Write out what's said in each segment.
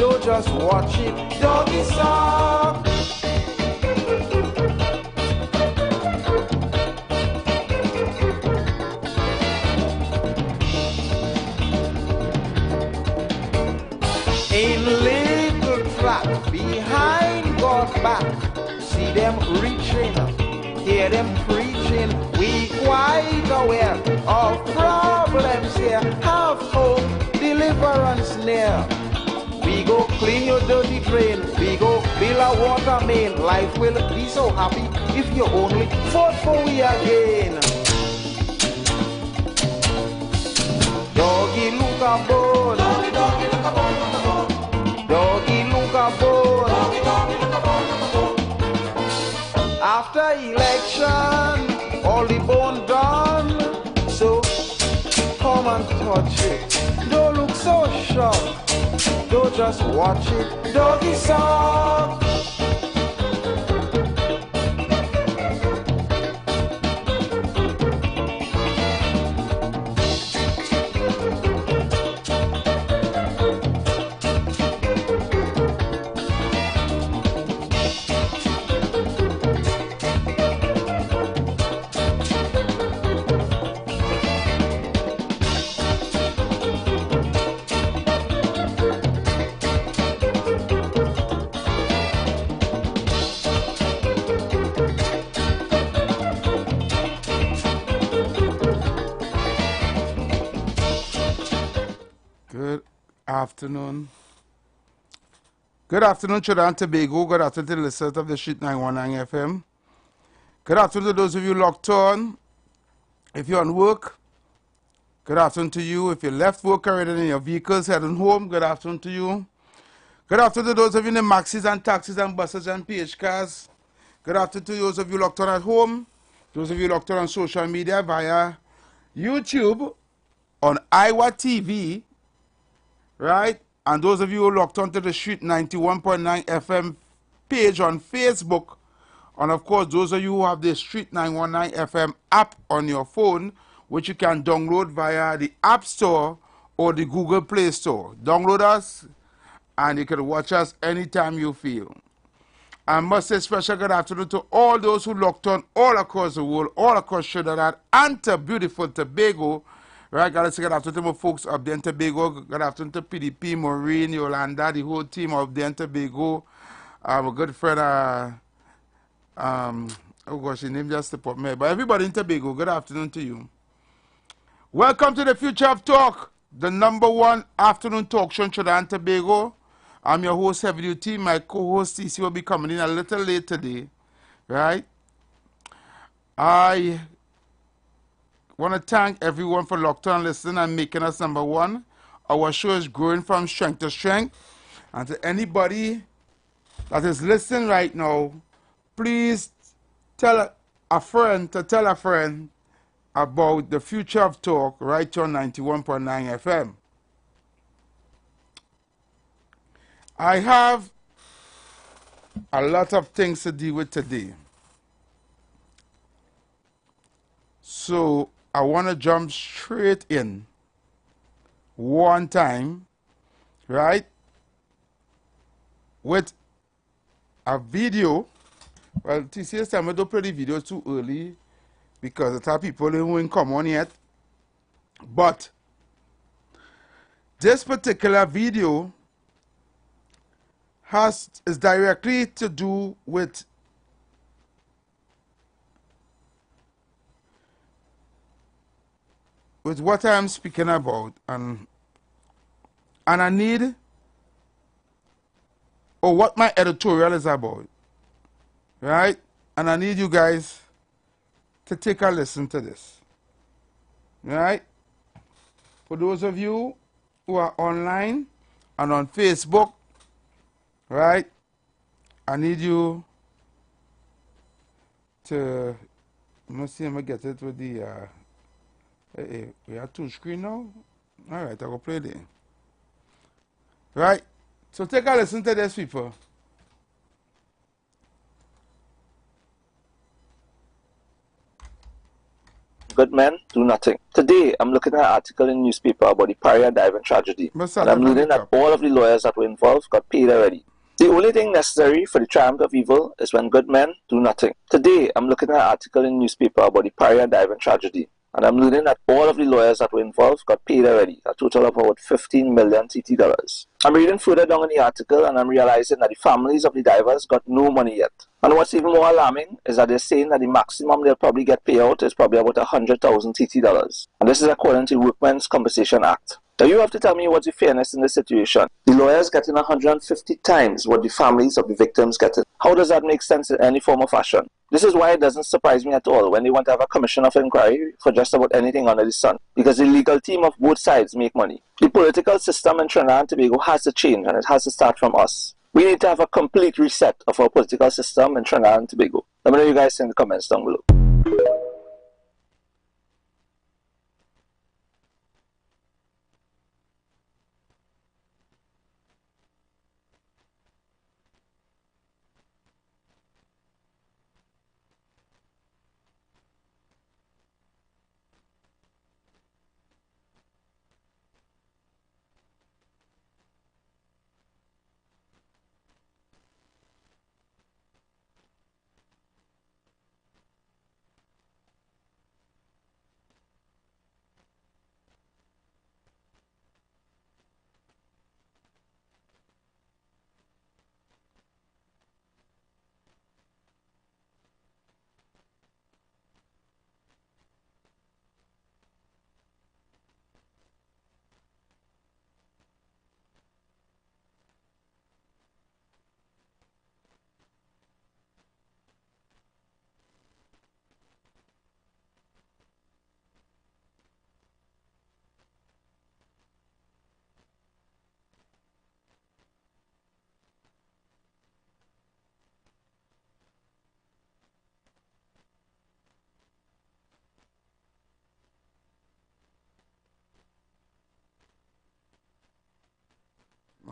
don't just watch it. Doggy sock. In little flat behind God's back, see them reaching, hear them preaching. We quite aware of problems here. Have hope, deliverance near. We go clean your dirty drain. We go build a water main. Life will be so happy if you only vote for we again. Doggy look a bone. Doggy, doggy look a bone, look a bone. Doggy look a bone. Doggy, doggy look a bone, look a bone. After election, all the bone done. So come and touch it. Don't look so shocked. Don't just watch it. Doggy sock. Afternoon. Good afternoon, Trinidad and Tobago. Good afternoon to the listeners of the Street 919 FM. Good afternoon to those of you locked on. If you're on work, good afternoon to you. If you left work already in your vehicles heading home, good afternoon to you. Good afternoon to those of you in the maxis and taxis and buses and PH cars. Good afternoon to those of you locked on at home. Those of you locked on social media via YouTube, on IWER TV, right? And those of you who locked onto the Street 91.9 FM page on Facebook, and of course those of you who have the Street 919 FM app on your phone, which you can download via the App Store or the Google Play Store. Download us and you can watch us anytime you feel. I must say special good afternoon to all those who locked on all across the world, all across Trinidad and to beautiful Tobago. Right, gotta say good afternoon to my folks up there in Tobago. Good afternoon to PDP, Maureen, Yolanda, the whole team up there in Tobago. A good friend, oh gosh, his name just slipped up me. But everybody in Tobago, good afternoon to you. Welcome to the Future of Talk, the #1 afternoon talk show in Trinidad and Tobago. I'm your host, Heavy Duty. My co-host, TC, will be coming in a little late today. Right? I want to thank everyone for locked on listening and making us #1. Our show is growing from strength to strength. And to anybody that is listening right now, please tell a friend to tell a friend about the Future of Talk right here on 91.9 FM. I have a lot of things to deal with today. So I want to jump straight in one time, right, with a video. Well, this time I don't play the video too early because the people who ain't come on yet. But this particular video is directly to do with what I'm speaking about, and I need, or what my editorial is about, right? And I need you guys to take a listen to this, right? For those of you who are online and on Facebook, right, I need you to, let me see if I get it with the, hey, we have two screen now? Alright, I will play there. Right? So take a listen to this, people. good men do nothing. Today, I'm looking at an article in the newspaper about the Paria diving tragedy. And I'm learning that all of the lawyers that were involved got paid already. The only thing necessary for the triumph of evil is when good men do nothing. Today, I'm looking at an article in the newspaper about the Paria diving tragedy. And I'm learning that all of the lawyers that were involved got paid already, a total of about 15 million TT dollars. I'm reading further down in the article and I'm realizing that the families of the divers got no money yet. And what's even more alarming is that they're saying that the maximum they'll probably get payout is probably about 100,000 TT dollars. And this is according to the Workmen's Compensation Act. Now you have to tell me what's the fairness in this situation. The lawyers getting 150 times what the families of the victims getting. How does that make sense in any form or fashion? This is why it doesn't surprise me at all when they want to have a commission of inquiry for just about anything under the sun. Because the legal team of both sides make money. The political system in Trinidad and Tobago has to change and it has to start from us. We need to have a complete reset of our political system in Trinidad and Tobago. Let me know what you guys think in the comments down below.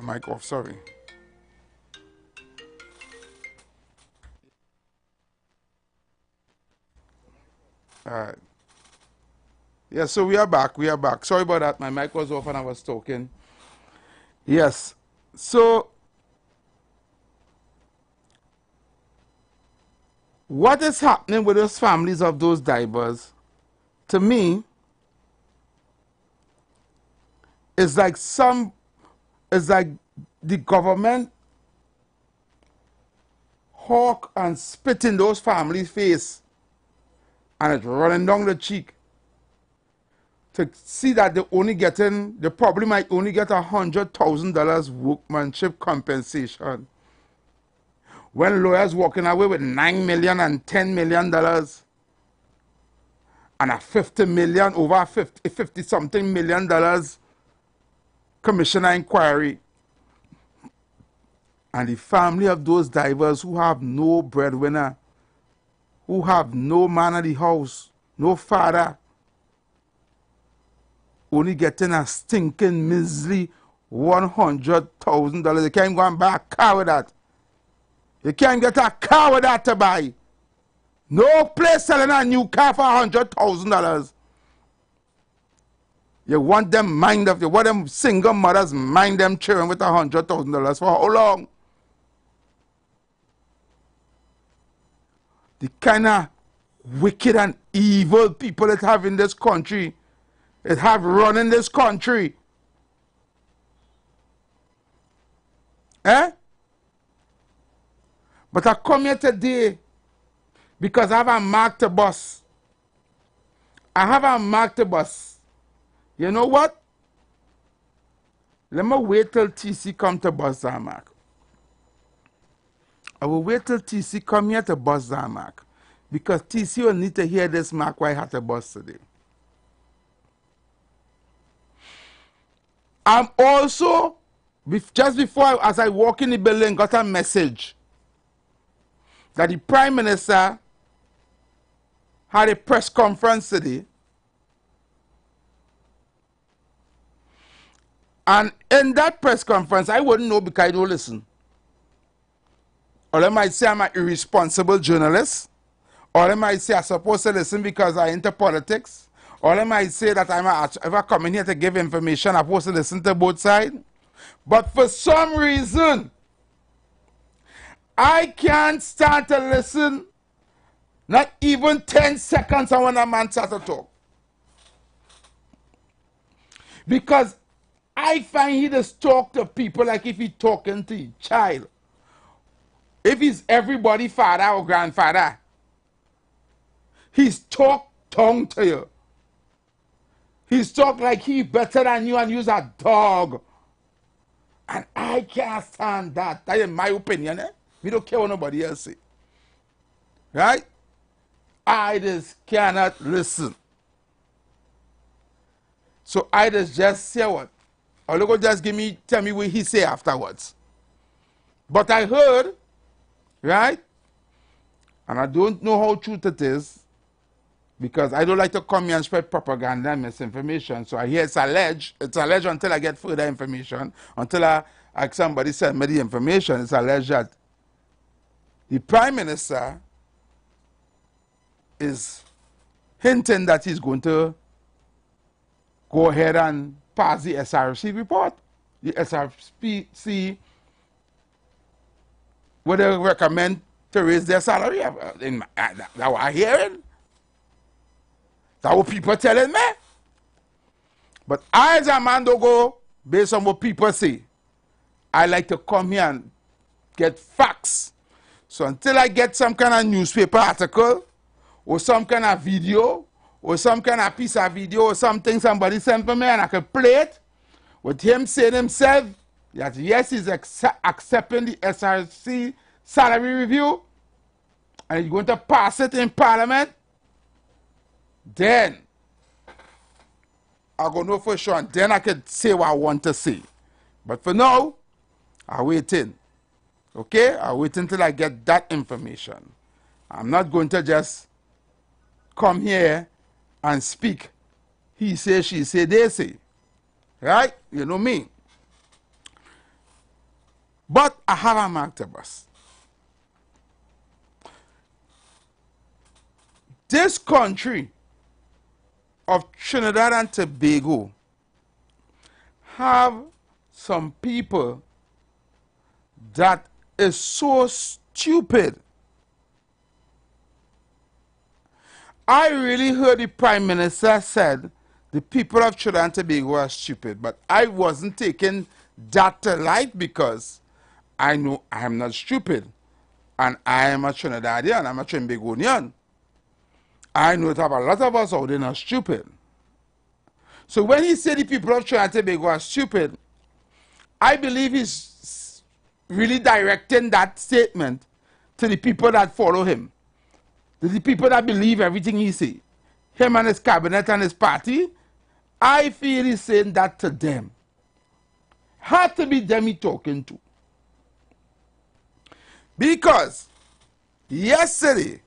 My mic off, sorry. Alright. Yeah, so we are back. We are back. Sorry about that. My mic was off and I was talking. Yes. So, what is happening with those families of those divers, to me, is like the government hawk and spit in those families' face and it's running down the cheek to see that they probably might only get $100,000 workmanship compensation when lawyers walking away with $9 million and $10 million and a 50 million, over 50 something million dollars commissioner inquiry. And the family of those divers who have no breadwinner, who have no man at the house, no father, only getting a stinking measly $100,000. You can't go and buy a car with that. You can't get a car with that to buy. No place selling a new car for $100,000. You want them single mothers mind them children with $100,000 for how long? The kind of wicked and evil people that have in this country, that have run in this country. Eh? But I come here today because I have a mark to bus. I have a mark to bus. You know what? Let me wait till TC come to bus that mark. I will wait till TC come here to bus that mark. Because TC will need to hear this mark why I had to bus today. I'm also, just before as I walk in the building, got a message that the Prime Minister had a press conference today. And in that press conference, I wouldn't know because I don't listen. Or I might say I'm an irresponsible journalist. Or they might say I'm supposed to listen because I'm into politics. Or they might say that if I come in here to give information, I'm supposed to listen to both sides. But for some reason, I can't stand to listen, not even 10 seconds when a man starts to talk. Because I find he just talk to people like if he talking to a child. If he's everybody's father or grandfather, he's talk tongue to you. He's talk like he better than you and you's a dog. And I can't stand that. That is my opinion. We don't care what nobody else say. Right? I just cannot listen. So I just say what? Or look, just tell me what he say afterwards. But I heard, right? And I don't know how true it is, because I don't like to come here and spread propaganda and misinformation. So I hear it's alleged. It's alleged until I get further information. Until somebody send me the information, it's alleged that the Prime Minister is hinting that he's going to go ahead and pass the SRC report. The SRC would recommend to raise their salary. That's what I'm hearing. That's what people telling me. But I, as a man, don't go based on what people say. I like to come here and get facts. So until I get some kind of newspaper article, or some kind of video, or some kind of piece of video, or something somebody sent for me, and I can play it with him saying himself that yes, he's accepting the SRC salary review, and he's going to pass it in Parliament, then I go know for sure, and then I can say what I want to say. But for now, I'm waiting. Okay? I'm waiting until I get that information. I'm not going to just come here and speak. He say, she say, they say. Right? You know me. But I have a marketable. This country of Trinidad and Tobago have some people that is so stupid. I really heard the Prime Minister said the people of Trinidad and Tobago are stupid, but I wasn't taking that to light because I know I am not stupid, and I am a Trinidadian, I'm a Trinbagonian. I know that a lot of us out there are stupid. So when he said the people of Trinidad and Tobago are stupid, I believe he's really directing that statement to the people that follow him, to the people that believe everything he says. Him and his cabinet and his party, I feel he's saying that to them. Had to be them he talking to. Because yesterday,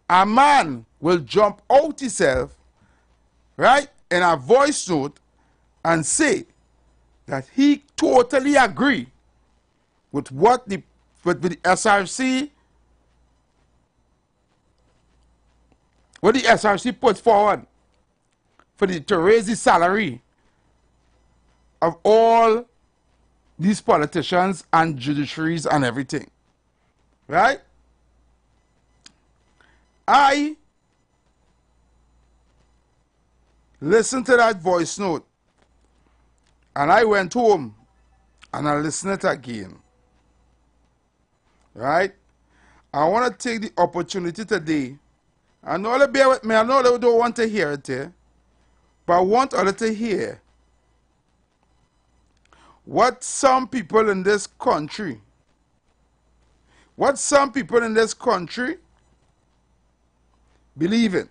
a man will jump out himself, right, in a voice note and say that he totally agree with what the SRC, what the SRC puts forward to raise the salary of all these politicians and judiciaries and everything. Right? I listened to that voice note and I went home and I listened it again. Right? I want to take the opportunity today. I know they bear with me. I know they don't want to hear it here. But I want others to hear what some people in this country, believe in,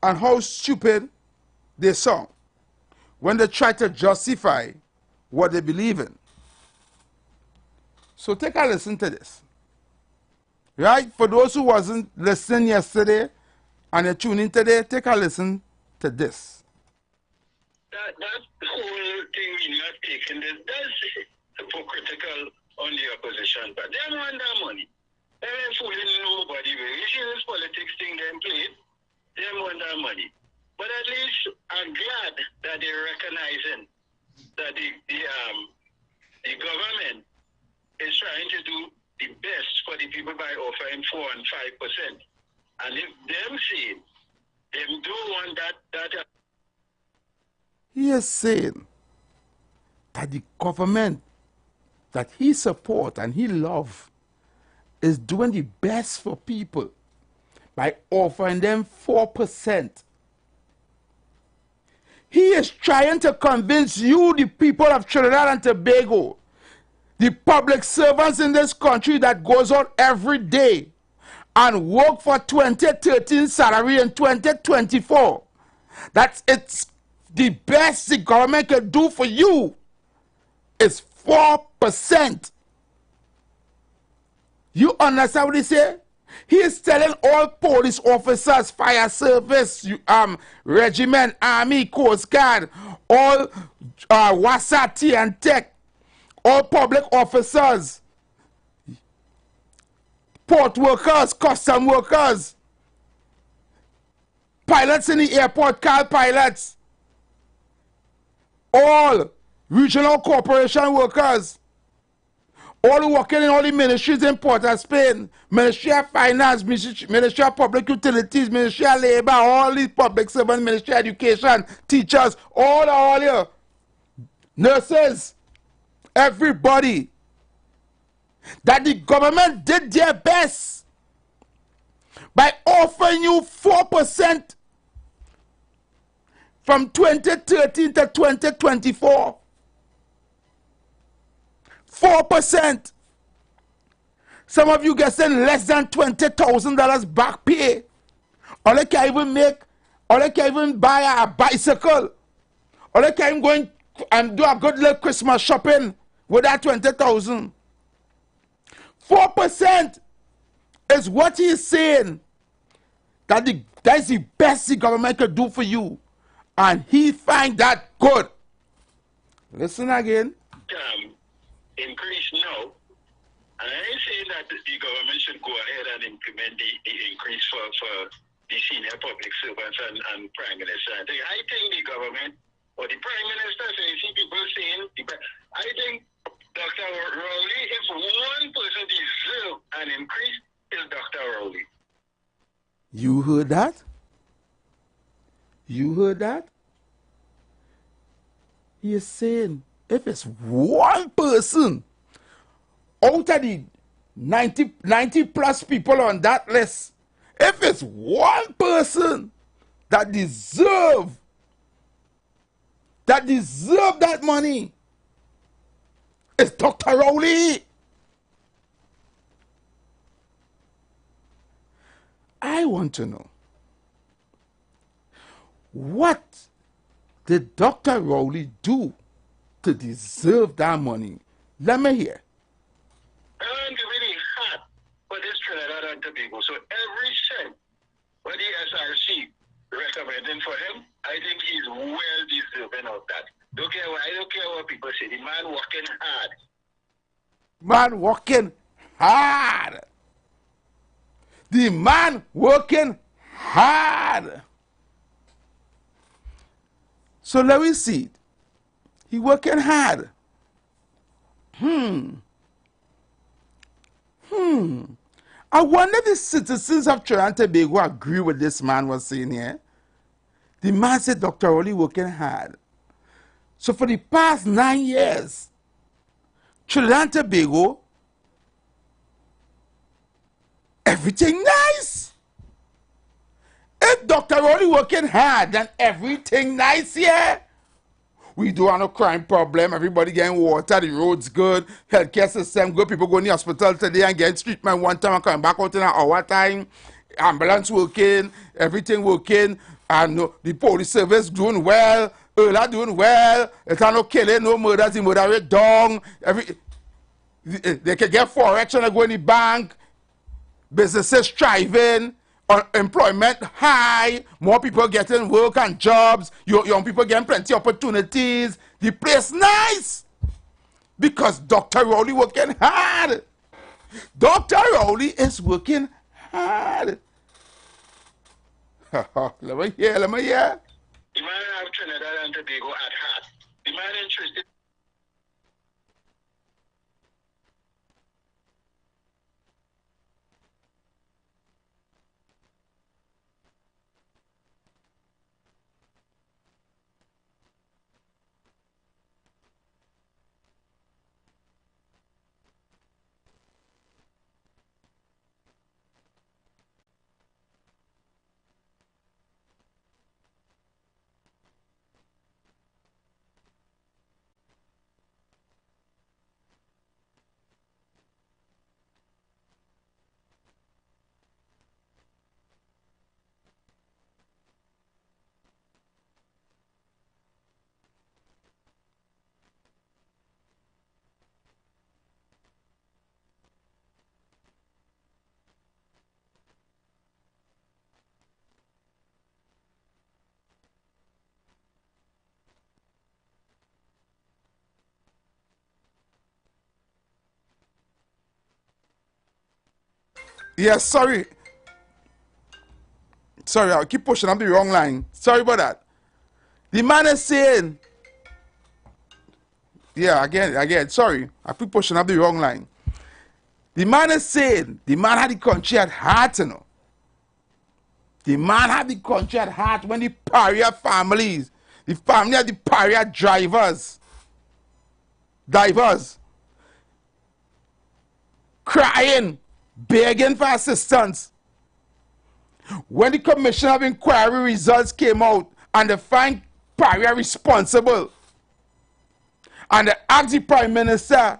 and how stupid they sound when they try to justify what they believe in. So take a listen to this. Right? For those who wasn't listening yesterday and you're tuning today, take a listen to this. That whole thing we not taking this, that's hypocritical on the opposition, but they want that money. They ain't fooling nobody the best for the people by offering 4 and 5%. And if them say them do want that he is saying that the government that he support and he love is doing the best for people by offering them 4%. He is trying to convince you, the people of Trinidad and Tobago, the public servants in this country that goes out every day and work for 2013 salary in 2024, that it's the best the government can do for you is 4%. You understand what he say? He is telling all police officers, fire service, regiment, army, coast guard, all WASA, and tech, all public officers, port workers, custom workers, pilots in the airport, car pilots, all regional corporation workers, all working in all the ministries in Port of Spain, Ministry of Finance, Ministry of Public Utilities, Ministry of Labor, all these public servants, Ministry of Education, teachers, all here, nurses, everybody, that the government did their best by offering you 4% from 2013 to 2024. 4%. Some of you getting less than $20,000 back pay. Or they can't even make, or they can't even buy a bicycle. Or they can't even go and do a good little Christmas shopping with that $20,000. 4% is what he's saying. That's the best the government could do for you. And he find that good. Listen again. Increase now, and I ain't saying that the government should go ahead and implement the increase for the senior public servants and prime minister. I think the government or the prime minister, so you see people saying, I think Dr. Rowley, if one person deserves an increase, is Dr. Rowley. You heard that? You heard that? He is saying, if it's one person out of the 90 plus people on that list, if it's one person that deserve that money, it's Dr. Rowley. I want to know, what did Dr. Rowley do to deserve that money? Let me hear. I'm really hard for this Trinidad and Tobago. So every cent what the SRC recommending for him, I think he's well deserving of that. I don't care what people say. The man working hard. Man working hard. The man working hard. So let me see it. He working hard. I wonder if the citizens of Trinidad and Tobago agree with this man was saying here. The man said Dr. Rowley working hard. So for the past 9 years, Trinidad and Tobago, everything nice. If Dr. Rowley working hard, then everything nice here. We don't have no crime problem. Everybody getting water, the roads good, healthcare system good. People go in the hospital today and get treatment one time and coming back out in an hour time. Ambulance working, everything working, and the police service doing well. Early doing well. It's no killing, no murders. The murder rate down. They can get forex and go in the bank. Businesses thriving. Unemployment high, more people getting work and jobs, young people getting plenty of opportunities. The place nice because Dr. Rowley working hard. Dr. Rowley is working hard. Let me hear. The man have Trinidad and Tobago at heart. The man interested. Yes, sorry. Sorry, I'll keep pushing up the wrong line. Sorry about that. The man is saying, yeah, again, sorry. I keep pushing up the wrong line. The man is saying, the man had the country at heart, you know. The man had the country at heart when the pariah families, the family of the pariah divers, crying, begging for assistance. When the commission of inquiry results came out and they find pariah responsible, and they asked the Prime Minister,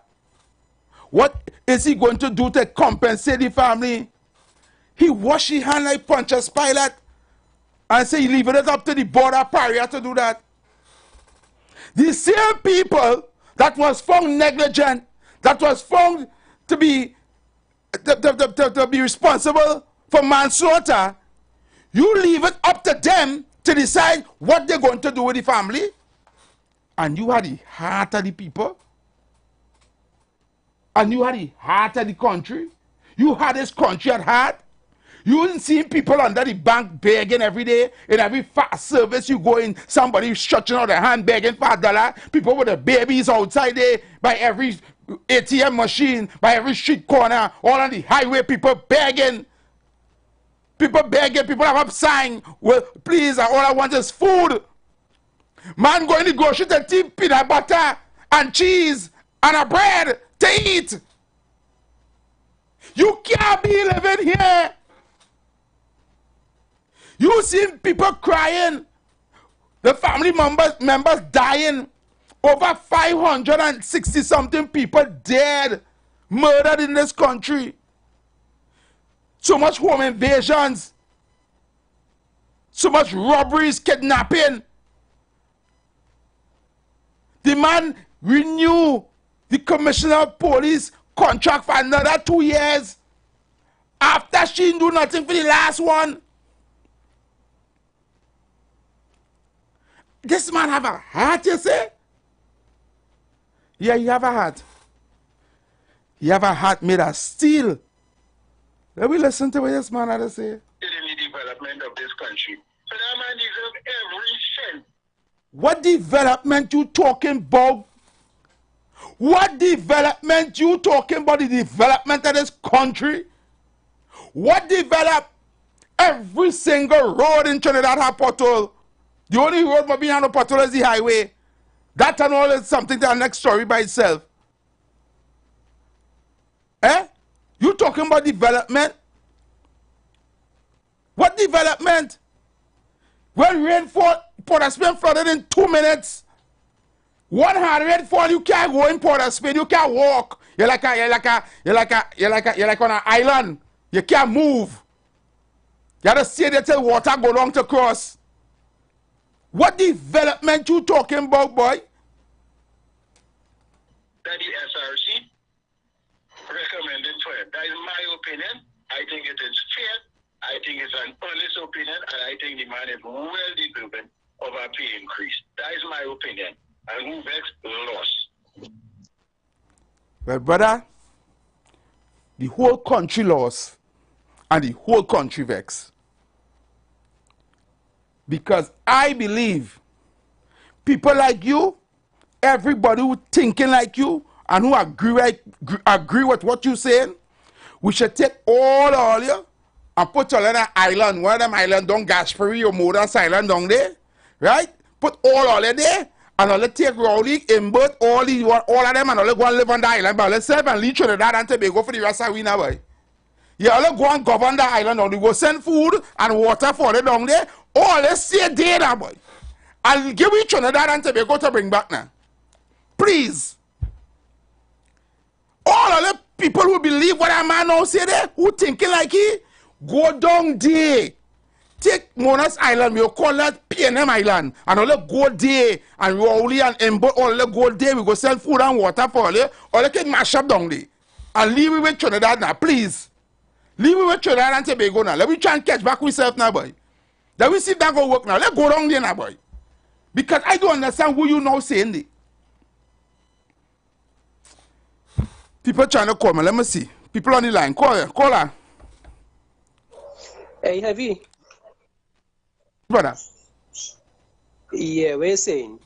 what is he going to do to compensate the family? He washed his hand like Pontius Pilate and said he leaving it up to the board of pariah to do that. The same people that was found negligent, that was found to be responsible for manslaughter, you leave it up to them to decide what they're going to do with the family. And you had the heart of the people. And you had the heart of the country. You had this country at heart. You didn't see people under the bank begging every day. In every fast service you go in, somebody stretching out their hand begging for $1. People with their babies outside there by every ATM machine, by every street corner, all on the highway, people begging. People begging, people have up sign, well, please, all I want is food. Man going to the grocery to take peanut butter and cheese and a bread to eat. You can't be living here. You see people crying, the family members dying, over 560 something people dead, murdered in this country. So much home invasions, so much robberies, kidnapping. The man renew the commissioner of police contract for another 2 years after she didn't do nothing for the last one. This man have a heart, you say? Yeah, he have a heart. He have a heart made of steel. Let me listen to what this man had to say. In the development of this country. So that man deserves every cent. What development you talking about? What development you talking about? The development of this country? What develop? Every single road in Trinidad have pothole. The only road but behind the pothole is the highway. That and all is something to the next story by itself. Eh? You talking about development? What development? When rain fall, Port of Spain flooded in 2 minutes. One hard rainfall, you can't go in Port of Spain. You can't walk. You're like on an island. You can't move. You have to stay there till water go down to cross. What development you talking about, boy? That the SRC recommended for it. That is my opinion. I think it is fair. I think it's an honest opinion, and I think the man is well deserving of a pay increase. That is my opinion. And who vexed lost. Well, brother, the whole country lost, and the whole country vexed. Because I believe people like you, everybody who thinking like you, and who agree with what you're saying, we should take all you and put all in an island. One of them island down Gaspery or Modern Island down there, right? Put all there, and all take Rowley, Imbert, all of them, and all go and live on the island. But let's self and leave Trinidad and Tobago for the rest of the week now, boy. You all go and govern the island down. You go send food and water for them down there. Oh, let's see data, boy. I'll give you Trinidad and Tobago to bring back now. Please. All of the people who believe what a man now say there, who thinking like he, go down there. Take Monas Island, we call that PNM Island. And all the go there, and Rowley and Embo, all the go there, we go sell food and water for all the can mash up down there. And leave it with Trinidad now, please. Leave it with Trinidad and Tobago now. Let me try and catch back myself now, boy. Let me see if that go work now. Let's go down there now, boy. Because I don't understand who you now saying it. People trying to call me. Let me see. People on the line. Call her. Hey, Heavy. Brother. Yeah, we're saying.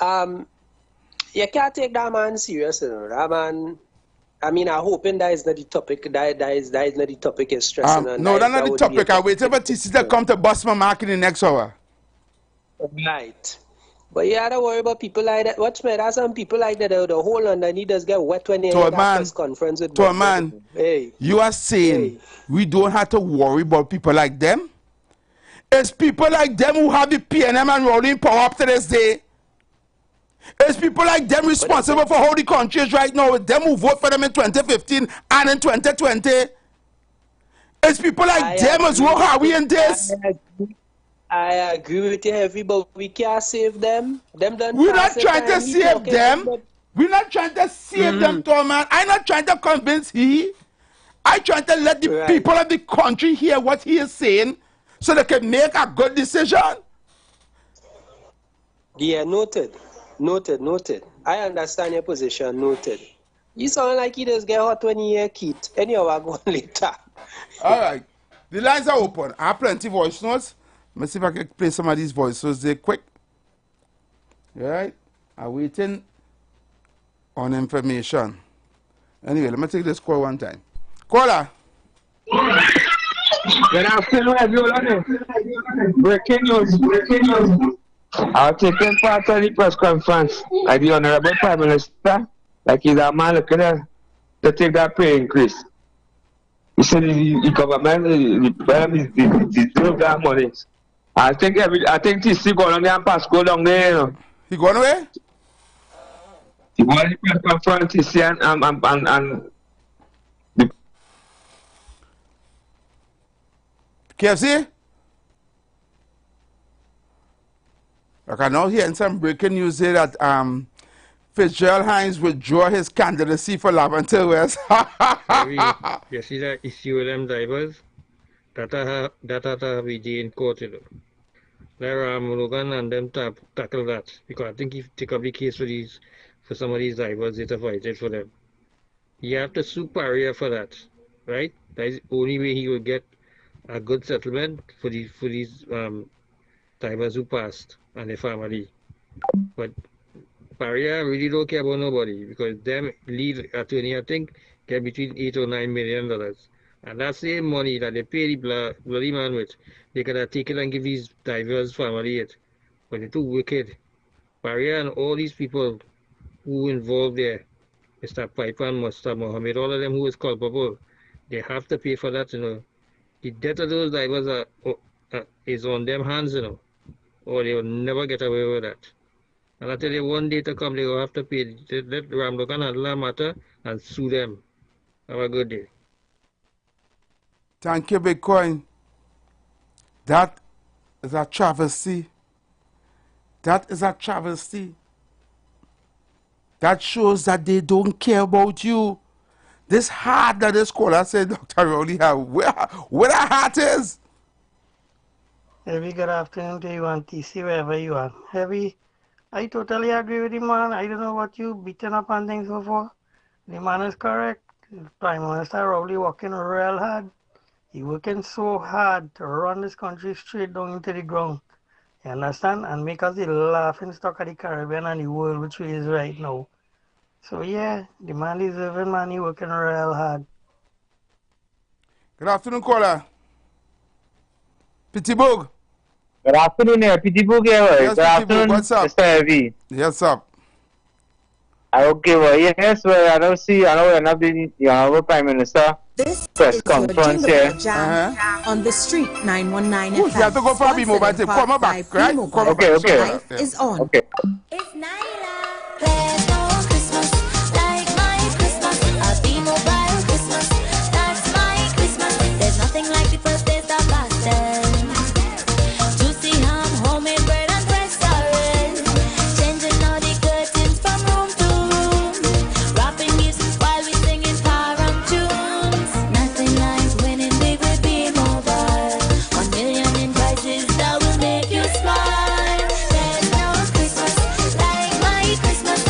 You can't take that man serious, you know. That man, I mean, I'm hoping that is not the topic. That is not the topic is stressing on. No, that's not the topic. I wait for TC to come to bust my mark in the next hour. Right. But you gotta worry about people like that. Watch me, there's some people like that. The whole underneath does get wet when they have that press conference with man, hey. You are saying we don't have to worry about people like them? It's people like them who have the PNM and rolling power up to this day. It's people like them responsible for how the country is right now. It's them who vote for them in 2015 and in 2020. It's people like them as well. How we in this? I agree with you, Heavy, but we can't save them. We're not trying to save them. We're not trying to save them, man. I'm not trying to convince he. I'm trying to let the people of the country hear what he is saying so they can make a good decision. Yeah, noted. I understand your position, noted. You sound like you just get hot when you hear Keith. Anyhow, I'll go later. All right. The lines are open. I have plenty of voice notes. Let me see if I can play some of these voice notes there quick. All right. I'm waiting on information. Anyway, let me take this call one time. Caller. Good afternoon, everyone. Breaking news. I've taken part of the press conference like the Honorable Prime Minister, like he's a man looking to take that pay increase. He said the government deserve that money. I think TC going on there and Pasco down there, you know. He going away? He going to the press conference, TC and the KFC? I can now hear some breaking news here that Fitzgerald Hines withdraw his candidacy for Laventille West. You see that issue with them drivers? That have be in court, you know. There Logan and them tackle that because I think if take up the case for some of these drivers, it's avoided for them. You have to sue Paria for that, right? That is the only way he will get a good settlement for these drivers who passed and their family. But Paria really don't care about nobody because them lead attorney, I think, get between $8 or $9 million. And that same money that they pay the bloody man with, they could have taken and give these drivers family it. But they're too wicked. Paria and all these people who involved there, Mr. Piper and Mr. Mohammed, all of them who is culpable, they have to pay for that, you know. The death of those drivers is on them hands, you know, or they will never get away with that. And I tell you, one day to come, they will have to pay. Let Ramlokan handle that matter and sue them. Have a good day. Thank you, Bitcoin. That is a travesty. That is a travesty. That shows that they don't care about you. This heart that this caller said, Dr. Rowley, where the heart is? Heavy, good afternoon to you and TC, wherever you are. Heavy, I totally agree with him, man. I don't know what you beating up on things for. The man is correct. Prime Minister Rowley working real hard. He working so hard to run this country straight down into the ground. You understand? And make us the laughing stock of the Caribbean and the world, which we is right now. So yeah, the man is living, man. He working real hard. Good afternoon, caller. Pittsburgh. Good afternoon, Pittsburgh. Yes, good afternoon, what's up? Mr. Heavy. Yes, up. Okay, well, yes, well, I know we're not the Honorable Prime Minister. This press is conference your here. Jam on the street 919 You have to go for a mobile tape. Come back, right? Okay. Life is on. Okay. It's Naila. There's no Christmas like my Christmas. A B-Mobile Christmas. That's my Christmas. There's nothing like the first days of last time. Juicy ham, homemade bread and fresh orange. Changing all the curtains from room to room. Wrapping gifts while we singing foreign tunes. Nothing like winning big with B-Mobile. 1 million in prizes that will make you smile. There's no Christmas like my Christmas.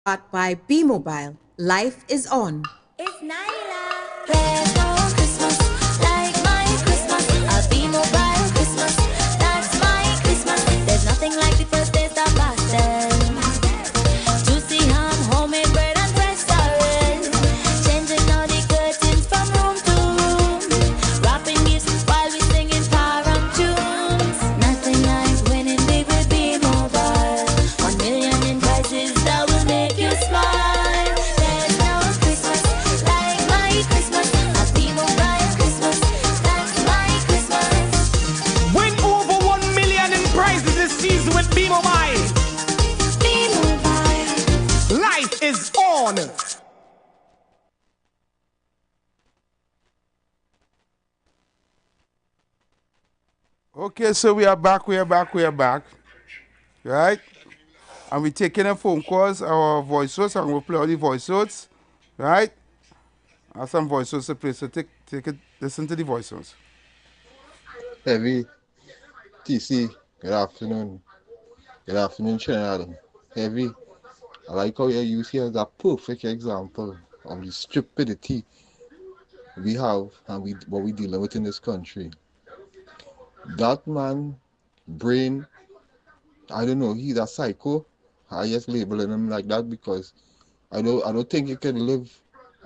Bought by B-Mobile. Life is on. It's Nyla. Prepare for Christmas, like my Christmas. A B-Mobile Christmas, that's my Christmas. There's nothing like the first taste of pasta. Juicy ham, homemade bread and fresh orange. Changing all the curtains from room to room. Wrapping gifts while we singing parent tunes. Nothing like winning big with B-Mobile. 1 million in prizes that will make you smile. There's no Christmas like my Christmas. A B-Mobile Christmas, that's my Christmas. Win over 1 million in prizes this season with B-Mobile. B-Mobile. Life is on. Okay, so we are back. Right? And we're taking a phone calls, our voice notes, and we'll play all the voice notes. Right? I have some voice notes to play, so take it, listen to the voice notes. Heavy, TC, good afternoon. Good afternoon, Trinidad. Heavy, I like how you use here as a perfect example of the stupidity we have and what we're dealing with in this country. That man, brain, I don't know, he's a psycho. I just labeling him like that because I don't think you can live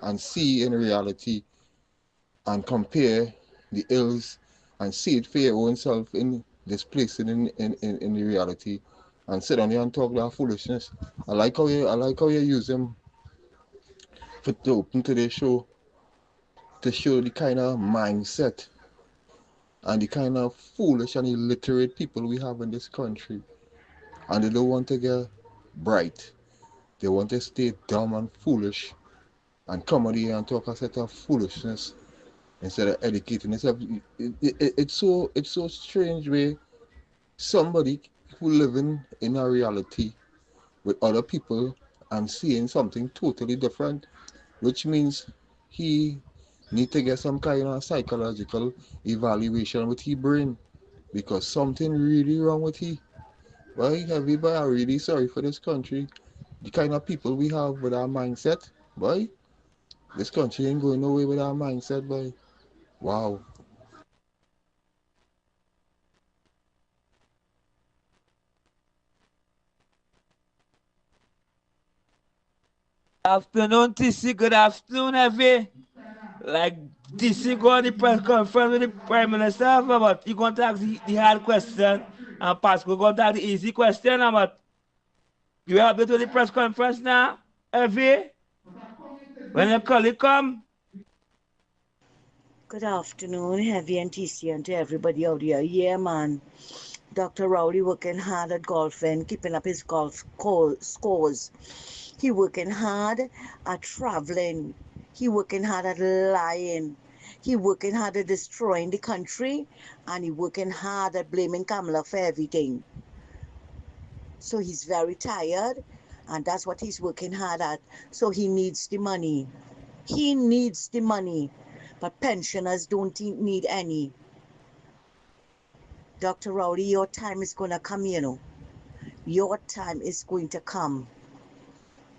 and see in reality and compare the ills and see it for your own self in this place in the reality and sit down here and talk that foolishness. I like how you use him to open today's show to show the kind of mindset and the kind of foolish and illiterate people we have in this country. And they don't want to get bright. They want to stay dumb and foolish and come out here and talk a set of foolishness instead of educating themselves. It's so strange way somebody who living in a reality with other people and seeing something totally different, which means he need to get some kind of psychological evaluation with his brain because something really wrong with he. Boy, everybody are really sorry for this country. The kind of people we have with our mindset, boy, this country ain't going nowhere with our mindset, boy. Wow. Afternoon, TC. Good afternoon, Heavy. Like, TC go on the press conference with the Prime Minister, but he going to ask the hard question, and Pascal going to ask the easy question, but you have to do the press conference now, Heavy? When your colleague come? Good afternoon, Heavy and TC, and to everybody out here. Yeah, man. Dr. Rowley working hard at golfing, keeping up his golf scores. He working hard at traveling. He working hard at lying. He working hard at destroying the country. And he working hard at blaming Kamala for everything. So he's very tired. And that's what he's working hard at. So he needs the money. He needs the money. But pensioners don't need any. Dr. Rowley, your time is going to come, you know. Your time is going to come.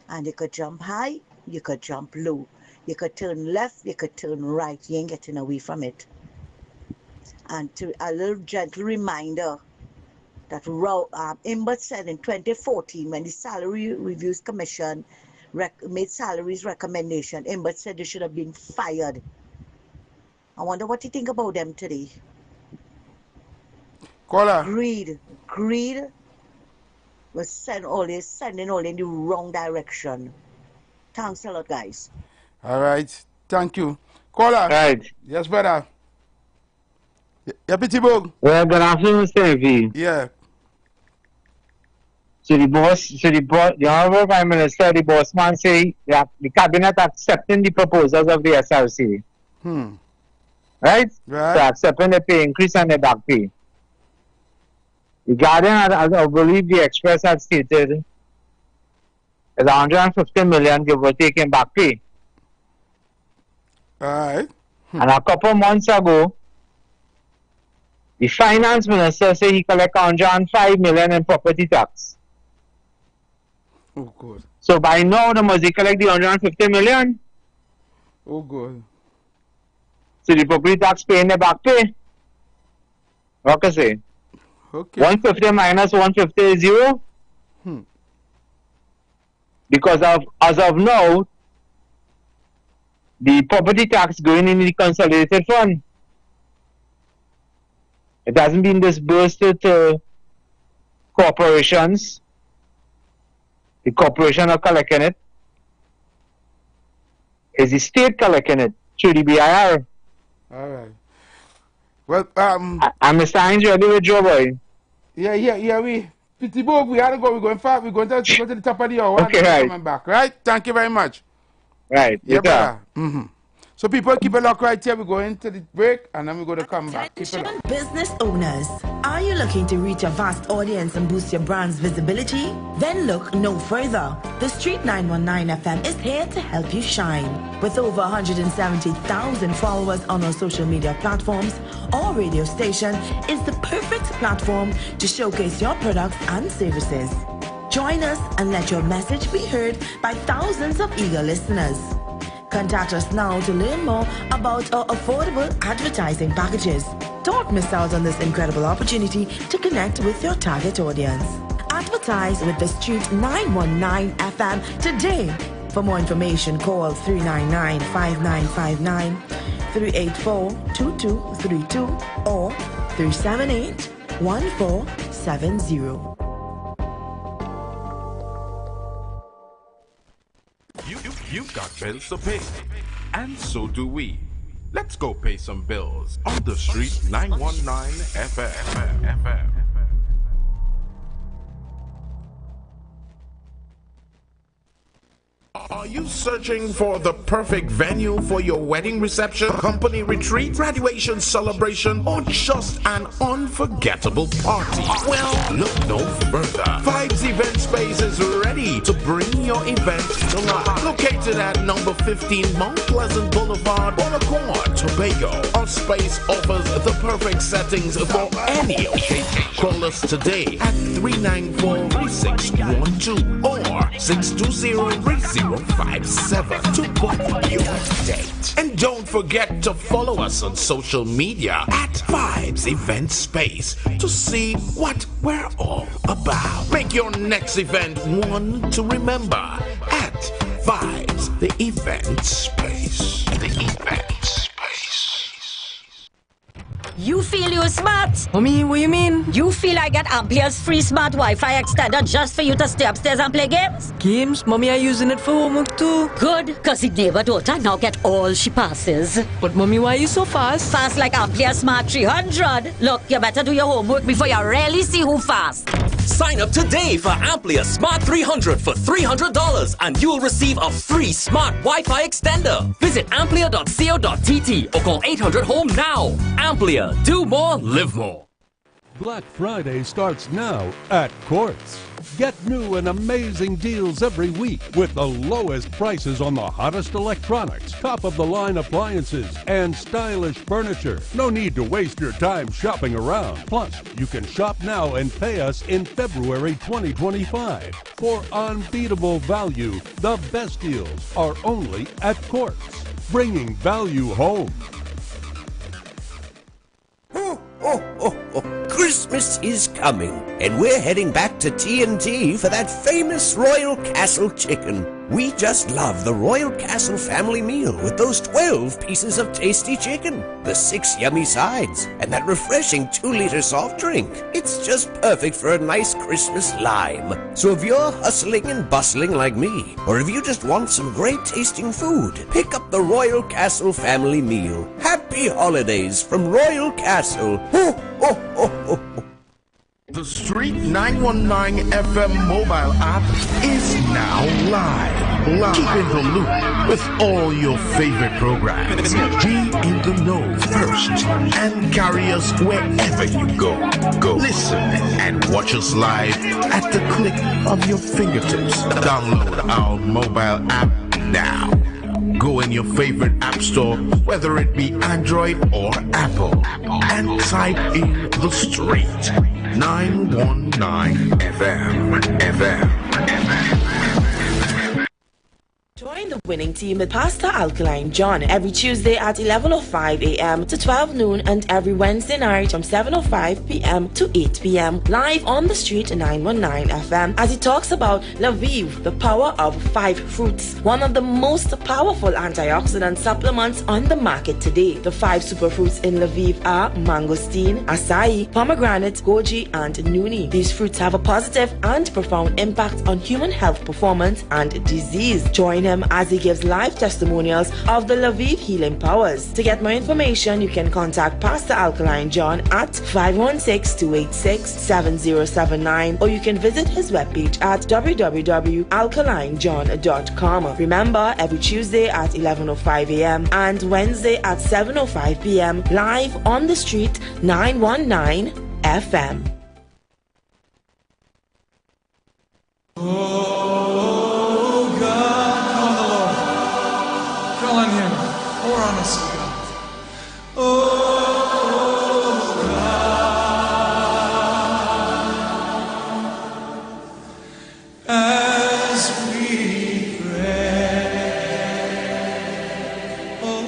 And you could jump high, you could jump low. You could turn left, you could turn right. You ain't getting away from it. And to a little gentle reminder that Imbert said in 2014 when the Salary Reviews Commission made salaries recommendation, Imbert said they should have been fired. I wonder what you think about them today. Caller. Greed was sending all in the wrong direction. Thanks a lot, guys. All right. Thank you. Caller. Right. Yes, brother. Yeah, Petit Bug. Well, good afternoon, Stevie. Yeah. So the Honorable Prime Minister, the boss man say that the cabinet accepting the proposals of the SRC. Right? Right. So accepting the pay increase and the back pay. The Guardian, I believe the Express had stated, is 150 million give or take in back pay. Alright. And a couple months ago, the Finance Minister said he collect 105 million in property tax. Oh, good. So by now, the must collect the 150 million. Oh, good. So the property tax paying the back pay. What can I say? Okay. 150 minus 150 is 0. Because as of now, the property tax going in the consolidated fund. It hasn't been disbursed to corporations. The corporation are collecting it. It's the state collecting it through the BIR. All right. Well, I'm Mr. ready with Joe Boy. Yeah. We Pittsburgh, we had to go. We're going far. We're going to go to the top of the hour. Okay, right. Coming back, right? Thank you very much. Right. Yeah, brother. So people keep a look right here. We go into the break and then we're going to come back. Keep it up. Business owners, are you looking to reach a vast audience and boost your brand's visibility? Then look no further. The Street 919 FM is here to help you shine. With over 170,000 followers on our social media platforms, our radio station is the perfect platform to showcase your products and services. Join us and let your message be heard by thousands of eager listeners. Contact us now to learn more about our affordable advertising packages. Don't miss out on this incredible opportunity to connect with your target audience. Advertise with the Street 919 FM today. For more information, call 399-5959, 384-2232 or 378-1470. You've got bills to pay, and so do we. Let's go pay some bills on the Street 919 FM. Are you searching for the perfect venue for your wedding reception, company retreat, graduation celebration, or just an unforgettable party? Well, look no further. Vibes Event Space is ready to bring your event to life. Located at number 15 Mount Pleasant Boulevard, Bonaccord, Tobago. Our space offers the perfect settings for any occasion. Call us today at 394-3612 or 620-3057 to book your date. And don't forget to follow us on social media at Vibes Event Space to see what we're all about. Make your next event one to remember at Vibes the Event Space. The Event Space. You feel you're smart? Mommy, what you mean? You feel I get Amplia's free smart Wi-Fi extender just for you to stay upstairs and play games? Games? Mommy, I'm using it for homework too. Good, because the neighbor daughter now get all she passes. But Mommy, why are you so fast? Fast like Amplia Smart 300. Look, you better do your homework before you really see who fast. Sign up today for Amplia Smart 300 for $300 and you'll receive a free smart Wi-Fi extender. Visit amplia.co.tt or call 800-HOME now. Amplia, do more, live more. Black Friday starts now at Quartz. Get new and amazing deals every week with the lowest prices on the hottest electronics, top-of-the-line appliances, and stylish furniture. No need to waste your time shopping around. Plus, you can shop now and pay us in February 2025. For unbeatable value, the best deals are only at Quartz, bringing value home. Christmas is coming, and we're heading back to T&T for that famous Royal Castle chicken. We just love the Royal Castle family meal with those 12 pieces of tasty chicken, the 6 yummy sides, and that refreshing 2-liter soft drink. It's just perfect for a nice Christmas lime. So if you're hustling and bustling like me, or if you just want some great tasting food, pick up the Royal Castle family meal. Happy holidays from Royal Castle. Ho, ho, ho, ho. The Street 919 FM mobile app is now live. Keep in the loop with all your favorite programs. Be in the know first and carry us wherever you go. Listen and watch us live at the click of your fingertips. Download our mobile app now. Go in your favorite app store, whether it be Android or Apple, and type in The Street 919 FM. Join the winning team with Pastor Alkaline John every Tuesday at 11:05 a.m. to 12 noon and every Wednesday night from 7:05 p.m. to 8 p.m. live on the street 919 FM as he talks about Lviv, the power of 5 fruits, one of the most powerful antioxidant supplements on the market today. The 5 superfruits in Lviv are mangosteen, acai, pomegranate, goji, and nuni. These fruits have a positive and profound impact on human health performance and disease. Join him as he gives live testimonials of the Lviv healing powers. To get more information, you can contact Pastor Alkaline John at 516-286-7079 or you can visit his webpage at www.alkalinejohn.com. Remember, every Tuesday at 11:05 a.m. and Wednesday at 7:05 p.m. live on the street 919 FM. Oh God, call on him. Pour on us, God. Oh God, as we pray. Oh.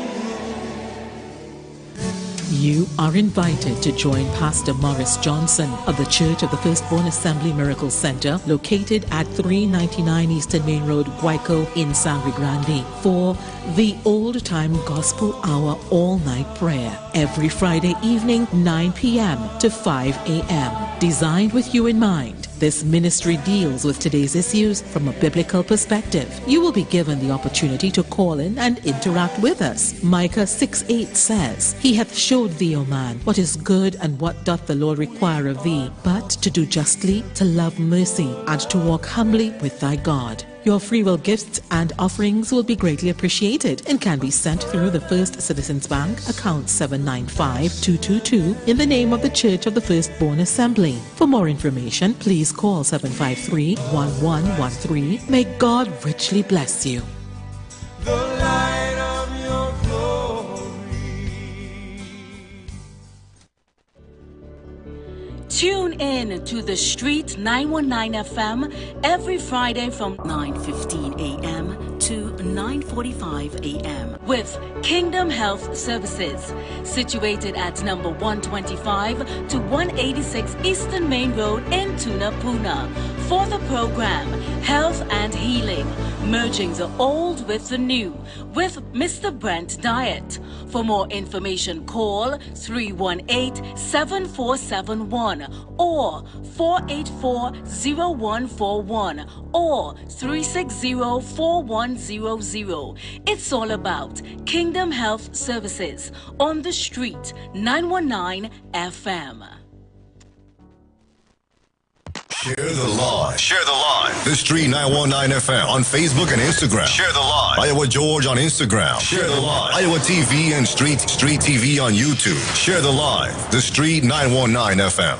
You are invited to join Pastor Morris Johnson of the Church of the Firstborn Assembly Miracle Center, located at 399 Eastern Main Road, Guayco in Sangre Grande, for the Old Time Gospel Hour all-night prayer every Friday evening, 9 p.m. to 5 a.m. Designed with you in mind, this ministry deals with today's issues from a biblical perspective. You will be given the opportunity to call in and interact with us. Micah 6:8 says, He hath showed thee, O man, what is good and what doth the Lord require of thee, but to do justly, to love mercy, and to walk humbly with thy God. Your free will gifts and offerings will be greatly appreciated and can be sent through the First Citizens Bank, account 795-222, in the name of the Church of the Firstborn Assembly. For more information, please call 753-1113. May God richly bless you. The light of your Tune in to The Street 919 FM every Friday from 9:15 a.m. to 9:45 a.m. with Kingdom Health Services, situated at number 125 to 186 Eastern Main Road in Tunapuna. For the program Health and Healing, merging the old with the new, with Mr. Brent Diet. For more information, call 318-7471 or 484-0141 or 360-4100. It's all about Kingdom Health Services on the street 919 FM. Share the live. Share the live. The Street 919 FM on Facebook and Instagram. Share the live. Iowa George on Instagram. Share the live. Iowa TV and Street TV on YouTube. Share the live. The Street 919 FM.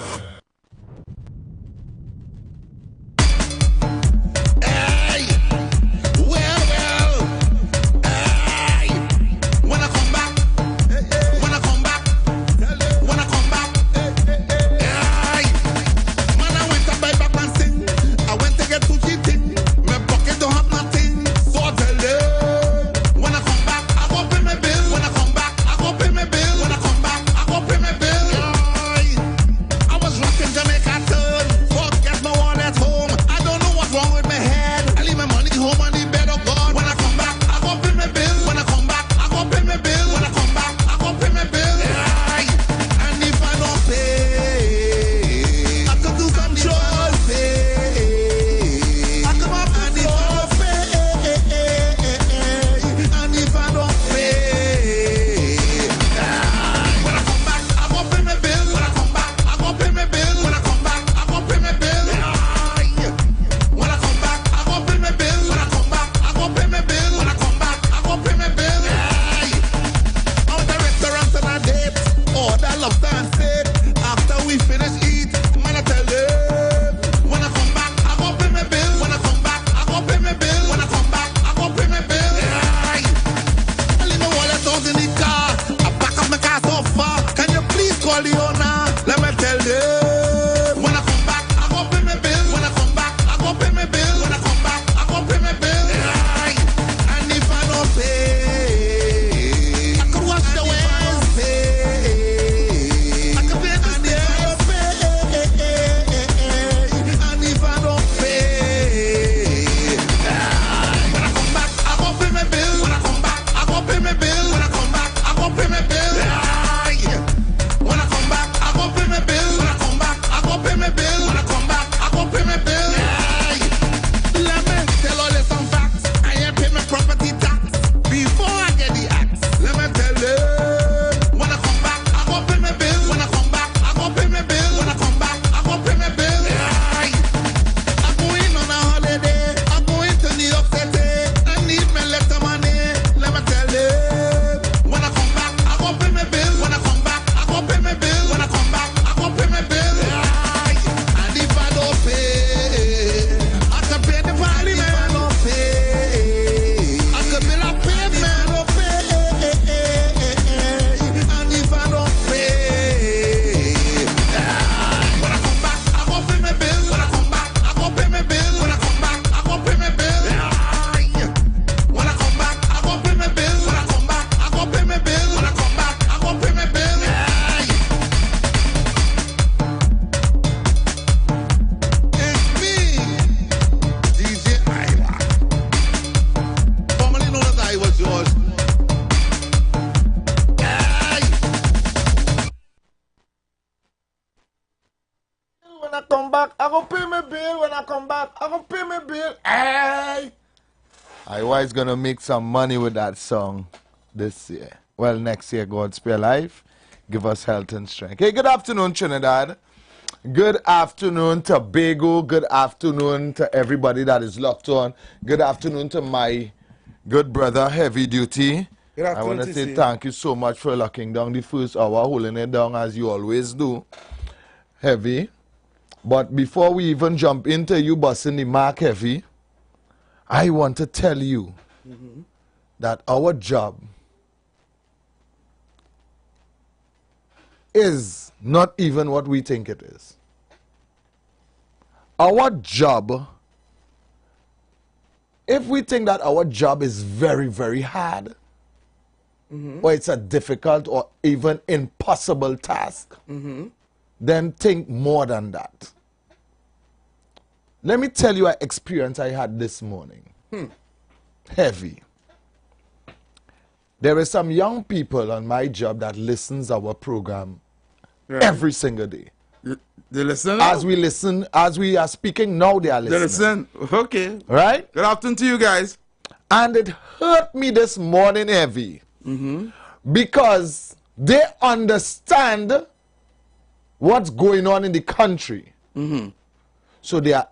pay my bill. Aye. When I come back, I go pay my bill. When I come back, I go pay my bill. When I come back, I go pay my bill. Aye. Let me tell all you some facts. I ain't pay my property tax before I get the axe. Let me tell you. When I come back, I go pay my bill. When I come back, I go pay my bill. When I come back, I go pay my bill. Aye. I'm going on a holiday. I'm going to New York City. I need my letter money. Let me tell you. When I come back, I go pay my bill. When I come back, I go pay my bill. When I come back, I go pay my bill. Aye. And if I don't pay, I can pay the parliament. If I don't pay, I can bill a payment. Don't pay. And if I don't pay, when I come back, I go pay my bill. When I come back, I go pay my bill. When I come back, I go pay my bill. Aye. When I come back, I go pay my bill. When I come back, I go pay my bill. When I come back, I go pay my bill. Aye. It's me, DJ IWER, formerly known as IWER George. Aye. When I come back, I go pay my bill. When I come back, I go pay my bill. Hey! IWER is gonna make some money with that song this year. Well, next year, God spare life, give us health and strength. Hey, good afternoon, Trinidad. Good afternoon, Tobago. Good afternoon to everybody that is locked on. Good afternoon to my good brother, Heavy Duty. Good I afternoon, want to say TC. thank you so much for locking down the first hour, holding it down as you always do. Heavy. But before we even jump into you busting the mark, Heavy, I want to tell you that our job is not even what we think it is. Our job, if we think that our job is very, very hard, or it's a difficult or even impossible task, then think more than that. Let me tell you an experience I had this morning. Heavy. There are some young people on my job that listens our program every single day. They listen now? As we are speaking now, they are listening. They listen. Okay. Right? Good afternoon to you guys. And it hurt me this morning, Heavy. Because they understand what's going on in the country. So they are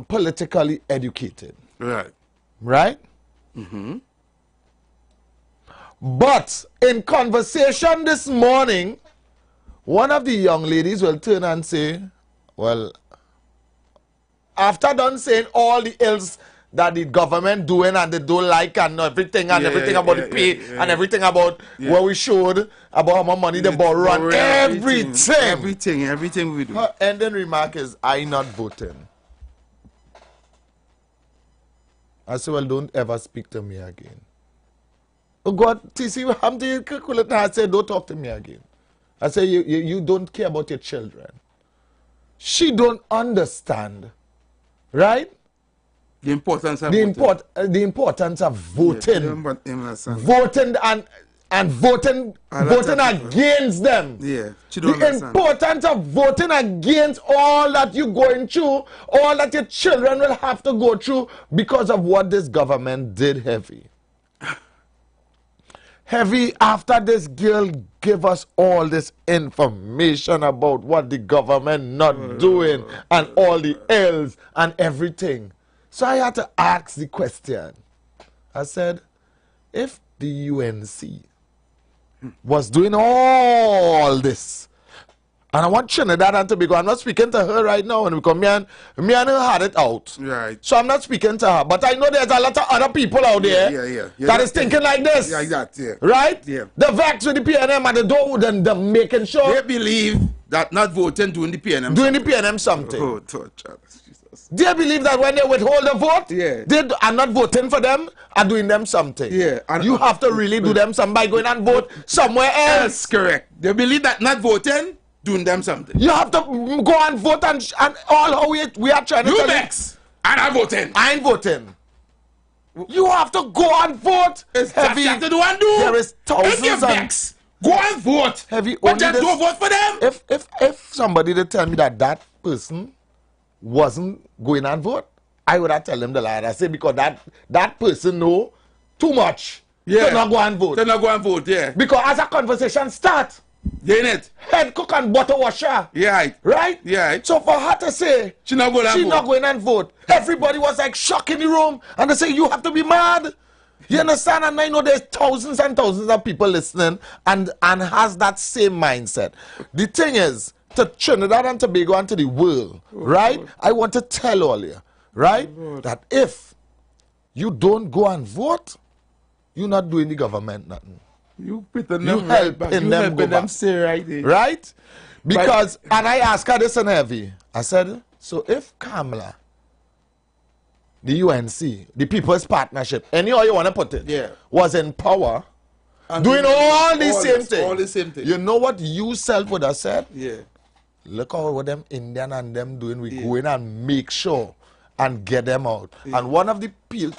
politically educated. Right. Right? But in conversation this morning, one of the young ladies will turn and say, well, after done saying all the ills that the government doing and they don't like and everything and everything about the pay and everything about what we showed, about how much money they borrow and everything we do. Her ending remark is, I not voting. I said, well, don't ever speak to me again. Oh God, TC, I'm the calculator. I said, don't talk to me again. I said, you don't care about your children. She don't understand, right? The importance of the importance of voting. Voting and voting against them. Yeah, she the don't understand. Importance of voting against all that you're going through, all that your children will have to go through because of what this government did, Heavy. Heavy, after this girl gave us all this information about what the government not doing and all the ills and everything. So I had to ask the question. I said, if the UNC was doing all this, and I want Trinidad and Tobago, I'm not speaking to her right now, and because me and her had it out. Right. So I'm not speaking to her, but I know there's a lot of other people out there that is thinking like this. Right? Yeah. They're vexed with the PNM and they don't, then they're making sure. They believe that not voting doing the PNM. Doing the PNM something. Oh, Jesus. They believe that when they withhold the vote, they are not voting for them, are doing them something. Yeah. And you have to really do them something by going and vote somewhere else. That's correct. They believe that not voting, doing them something. You have to go and vote and all how we are trying to You vex. And I'm voting. I ain't voting. You have to go and vote. It's Heavy. you have to do and do. There is thousands If you vex, go and vote. Heavy. But just don't vote for them. If somebody did tell me that person wasn't going and vote, I would have tell him the lie. I say because that person know too much. Yeah. To not go and vote. To not go and vote, yeah. Because as a conversation start, ain't it? Head cook and butter washer. Yeah. Right? Yeah. So for her to say she not going and vote. Everybody was like shocked in the room and they say you have to be mad. You understand? And I know there's thousands and thousands of people listening and has that same mindset. The thing is, to Trinidad and Tobago and to the world, right? I want to tell all you, right? That if you don't go and vote, you're not doing the government nothing. You helping them go back. Say right there. Right? Because, and I asked her this and heavy. I said, so if Kamala, the UNC, the People's Partnership, any how you want to put it, was in power, and doing all the same thing. You know what you self would have said? Yeah. Look how what them Indian and them doing. We go in and make sure and get them out. And one of the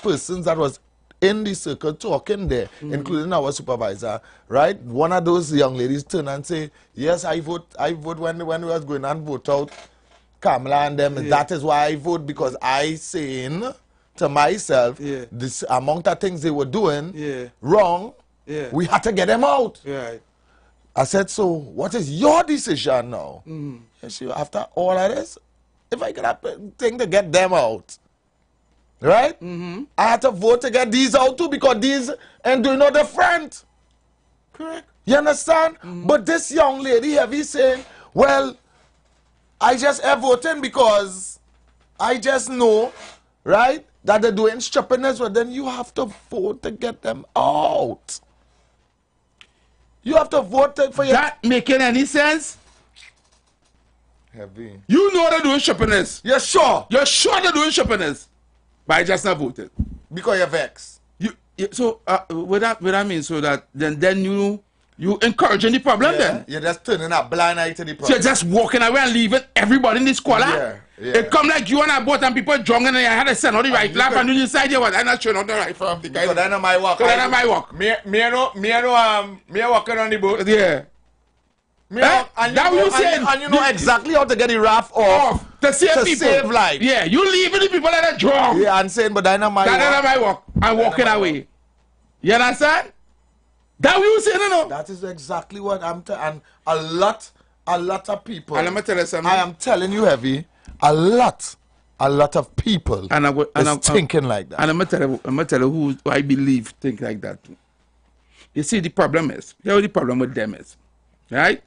persons that was in the circle talking there, including our supervisor, right? One of those young ladies turned and say, yes, I vote when we was going and vote out Kamala and them. That is why I vote, because I saying to myself, this amount of things they were doing wrong, we had to get them out. Right. I said, so what is your decision now? And she, after all of this, if I get a thing to get them out, right? I had to vote to get these out too, because these ain't doing no different. Correct. You understand? But this young lady heavy saying, well, I just am voting because I just know, right, that they're doing stupidness, but then you have to vote to get them out. You have to vote for your... That making any sense? Heavy. You know they're doing stupidness. You're sure? You're sure they're doing stupidness. But I just not voted. Because you're vexed. So what that means, so that then you encouraging the problem then? You're just turning a blind eye to the problem. So you're just walking away and leaving everybody in the squalor? It come like you and I both and people drunk and I had to send out the right laugh and you decide you what I'm not sure not the right from the guy. So that's not my work. So that's not my work. Me walking on the boat. Yeah. And you know exactly how to get the raft off to save people. Save life. Yeah, you leaving the people that are drunk. Yeah, and saying, but that's not my work. That's not my work. I'm walking away. You understand? That what you saying, no? That is exactly what I'm telling. And a lot of people. And let me tell you something. I am telling you, heavy. A lot of people is thinking like that. And I'm gonna tell you who I believe think like that too. You see, the problem is, you know what the problem with them is, right?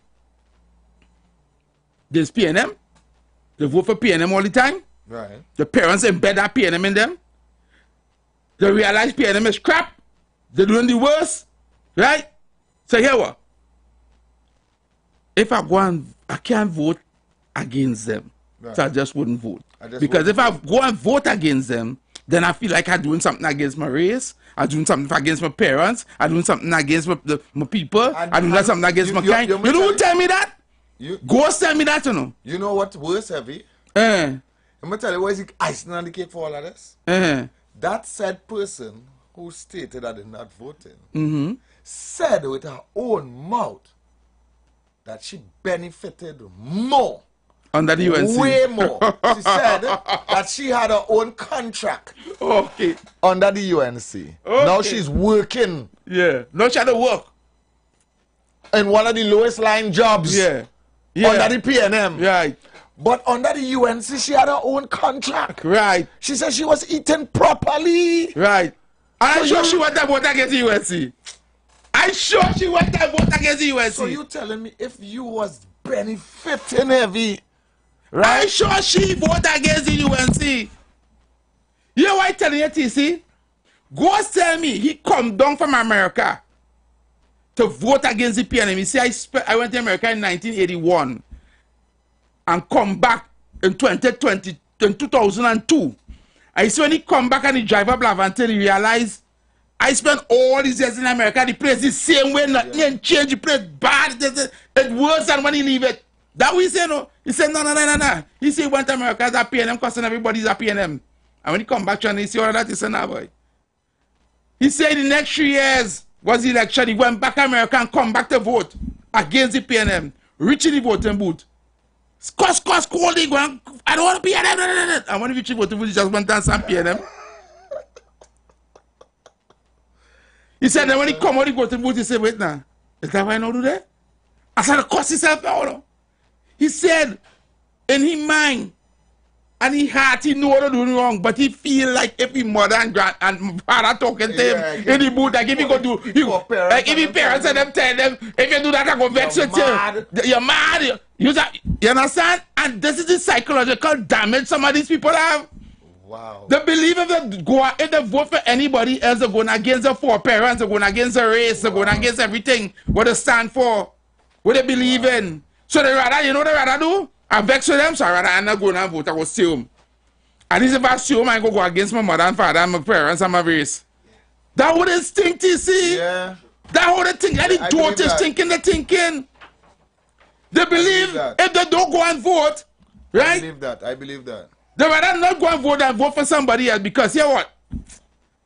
There's PNM. They vote for PNM all the time. Right. The parents embed that PNM in them. They realize PNM is crap. They're doing the worst. Right? So here what? If I go and I can't vote against them. Right. So I just wouldn't vote. Because if I go and vote against them, then I feel like I'm doing something against my race. I'm doing something against my parents. I'm doing something against my people. I'm doing something against my kind. You know who tell me that? Ghost tell me that, you know. You know what's worse, heavy? I'm going to tell you what is the icing on the cake for all of this? That said person who stated that they're not voting said with her own mouth that she benefited more. Under the UNC. Way more. She said that she had her own contract. Okay. Under the UNC. Okay. Now she's working. Yeah. Now she had to work. In one of the lowest line jobs. Yeah. Under the PNM. Right. But under the UNC, she had her own contract. Right. She said she was eating properly. Right. I'm sure she went to vote against the UNC. I'm sure she went to vote against the UNC. So you telling me if you was benefiting heavy, right? I'm sure she voted against the UNC. You know why I'm telling you, TC? Go tell me he come down from America to vote against the PNM. He say I went to America in 1981 and come back in 2002. I see when he come back and he drive up Lavante, he realize I spent all these years in America. The place is the same way, nothing change. The place bad. It's worse than when he leave it. That we say no. He said no. He said he went to America as a PNM, costing everybody's a PNM. And when he come back and he see all of that, he said, nah boy. He said the next 3 years was the election. He went back to America and come back to vote against the PNM. Reaching the voting booth. Scolding, going, I don't want to PNM. And when he reached the voting booth, he just went and sang PNM. He said that when he come out, he go to the booth, he said, wait now, is that why I don't do that? I said, cost himself out. He said, in his mind, and he heart, he know what to do wrong, but he feel like if his mother and father talking to him in the booth, like if he go do, like if his parents and them tell them, if you do that, I go vex with you. You're mad. You understand? And this is the psychological damage some of these people have. Wow. They believe if they vote for anybody else, they're going against their foreparents, they're going against the race, they're going against everything, what they stand for, what they believe in. So they rather, you know what they rather do? I vex with them, so I rather I'm not going and vote, I go stay home. And if I stay home, I go against my mother and father and my parents and my race. That's what they think, you see? Yeah. That's how they think. And the daughters thinking, they're thinking. They believe if they don't go and vote, right? I believe that. They rather not go and vote for somebody else because, you know what?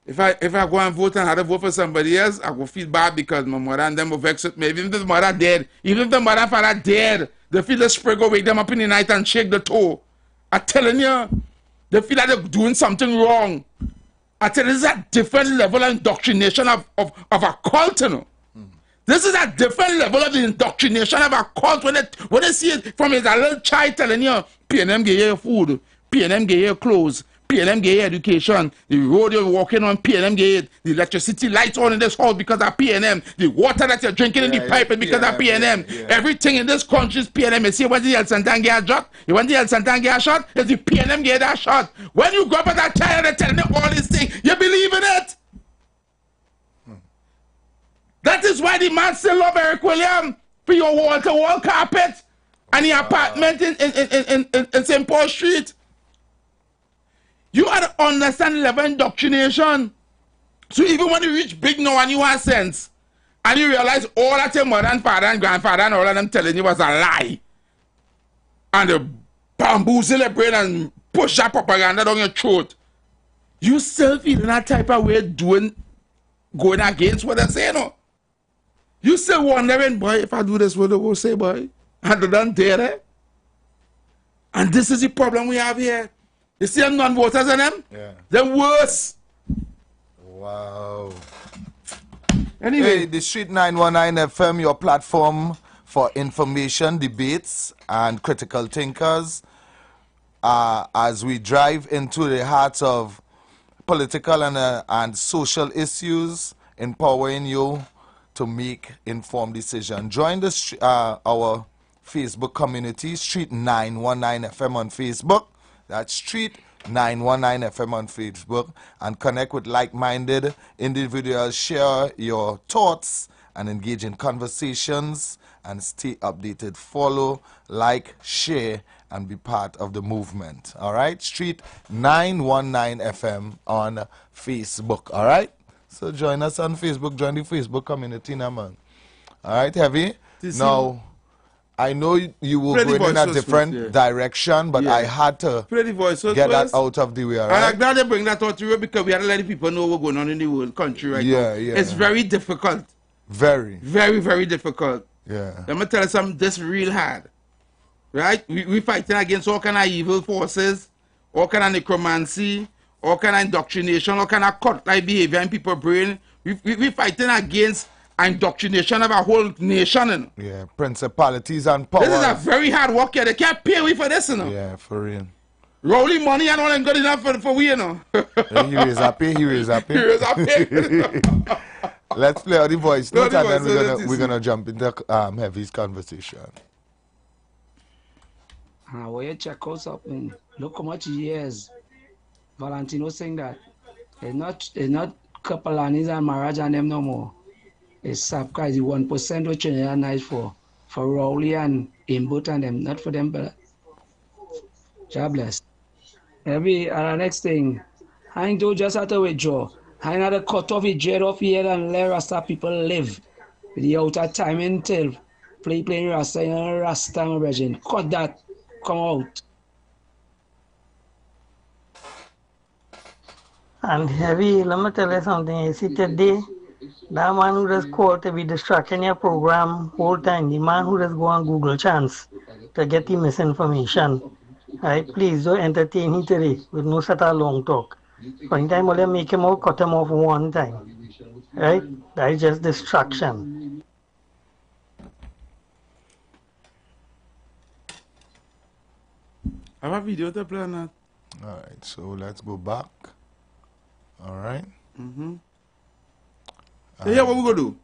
If I go and vote and have to vote for somebody else, I will feel bad because my mother and them will vex with me. Even if the mother dead, even if the mother and father dead, they feel the spray go wake them up in the night and shake the toe. I'm telling you, they feel like they're doing something wrong. I tell you, this is a different level of indoctrination of a cult, you know. This is a different level of the indoctrination of a cult when they see it from a little child telling you, PNM get your food, PNM get your clothes, PNM get your education, the road you're walking on, PNM get the electricity lights on in this house because of PNM, the water that you're drinking in the pipe is because of PNM. Everything in this country is PNM. You see when the El Santan get a shot, you want the El Santan get a shot, it's the PNM get that shot. When you go up at that child, they're telling you all these things, you believe in it. That is why the man still love Eric Williams for your wall-to-wall carpet and the apartment in St. Paul Street. You have to understand the level of indoctrination. So even when you reach big now and you have sense, and you realize all that your mother and father and grandfather and all of them telling you was a lie, and they bamboozle your brain and push that propaganda down your throat, you still feeling that type of way going against what they're saying, no? You still wondering, boy, if I do this, what they will say, boy? And they don't dare it. And this is the problem we have here. You see them non-voters in them? Yeah. They're worse. Wow. Anyway. Hey, the Street 919 FM, your platform for information, debates, and critical thinkers. As we drive into the hearts of political and social issues, empowering you to make informed decisions. Join our Facebook community, Street 919 FM on Facebook. That's Street 919 FM on Facebook. And connect with like-minded individuals. Share your thoughts and engage in conversations and stay updated. Follow, like, share, and be part of the movement. All right? Street 919 FM on Facebook. All right? So join us on Facebook. Join the Facebook community now, man. All right, Heavy? Now, I know you were going in a different direction, but I had to get that out of the way, all right? And I'm glad they bring that out to you because we had to let the people know what's going on in the world country right now. It's very difficult. Very. Very, very difficult. Yeah. Let me tell you something, this real hard. Right? We fighting against all kind of evil forces, all kind of necromancy, all kind of indoctrination, all kind of cult-like behavior in people's brain. We fighting against indoctrination of a whole nation. You know? Yeah, principalities and power. This is a very hard work here. They can't pay we for this, you know. Yeah, for real. Rolling money and all ain't good enough for we, you know. He is happy. Let's play out the voice note and then we're gonna jump into Heavy's conversation. Where you check out something, look how much years Valentino saying that it's not Kapalanis and Maraj and them no more. It's Sapka, the 1% which are nice for Rowley and Imbut and them, not for them, but God bless. Maybe the next thing, I do just have to withdraw. I had to cut off the dread off here and let Rasta people live. With the outer time until playing Rasta and Rasta region. Cut that, come out. And heavy, let me tell you something. You see today, that man who just called to be distracting your program whole time, the man who just go on Google Chance to get the misinformation. Right? Please don't entertain him today with no such a long talk. One time only make him out, cut him off one time. Right? That is just distraction. I have a video to play on that. Alright, so let's go back. Alright. So here what we gonna do?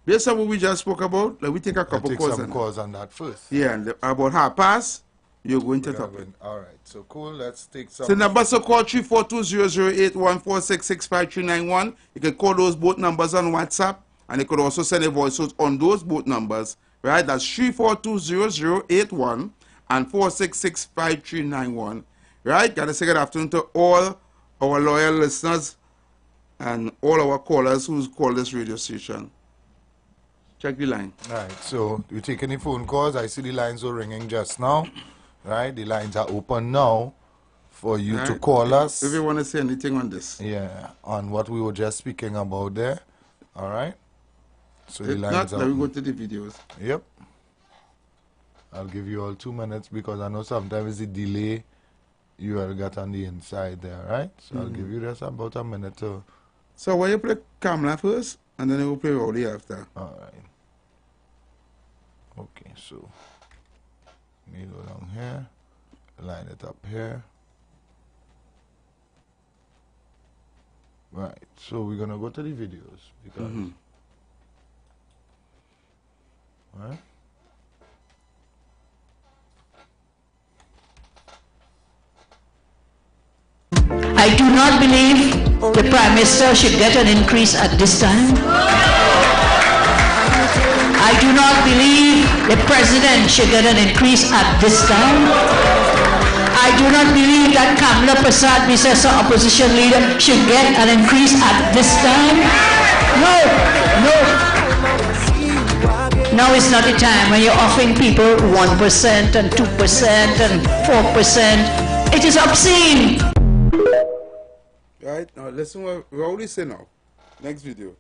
Based on what we just spoke about, like we take a couple calls some calls on that first. Yeah, and about half past, you're going to top it. Alright, so cool, let's take some. So number so call 342-008-146-65391. You can call those both numbers on WhatsApp, and you could also send a voice note on those both numbers. Right? That's 342-0081 and 466-5391. Right? Gotta say good afternoon to all our loyal listeners and all our callers who's called this radio station. Check the line. Alright, so we take any phone calls. I see the lines are ringing just now. Right? The lines are open now for you to call us. If you want to say anything on this. Yeah, on what we were just speaking about there. Alright? So the lines are... we go to the videos. Yep. I'll give you all 2 minutes because I know sometimes the delay you will get on the inside there, right? So I'll give you just about a minute to... So why you play Kamla first, and then you will play Rowdy after. Alright. Okay, so... me go down here, line it up here. Right, so we're gonna go to the videos because... Right? I do not believe the Prime Minister should get an increase at this time. I do not believe the President should get an increase at this time. I do not believe that Kamla Prasad, Mr. Opposition Leader, should get an increase at this time. No, no. Now is not the time when you're offering people 1% and 2% and 4%. It is obscene. Right, now listen what Rowdy say now. Next video.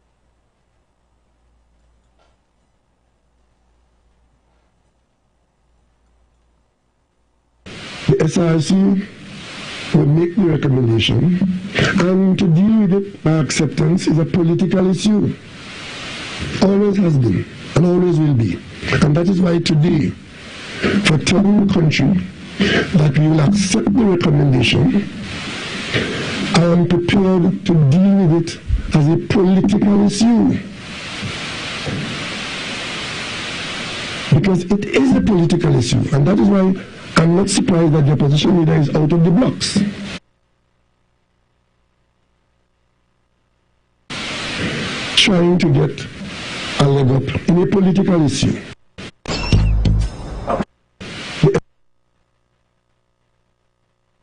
The SRC will make the recommendation, and to deal with it by acceptance is a political issue. Always has been, and always will be. And that is why today, for telling the country that we will accept the recommendation, I am prepared to deal with it as a political issue. Because it is a political issue, and that is why I'm not surprised that the opposition leader is out of the blocks. Trying to get a leg up in a political issue.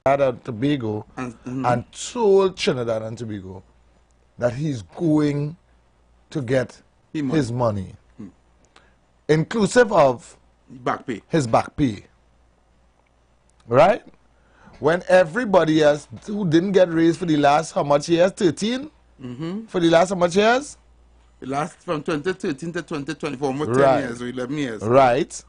Trinidad and Tobago and told Trinidad and Tobago that he's going to get his money, inclusive of his back pay. Right? When everybody else who didn't get raised for the last how much years? 13? For the last how much years? The last from 2013 to 2024, almost 10 years or 11 years. Right.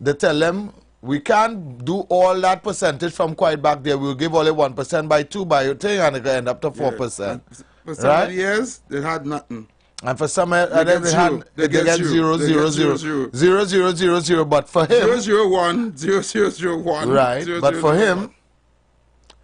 They tell them, we can't do all that percentage from quite back there. We'll give only 1% by 2 by your thing, and it can end up to 4%. For some years, they had nothing. And for some, they get 0, 0. But for him, 001, 0001. Right. 0001. But for him,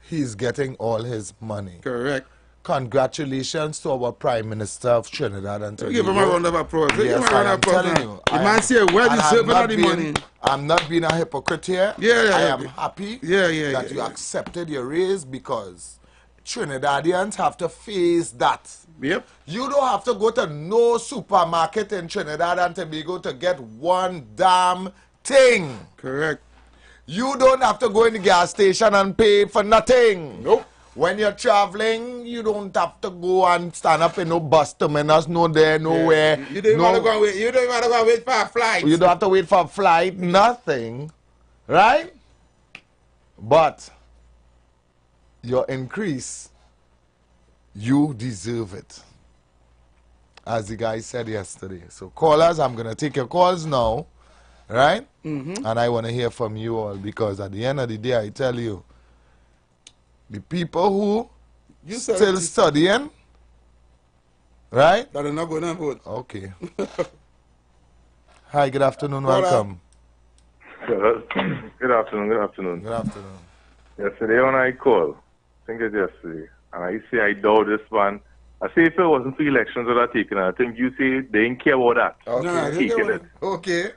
he's getting all his money. Correct. Congratulations to our Prime Minister of Trinidad and Tobago. Give him a round of applause. Yes, I'm telling you. The man said, where deserving of the money? I'm not being a hypocrite here. I am happy that you accepted your raise because Trinidadians have to face that. Yep. You don't have to go to no supermarket in Trinidad and Tobago to get one damn thing. Correct. You don't have to go in the gas station and pay for nothing. Nope. When you're traveling, you don't have to go and stand up in no bus terminus, no there, nowhere. You don't want to go wait. You don't want to go wait for a flight. You don't have to wait for a flight, nothing. Right? But your increase You deserve it. As the guy said yesterday. So callers, I'm going to take your calls now. Right? And I want to hear from you all, because at the end of the day, I tell you, the people who still studying, right? That are not going to vote. Okay. Hi, good afternoon, welcome. Good afternoon, good afternoon. Good afternoon. Yesterday when I called, I think it's yesterday, and I say I doubt this one. I say if it wasn't for elections that are taken, I think you say they didn't care about that. Okay. Taking it. Okay.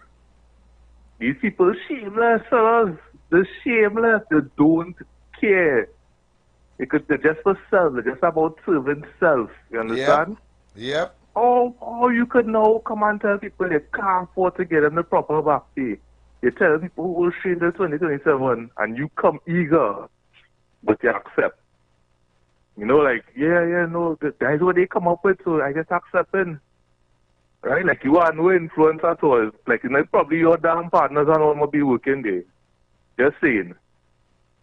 These people are shameless, fellas. They're shameless. They don't care. Because they're just for self. They're just about serving self. You understand? Yep. Oh, you could now come and tell people they can't afford to get them the proper back pay. You tell people who will stream till 2027 and you come eager, but you accept. You know, like, no, that's what they come up with, so I just accept it. Right? Like, you are no influence at all. Like, you know, probably your damn partners and all might be working there. Just saying.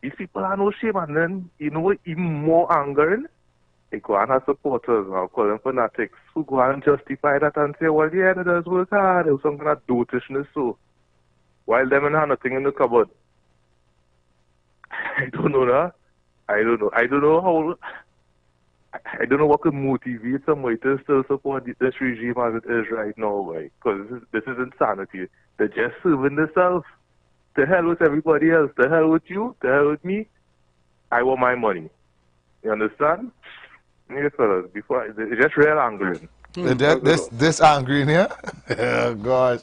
These people are no shame, and then, you know what, even more angering? They go and have supporters, I'll call them fanatics, who go and justify that and say, well, yeah, that does work hard, there's some kind of dotishness, so. While them and have nothing in the cupboard. I don't know that. I don't know how. I don't know what could motivate somebody to still support this regime as it is right now, right? Because this is insanity. They're just serving themselves. To hell with everybody else. To hell with you. To hell with me. I want my money. You understand? Yes, fellas. It's just real angry. This angry in here? Oh, gosh.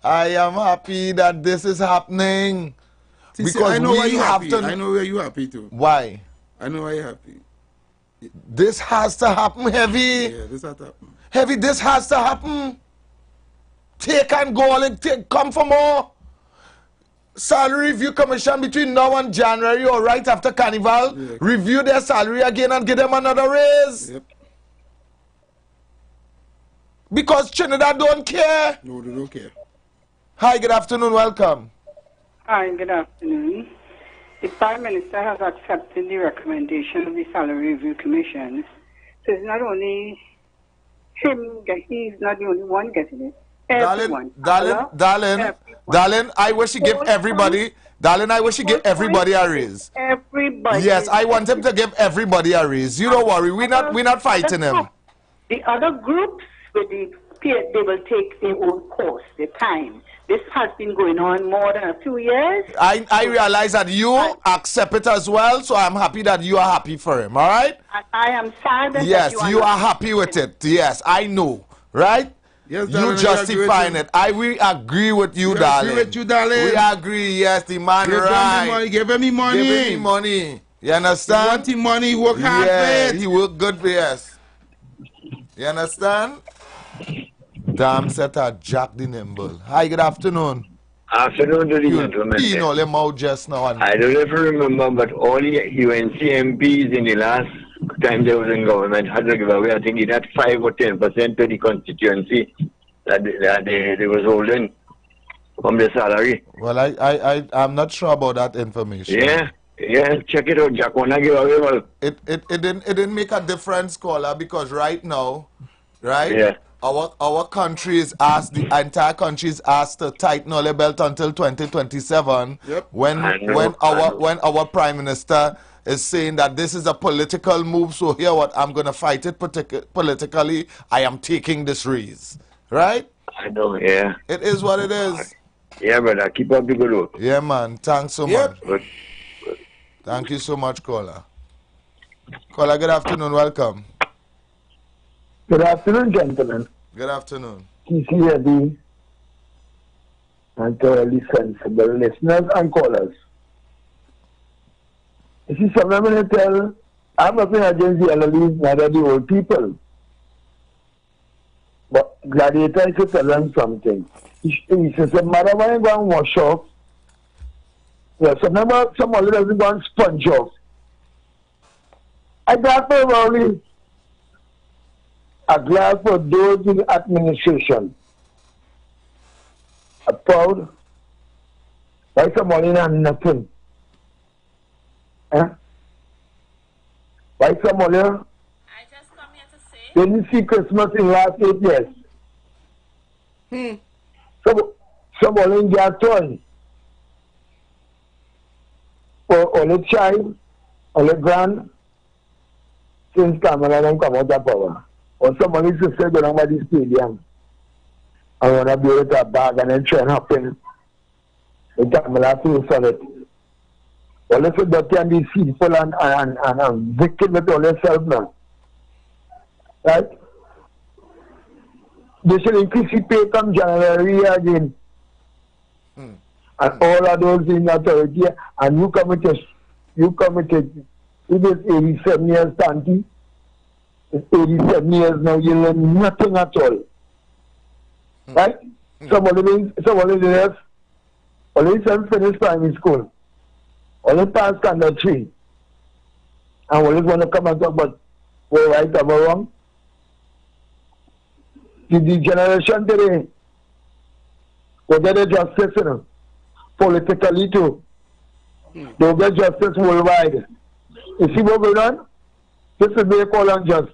I am happy that this is happening. Because I know why you're happy. I know where you're happy too. Why? I know why you're happy. This has to happen, Heavy. Yeah, this has to happen. Heavy, this has to happen. Take and go. Come for more. Salary review commission between now and January or right after Carnival. Yeah. Review their salary again and give them another raise. Yep. Because Trinidad don't care. No, they don't care. Hi, good afternoon. Welcome. Hi, good afternoon. The Prime Minister has accepted the recommendation of the Salary Review Commission. So it's not only him, he's not the only one getting it. Everyone. Darling, I wish he give everybody, a raise. Everybody. Yes, I want him to give everybody a raise. You don't worry, we're not fighting him. The other groups, they will take their own course, their time. This has been going on more than a few years. I realize that you accept it as well, so I'm happy that you are happy for him, all right? I am sad that yes, you are happy with it. Yes, I know, right? Yes, you justifying it. We agree with you, darling. Agree with you, darling. We agree, yes, the man right. Give him the money. Give him the money. You understand? He want the money, he work hard for it. He work good, yes. You understand? Damn set a Jack the Nimble. Hi, good afternoon. Afternoon to the gentlemen. You know them out just now. I don't ever remember, but all the UNC MPs in the last time they was in government had to give away, I think it had 5 or 10% to the constituency that they was holding from the salary. Well, I'm not sure about that information. Yeah, check it out, Jack. Wanna give away? Well, it didn't make a difference, caller, because right now, right? Yeah. Our country is asked, the entire country is asked to tighten our belt until 2027. Yep. When our Prime Minister is saying that this is a political move, so here what, I'm going to fight it politically. I am taking this raise. Right? I know, yeah. It is what it is. Yeah, brother. Keep up the good work. Yeah, man. Thanks so much. Good. Thank you so much, caller. Caller, good afternoon. Welcome. Good afternoon, gentlemen. Good afternoon. TCAB and thoroughly sensible listeners and callers. You see, something I'm going to tell, I'm not going to judge the elderly, neither the old people. But Gladiator is to tell them something. He says, "Mother, when you go and wash off, sometimes somebody doesn't go and sponge off." I got for Rowley a glass for those in the administration. I'm proud. Why somebody not nothing? Why somebody didn't see Christmas in the last 8 years. Somebody in their toy. Or a child, or a grand, since Kamala and come out of power. Or somebody to say go down by the stadium. I want to be able to bag and then try and happen. The Kamala feels on it. Or let's say that can be sinful and victim with all themselves now. Right? They should increase the pay come January again. And all of those in authority, and you committed, it is 87 years, Tanti. It's 87 years now, you learn nothing at all. Right? Somebody else, only son finished primary school, only passed standard 3, and always want to come and talk about what right or wrong. The generation today, will get a justice, you know, politically too. They'll get justice worldwide. You see what going on? This is what they call unjust.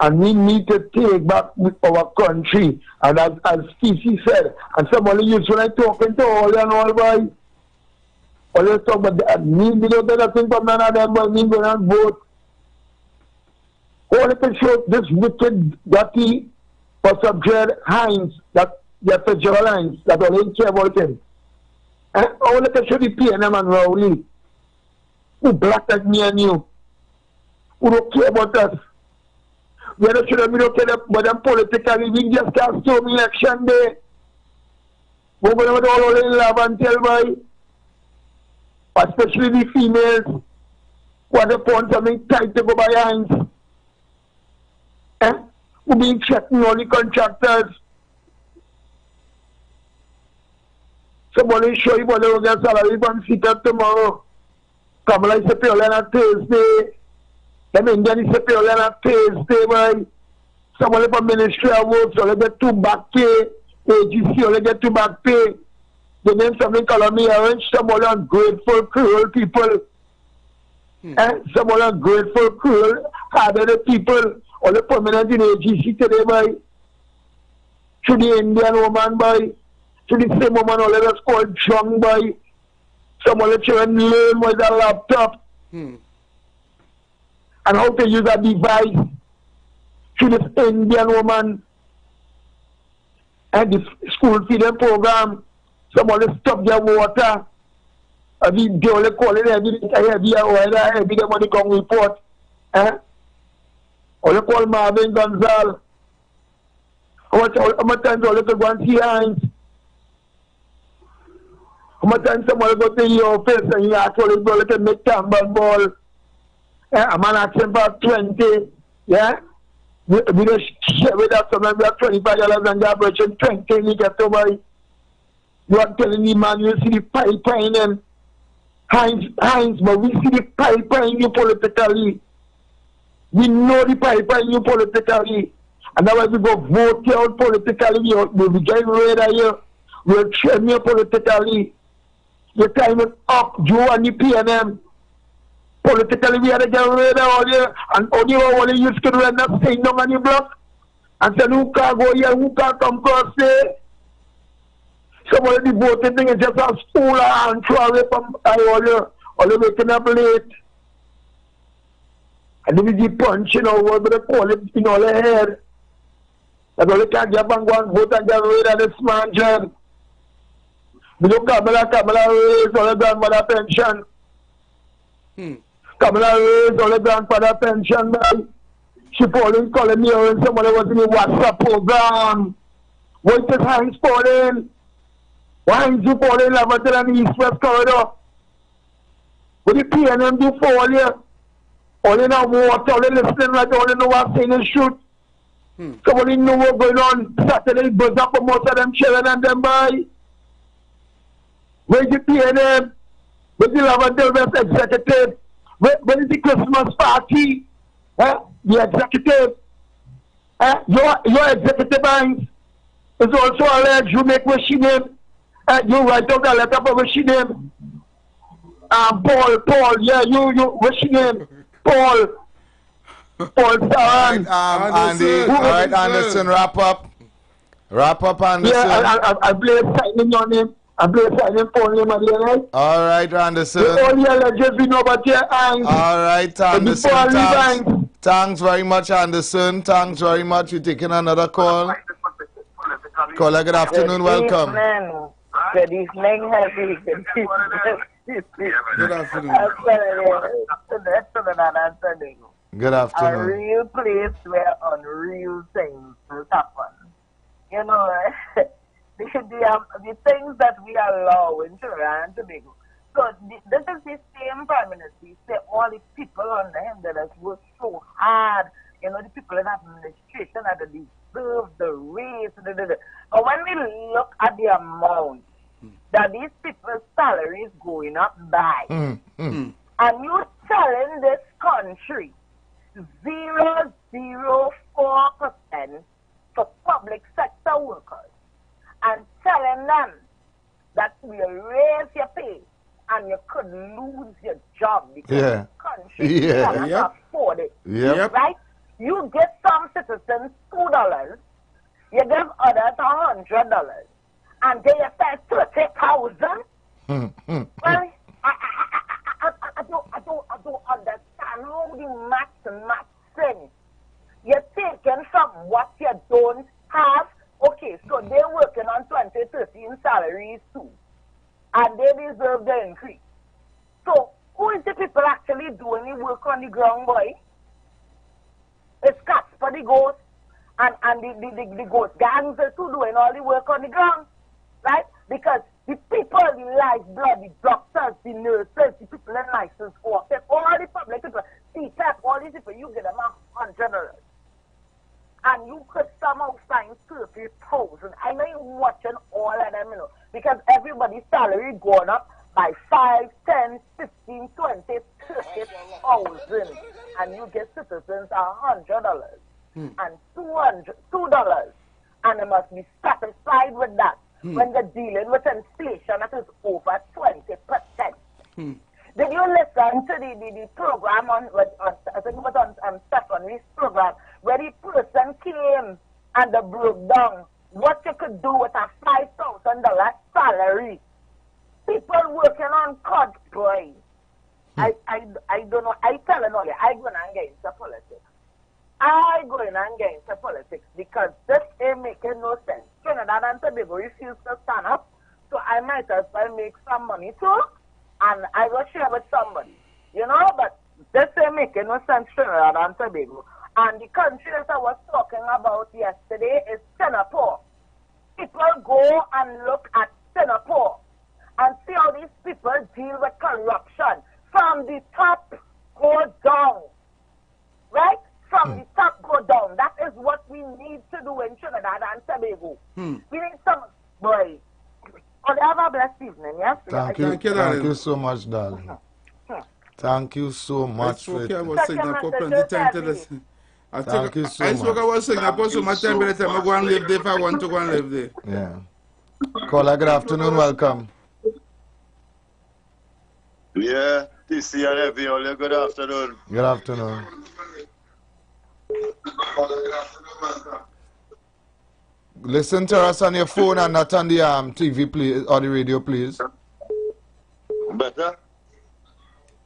And we need to take back our country. And as Stacey said, and somebody used when I talking to all and all boys, always talk about that. Me, we don't get nothing from none of them, but me going on vote. All it show this wicked, dirty, Pastor Hines, that federal Hines, that only care about him. And all it show the PNM and Rowley, who black like me and you, who don't care about us. We don't should have been okay about them politically. We just can't storm election day. We're going to all in love and tell by, especially the females, what they want something tight to go by hands. We're being checking all the contractors. Somebody show you what they will get salary from sit-up tomorrow. Kamala is a pay on Thursday. Them Indian is a pay on Thursday, boy. Somebody from Ministry of Works, so they get 2 back pay. AGC, only get 2 back pay. They name something called me orange. Somebody ungrateful, cruel people. Somebody ungrateful, cruel, hard-headed people. All the permanent in AGC today, boy. To the Indian woman, boy. To the same woman, all of us called drunk, boy. Some of the children learn with a laptop. And how to use a device. To this Indian woman. And the school feeding program. Some of them stop their water. They only call it every day money come report. Or you call Marvin Gonzal. How much times all you go and see Hines? How much times somebody go to your office and you ask for it, go to make tambal ball? A man asking for 20. Yeah? We don't share with us, sometimes we have $25 and they're approaching 20 and you get to buy. You are telling the man, you see the pipeline and Hines, but we see the pipeline you politically. We know the pipeline you politically. And that's why we go vote you out politically. We'll be getting rid of you. We'll train you politically. Your time is up. You and the PNM. Politically, we had to get rid of all you. And only all you used to end up staying down on your block. And say, who can't go here, who can't come across there. Somebody the voting thing is just a spool and throw away from all you waking up late. And then we keep punching over the call it in all the head. That's all you can't get up and go and vote and get rid of this man, John. We don't Kamala raise all the grandmother pension. Kamala raise all the grandfather pension, man. She calling me and somebody was in the WhatsApp program. What is Hines calling? Why is you calling Lavater and East West corridor? What the PNM do for all you? All in our water, all in listening like all in know what's saying and shoot. Somebody know what's going on. Saturday buzz up for most of them children and them boy. Where's the PNM? Where's the Lavender West executive? Where is the Christmas party? The executive. Your executive Hines is also alleged you make wishing him. You write out a letter for wishing him. Paul, yeah, you wishing him. Paul, Paul Saran. Andy. All right, Anderson, wrap up. Wrap up, Anderson. Yeah, I play signing on him. I play signing for him again. All right, Anderson. The only alleges we know about your hands. All right, Anderson. Thanks very much, Anderson. Thanks very much. We're taking another call. Caller, good afternoon. Welcome. Good evening, Heavy. Good afternoon. Good A afternoon. real place where unreal things will happen. You know, the things that we allow in Trinidad and Tobago. So this is the same Prime Minister. He said all the people under him that has worked so hard. You know, the people in administration that deserve the raise. But when we look at the amount that these people's salaries going up by, and you telling this country 0.04% for public sector workers, and telling them that we'll raise your pay and you could lose your job because the country cannot afford it. Right? You give some citizens $2, you give others $100, and they say 30,000. Well, I don't understand how the math thing. You're taking from what you don't have. Okay, so they're working on 2013 salaries too, and they deserve the increase. So who is the people actually doing the work on the ground, boy? It's cats for the ghosts and the ghost gangs are too doing all the work on the ground, right? Because the people, the lifeblood, the doctors, the nurses, the people in license office, all the public people, CPAP, all these people, you get them $100. And you could somehow find 30,000. I know you're watching all of them, you know, because everybody's salary going up by 5, 10, 15, 20, 30,000. And you get citizens $100 and $2. And they must be satisfied with that when they're dealing with inflation that is over 20%. Did you listen to the program on I think it was on Stephanie's program, where the person came and they broke down what you could do with a $5,000 salary? People working on cut, boy. I don't know. I tell you, I go and get into politics. I go in and get into politics because this ain't making no sense. Trinidad and Tobago refuse to stand up, so I might as well make some money too, and I will share with somebody, you know. But this ain't making no sense, Trinidad and Tobago. And the country that I was talking about yesterday is Singapore. People go and look at Singapore and see how these people deal with corruption from the top go down, right? From the top go down. That is what we need to do in Trinidad and Tobago. We need some, boy. Oh, have a blessed evening, yes? Thank you so much, darling. Thank you so much. Thank you so much. much. I was Singapore so much time by the time I go and live there if I want to go and live there. Yeah. Caller, good afternoon, welcome. Yeah, TC and Heavy, all good afternoon. Good afternoon. Listen to us on your phone and not on the TV, please, or the radio, please. Better?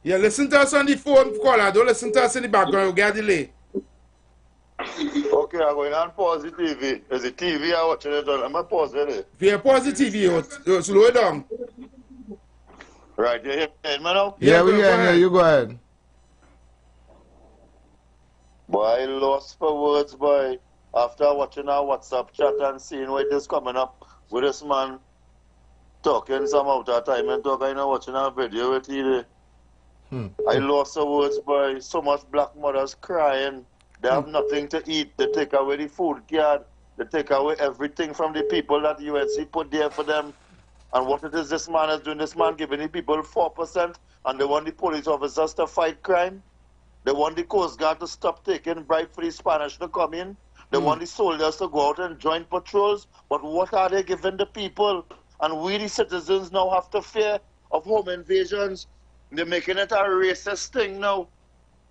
Yeah, listen to us on the phone, caller. Don't listen to us in the background. You get a delay. Okay, I'm going to pause the TV. Is the TV I'm watching it on? I'm going to pause it. If you pause the TV, slow it down. Right, you hear me now? Yeah, we hear you. You go ahead. Boy, I lost for words, boy. After watching our WhatsApp chat and seeing what is coming up with this man talking some out of time and talking, watching our video with you. I lost the words, boy. So much black mothers crying. They have nothing to eat. They take away the food card. They take away everything from the people that UNC put there for them. And what it is this man is doing, this man giving the people 4%, and they want the police officers to fight crime. They want the Coast Guard to stop taking bribe for the Spanish to come in. They want the soldiers to go out and join patrols. But what are they giving the people? And we, the citizens, now have to fear of home invasions. They're making it a racist thing now.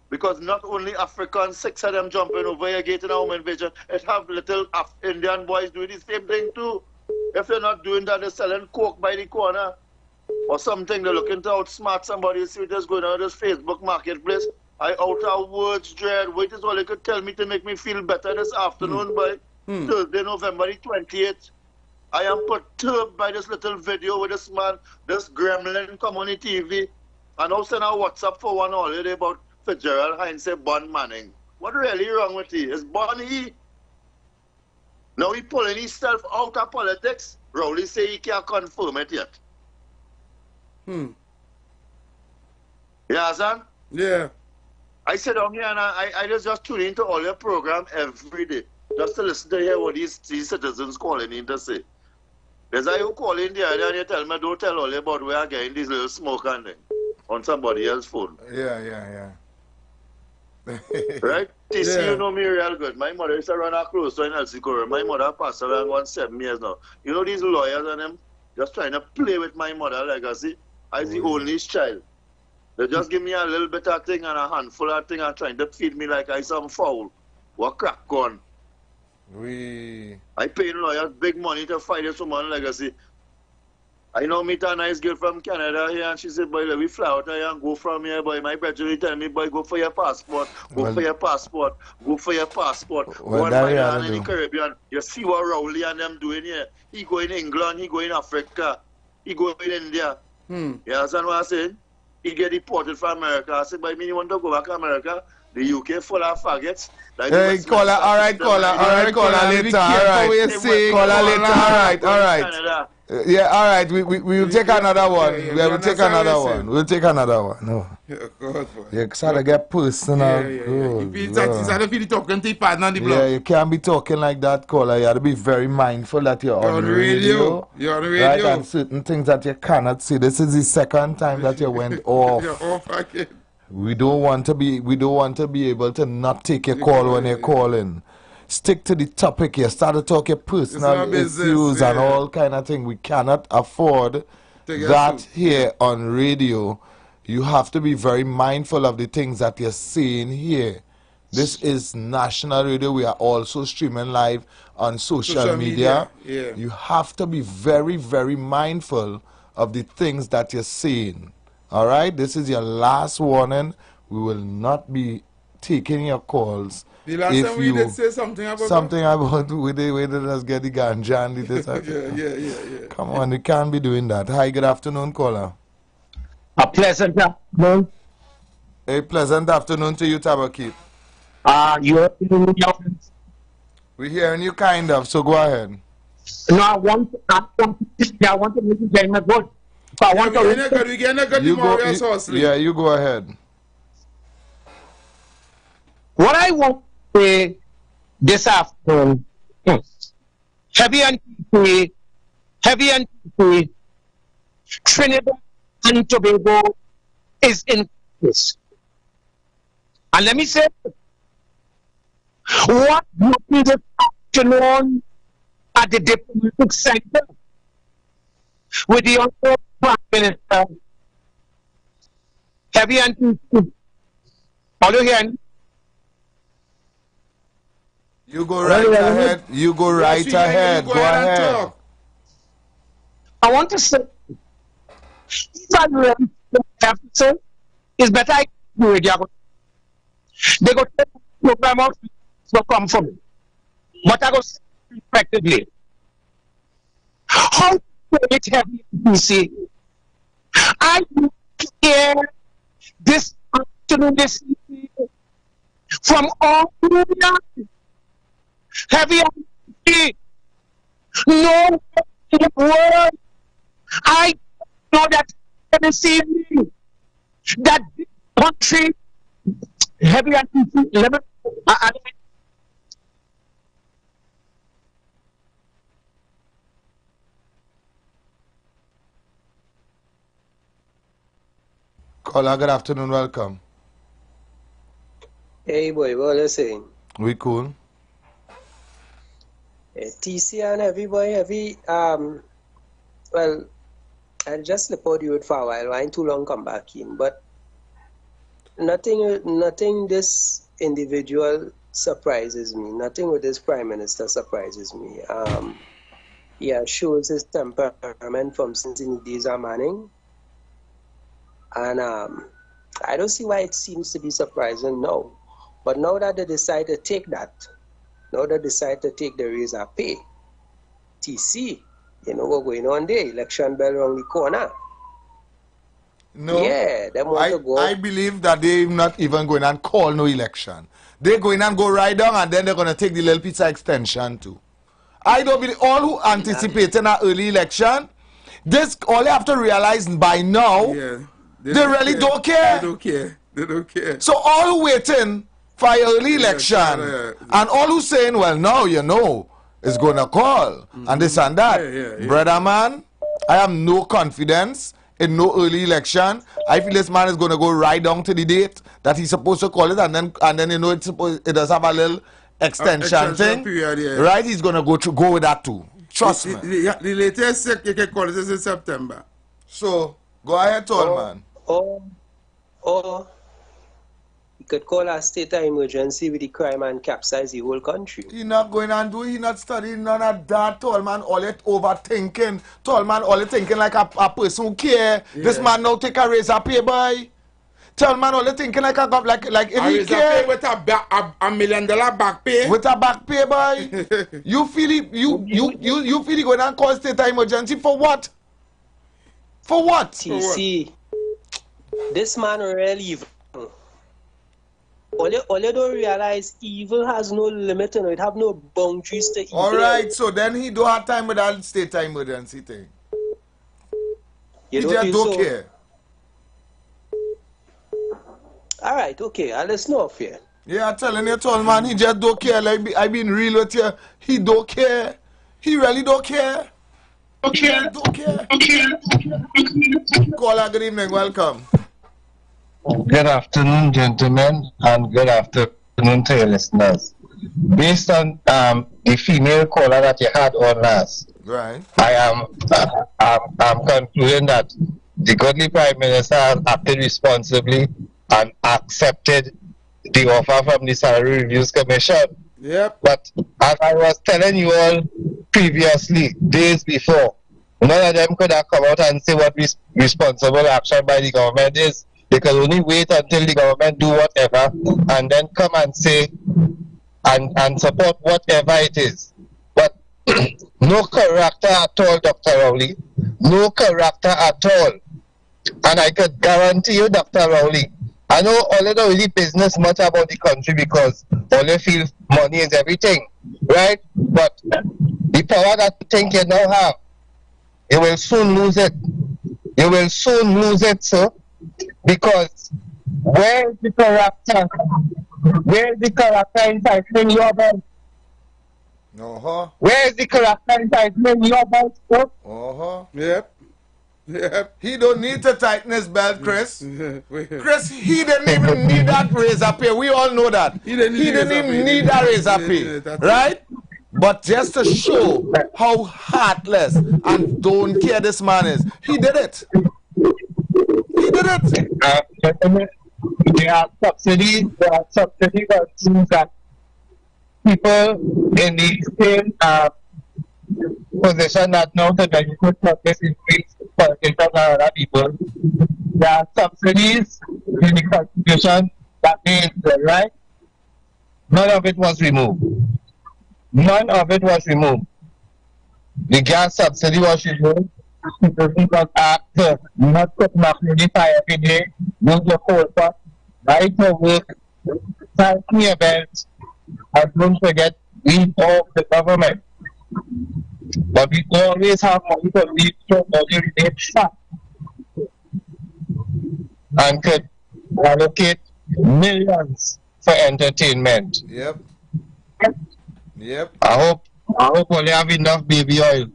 Because not only Africans, 6 of them jumping over here getting a home invasion, it have little Indian boys doing the same thing too. If they're not doing that, they're selling coke by the corner or something. They're looking to outsmart somebody. You see what is going on in this Facebook marketplace. I out of words, dread. Wait is all you could tell me to make me feel better this afternoon, boy. Thursday, November the 28th. I am perturbed by this little video with this man, this gremlin come on the TV. And now send a WhatsApp for one holiday about Fitzgerald Hines say Bon Manning. What really wrong with he? Is Bon he? Now he pulling himself out of politics. Rowley say he can't confirm it yet. You understand? Yeah. I sit down here and I just tune into all your program every day. Just to listen to hear what these citizens calling in to say. There's a you call in the other and you tell me don't tell all about where I'm getting these little smoke and thing on somebody else's phone. Yeah. Right? TC, Yeah. you know me real good. My mother used to run a close store in Elsie. My mother passed away and 7 years now. You know these lawyers and them just trying to play with my mother legacy. I was the only child. They just give me a little bit of thing and a handful of thing and trying to feed me like I some foul. What crack on? I pay lawyers big money to fight this woman legacy. I know meet a nice girl from Canada here and she said, boy, let me fly out here and go from here, boy. My brother tell me, boy, go for your passport. Go for your passport. Go for your passport. Well, One that by we the oughta hand in the do. Caribbean. You see what Rowley and them doing here. He go in England, he go in Africa, he go in India. You understand what I'm saying? He get deported from America. I said, boy, me you want to go back to America? The UK full of faggots. Like Hey, caller, all right, caller later, all right. Caller later, all right. Yeah, all right, we will take another one. We'll take another one. We'll take another one. No. You gotta get personal. Yeah, you can't be talking like that, caller. You have to be very mindful that you're on radio. You're on Right, radio. and certain things that you cannot see. This is the second time that you went off. You're off again. We don't want to be able to not take your call when you're calling. Stick to the topic. You start to talk your personal issues and all kind of thing. We cannot afford that here on radio. You have to be very mindful of the things that you're saying here. This is national radio. We are also streaming live on social media. Yeah. You have to be very, very mindful of the things that you're saying. All right? This is your last warning. We will not be taking your calls. The last time we did say something about we did us get the ganja and this. Yeah. Come on, you can't be doing that. Hi, good afternoon, caller. A pleasant afternoon. A pleasant afternoon to you, Tabaki. We're hearing you kind of, so go ahead. No, I want to make you very good. So I want to you go ahead. What I want to say this afternoon, heavy and TP, Trinidad and Tobago is in this. And let me say, what happened this afternoon at the diplomatic center with the Honorable Prime Minister, heavy and TP. All you hearing? You go right ahead. You go right ahead. Go ahead. I want to say, if I really have to say, it's better I do it. They go take the program out, so come from me. But I go say effectively. How to it heavy PC? I want to hear this afternoon, this evening, from all India. Heavy and no word. I know that this evening that this country heavy and Caller, good afternoon, welcome. Hey boy, what are you saying? We cool. TC and heavy, well, I'll just report you for a while. I ain't too long come back in, but Nothing this individual surprises me. Nothing with this prime minister surprises me. He shows his temperament from since in the days of Manning. And I don't see why it seems to be surprising now. But now that they decide to take that, now they decide to take the raise of pay, TC, you know what's going on there, election bell around the corner. No, yeah, they want to go. I believe that they're not even going and call no election. They're going and go right down and then they're going to take the little pizza extension too. I don't believe all who anticipating an early election, this all they have to realize by now, they really don't care. They don't care. They don't care. So all who waiting for early election and all who saying, well, now you know, is going to call and this and that. Brother man, I have no confidence in no early election. I feel this man is going to go right down to the date that he's supposed to call it, and then you know it does have a little extension thing, period, right? He's going to go with that too. Trust me. The latest you can call it is in September. So go ahead, tall man. Or you could call a state of emergency with the crime and capsize the whole country. He not going and do. He not studying none of that. Tall man, all it overthinking. Tall man, all it thinking like a person who care. This man now take a raise a pay boy. Tall man, all it thinking like a like if he care. With $1 million back pay. With a back pay boy. You feel it? You feel it going and call state of emergency for what? For what? TC, this man really evil. All you don't realize, evil has no limit and it have no boundaries to evil. Alright, so then he don't have time with that state of emergency thing. He just don't care. Alright, okay, I'll listen off here. Yeah, I'm telling you, tall man, he just don't care. Like I been real with you. He don't care. He really don't care. Don't care. Caller, good evening, welcome. Good afternoon, gentlemen, and good afternoon to your listeners. Based on the female caller that you had on last, right? I'm concluding that the godly Prime Minister has acted responsibly and accepted the offer from the Salary Reviews Commission. Yep. But as I was telling you all previously, days before, none of them could have come out and say what responsible action by the government is. They can only wait until the government do whatever and then come and say and support whatever it is. But no character at all, Dr. Rowley. No character at all. And I could guarantee you, Dr. Rowley, I know all you don't really business much about the country because all you feel money is everything, right? But the power that you think you now have, you will soon lose it. You will soon lose it, sir. Because where is the character? Where is the character in tightening your belt? Where is the character in tightening your belt? Yep. He don't need to tighten his belt, Chris. Chris, he didn't even need that razor pay. We all know that. He didn't even need that razor pay, right? But just to show how heartless and don't care this man is, he did it. He did it. There are subsidies that people in the same position that now the benefit of this increase politicians and other people. There are subsidies in the constitution that means right. None of it was removed. None of it was removed. The gas subsidy was removed. People got asked to not put macaroni fire every day, use your coal pot, ride to work, tighten your belts, and don't forget, we owe the government. But we always have money to leave so money remains stuck. And could allocate millions for entertainment. Yep. I hope only have enough baby oil.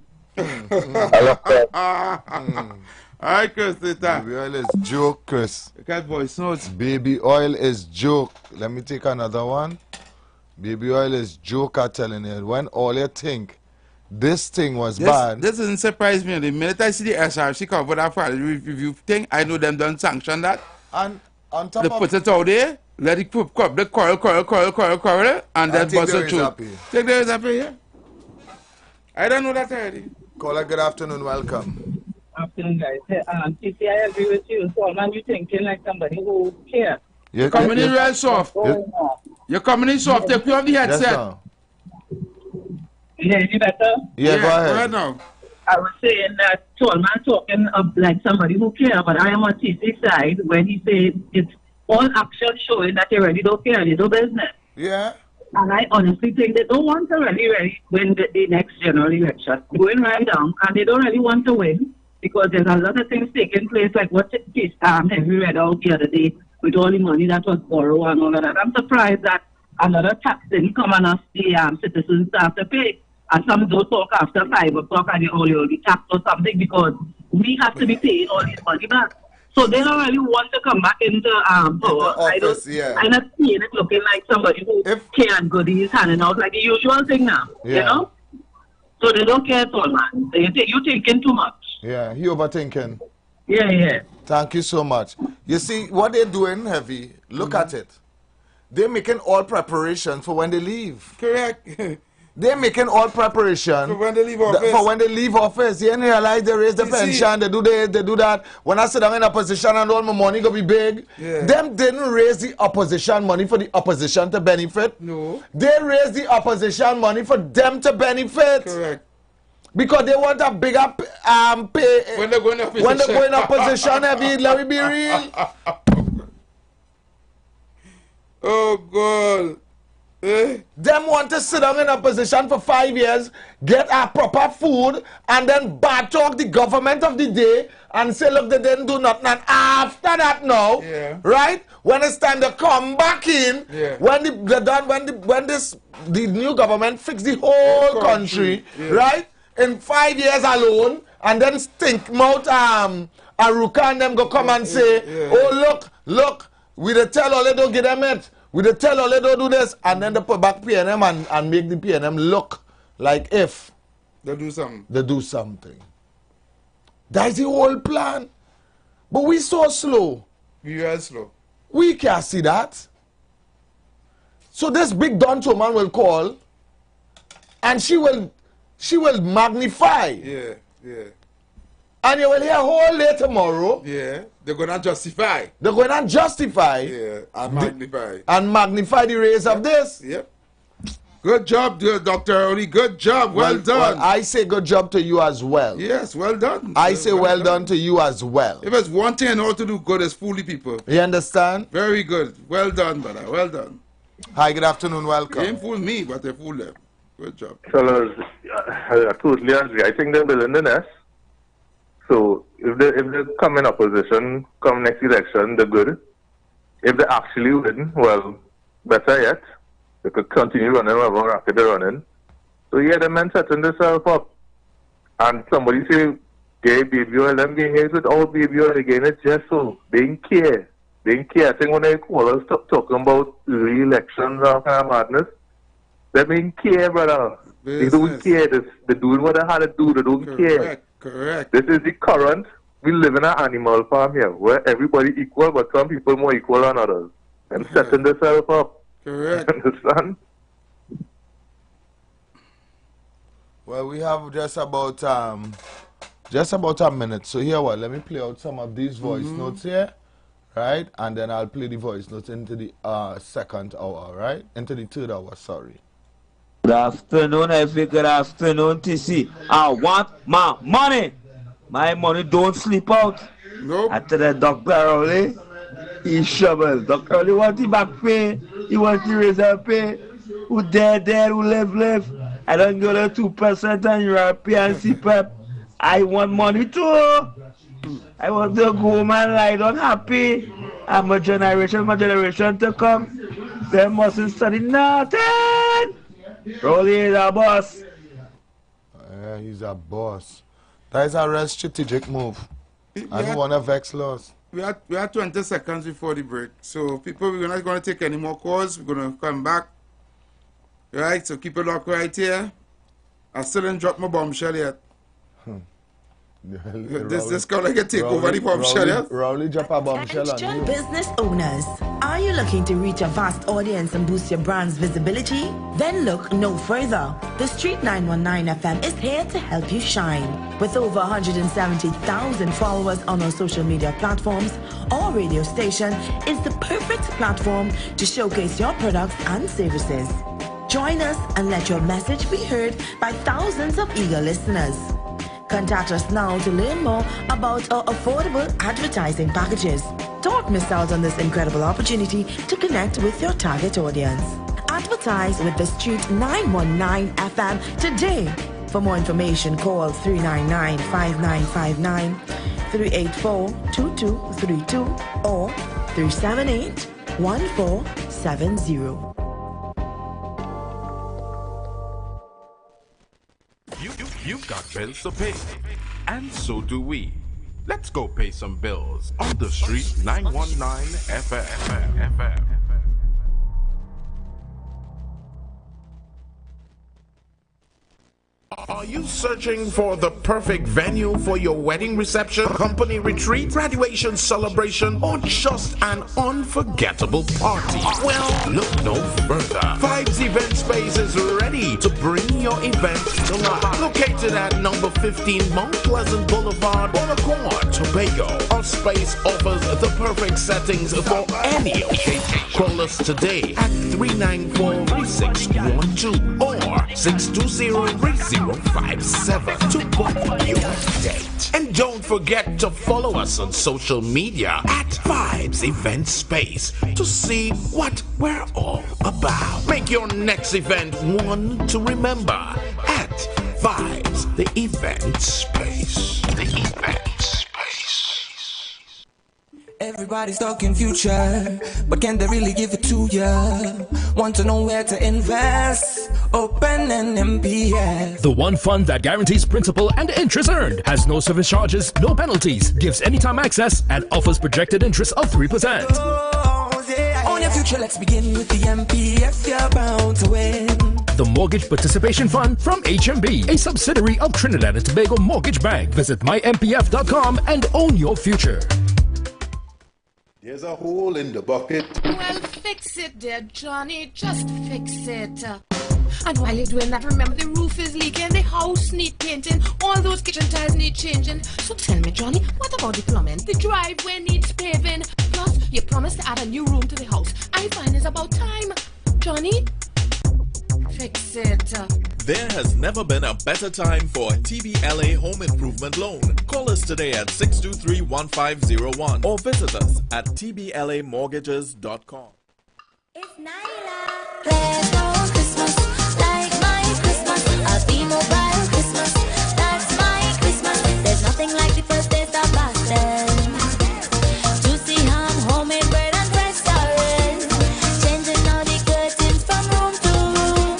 Alright, Chris, baby oil is joke, Chris. Cat voice notes. Baby oil is joke. Let me take another one. Baby oil is joke, I'm telling you. When all you think this thing was bad. This doesn't surprise me. The minute I see the SRC cover that for the review thing, I know them don't sanction that. And On top they of put it out there, let it cook up, the coil, and then bust it through. Take the recipe, yeah. I don't know that already. Caller, good afternoon, welcome. Afternoon, guys. TC, I agree with you. So, man, you thinking like somebody who cares. You're coming in real soft. You're coming in soft. Take you off the headset. Yeah, any better? Yeah, go ahead. Now. I was saying that tall man talking of like somebody who cares, but I am on TC's side when he said it's all action showing that they really don't care, they do business. Yeah. And I honestly think they don't want to really win the next general election. Going right down, and they don't really want to win because there's a lot of things taking place, like what Henry read out the other day with all the money that was borrowed and all of that. I'm surprised that another tax didn't come on us, the citizens have to pay. And some don't talk after 5 o'clock and they only tax or something because we have to be paying all this money back. So they don't really want to come back into power. Office, I'm not seeing it looking like somebody who can goodies handing out like the usual thing now. Yeah. You know? So they don't care at all, man. You're thinking too much. Yeah, you overthinking. Yeah. Thank you so much. You see, what they're doing, Heavy, look at it. They're making all preparation for when they leave. Correct. They're making all preparation for when they leave office. For when they leave office. You didn't realize they raise the pension, they do this, they do that. When I sit down in a position and all my money gonna be big, them didn't raise the opposition money for the opposition to benefit. No. They raised the opposition money for them to benefit. Correct. Because they want a bigger pay. When they go in opposition. When they go in opposition, let me be real. Oh, God. Them want to sit down in a position for 5 years, get a proper food, and then bad talk the government of the day and say, look, they didn't do nothing. And after that now, right, when it's time to come back in, when the new government fix the whole country, right, in 5 years alone, and then stink mouth Aruka and them go come and say, oh, look, we the tell all they don't get them it. We they tell all they don't do this, and then they put back PNM and make the PNM look like if they do something. They do something. That's the whole plan. But we so slow. We are slow. We can't see that. So this big Don man will call, and she will magnify. Yeah. And you will hear whole day tomorrow. Yeah. They're going to justify. They're going to justify. Yeah. And magnify. And magnify the raise of this. Yep. Good job, dear Dr. Oli. Good job. Well done. Well, I say good job to you as well. Yes, well done. I say well done to you as well. If it's one thing how to do good is fool the people. You understand? Very good. Well done, brother. Well done. Hi, good afternoon. Welcome. You ain't fool me, but they fool them. Good job. Fellas, I totally agree. I think they're building the nest. So if they come in opposition, come next election, they're good. If they actually win, well, better yet. They could continue running whatever racket they're running. So yeah, the men setting themselves up. And somebody say, gay baby oil, them getting hate with all baby oil again. It's just so. They didn't care. They didn't care. I think when they call us talking about re-elections and kind of madness, they didn't care, brother. Business. They don't care. They're doing what they had to do. They don't care. Correct. This is the current. We live in an animal farm here where everybody equal, but some people more equal than others. And setting themselves up. Correct. Understand? Well, we have just about a minute. So here what? Let me play out some of these voice notes here. Right? And then I'll play the voice notes into the second hour, right? Into the third hour, sorry. Good afternoon, every good afternoon, TC. I want my money. My money don't sleep out. Nope. After that, Dr. Rowley, he shovel. Dr. Rowley want the back pay. He want the reserve pay. Who dead, who live. I don't go to 2% and European CPAP. I want money too. I want to go home and lie down happy. I'm my generation to come. They mustn't study nothing. Rolly is a boss. Yeah, he's a boss. That is a real strategic move. I don't want to vex laws. We are 20 seconds before the break. So people, we're not going to take any more calls. We're going to come back. Right, so keep it locked right here. I still didn't drop my bombshell yet. This kind of like a take over the bombshell, yeah? Rowley drop a bombshell on you. Business owners, are you looking to reach a vast audience and boost your brand's visibility? Then look no further. The Street 919 FM is here to help you shine. With over 170,000 followers on our social media platforms, our radio station is the perfect platform to showcase your products and services. Join us and let your message be heard by thousands of eager listeners. Contact us now to learn more about our affordable advertising packages. Don't miss out on this incredible opportunity to connect with your target audience. Advertise with the Street 919 FM today. For more information, call 399-5959, 384-2232 or 378-1470. You've got bills to pay, and so do we. Let's go pay some bills on the Street 919 FM. Are you searching for the perfect venue for your wedding reception, company retreat, graduation celebration, or just an unforgettable party? Well, look no further. Vibes Event Space is ready to bring your event to life. Located at number 15 Mount Pleasant Boulevard, Bonaccord, Tobago. Our space offers the perfect settings for any occasion. Call us today at 394-3612 or 620-3057 to book your date. And don't forget to follow us on social media at Vibes Event Space to see what we're all about. Make your next event one to remember at Vibes the Event Space. The Event Space. Everybody's talking future, but can they really give it to ya? Want to know where to invest? Open an MPF. The one fund that guarantees principal and interest earned, has no service charges, no penalties, gives anytime access, and offers projected interest of 3%. On your future, let's begin with the MPF. You're bound to win. The Mortgage Participation Fund from HMB, a subsidiary of Trinidad and Tobago Mortgage Bank. Visit mympf.com and own your future. There's a hole in the bucket. Well, fix it, dear Johnny. Just fix it. And while you're doing that, remember the roof is leaking, the house need painting, all those kitchen tiles need changing. So tell me, Johnny, what about the plumbing? The driveway needs paving. Plus, you promised to add a new room to the house. I find it's about time. Johnny, fix it. There has never been a better time for a TBLA home improvement loan. Call us today at 623-1501 or visit us at tblamortgages.com. It's Nyla. There's no Christmas like my Christmas. A B-Mobile Christmas. That's my Christmas. There's nothing like the first taste of pasta. Juicy ham, homemade bread and fresh orange. Changing all the curtains from room to room.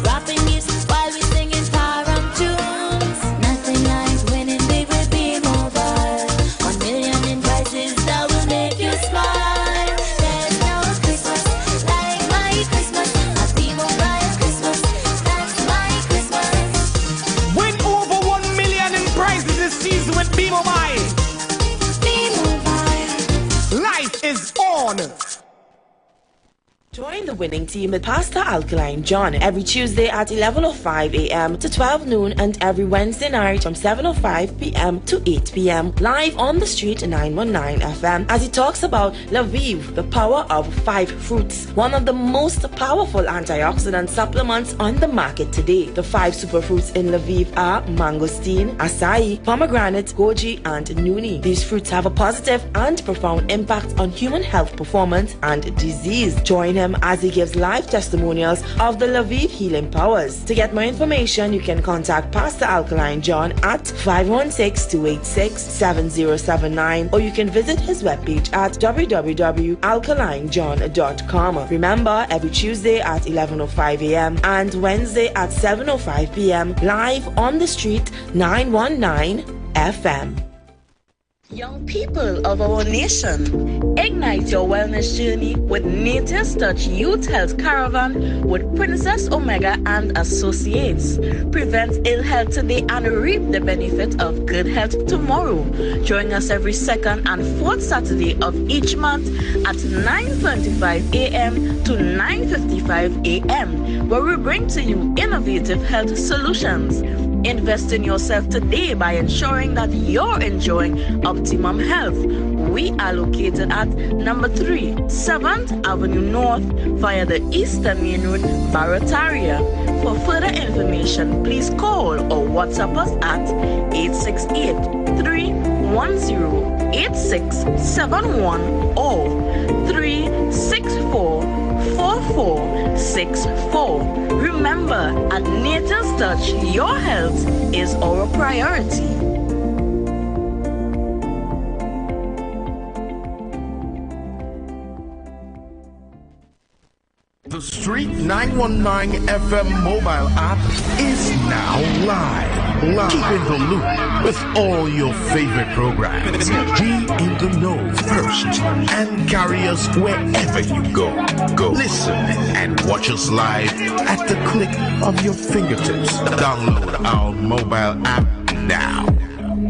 Wrapping gifts while we singing taram tunes. Nothing like winning big with B-Mobile. 1 million in prizes that will make you smile. There's no Christmas like my Christmas. A B-Mobile Christmas. That's my Christmas. Win over 1 million in prizes this season with B-Mobile. B-Mobile. Life is on. Join the winning team with Pastor Alkaline John every Tuesday at 11:05 a.m. to 12 noon and every Wednesday night from 7:05 p.m. to 8 p.m. live on the Street 919 FM as he talks about Lviv, the power of 5 fruits, one of the most powerful antioxidant supplements on the market today. The 5 superfruits in Lviv are mangosteen, acai, pomegranate, goji, and nuni. These fruits have a positive and profound impact on human health performance and disease. Join him as he gives live testimonials of the Lviv healing powers. To get more information, you can contact Pastor Alkaline John at 516-286-7079 or you can visit his webpage at www.alkalinejohn.com. Remember, every Tuesday at 11:05 a.m. and Wednesday at 7:05 p.m. live on the Street 919 FM. Young people of our nation, ignite your wellness journey with Nature's Touch Youth Health Caravan with Princess Omega and Associates. Prevent ill health today and reap the benefit of good health tomorrow. Join us every second and fourth Saturday of each month at 9:25 a.m. to 9:55 a.m., where we bring to you innovative health solutions. Invest in yourself today by ensuring that you're enjoying optimum health. We are located at number 3, 7th Avenue North via the Eastern Main Road, Barataria. For further information, please call or WhatsApp us at 868-310-8671 or 364-4464. Remember, at Nature's Touch, your health is our priority. The Street 919 FM mobile app is now live. Keep in the loop with all your favorite programs. Be in the know first and carry us wherever you go. Listen and watch us live at the click of your fingertips. Download our mobile app now.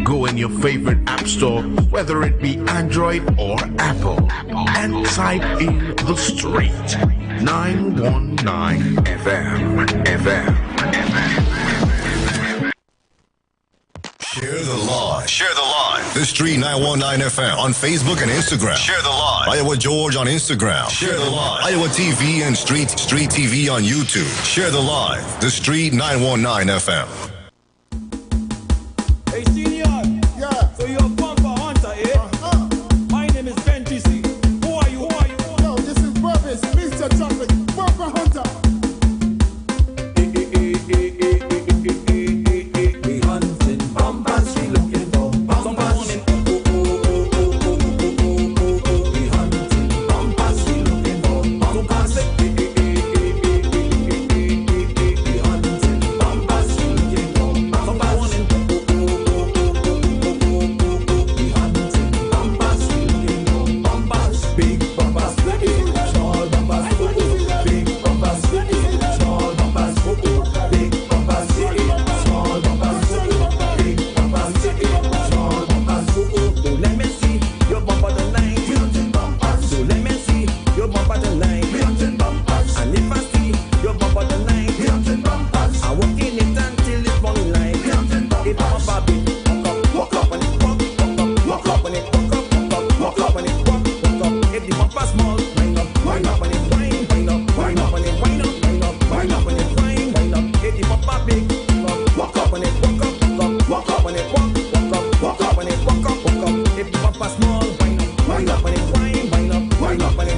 Go in your favorite app store, whether it be Android or Apple, and type in The Street 919 FM. Share the live. Share the live. The Street 919 FM on Facebook and Instagram. Share the live. Iowa George on Instagram. Share the live. Iowa TV and Street TV on YouTube. Share the live. The Street 919 FM. Hey, senior. Yeah. So you're bumper hunter, eh? My name is Ben TC. Who are you? No, this is Purpose, Mr. Traffic, bumper hunter. We hunting bumpers, we looking for bumpers. We hunting bumpers, we looking for bumpers. We hunting bumpers, we looking for bumpers. Big bumpers, small bumpers, big bumpers, small bumpers, big bumpers, small bumpers, big bumpers, small bumpers. So let me see your bumper the line. So let me see your bumper the line. And if I see your bumper the line, I walk in it until it's morning light. If I'm a baby, walk up and it walk up and it walk up and it walk up. If the bumper small, wind up and it wind up and it wind up and it wind up. If the bumper big, walk up and it walk up and it walk up and it walk up. If the bumper small, wind up and it wind up and it wind up and it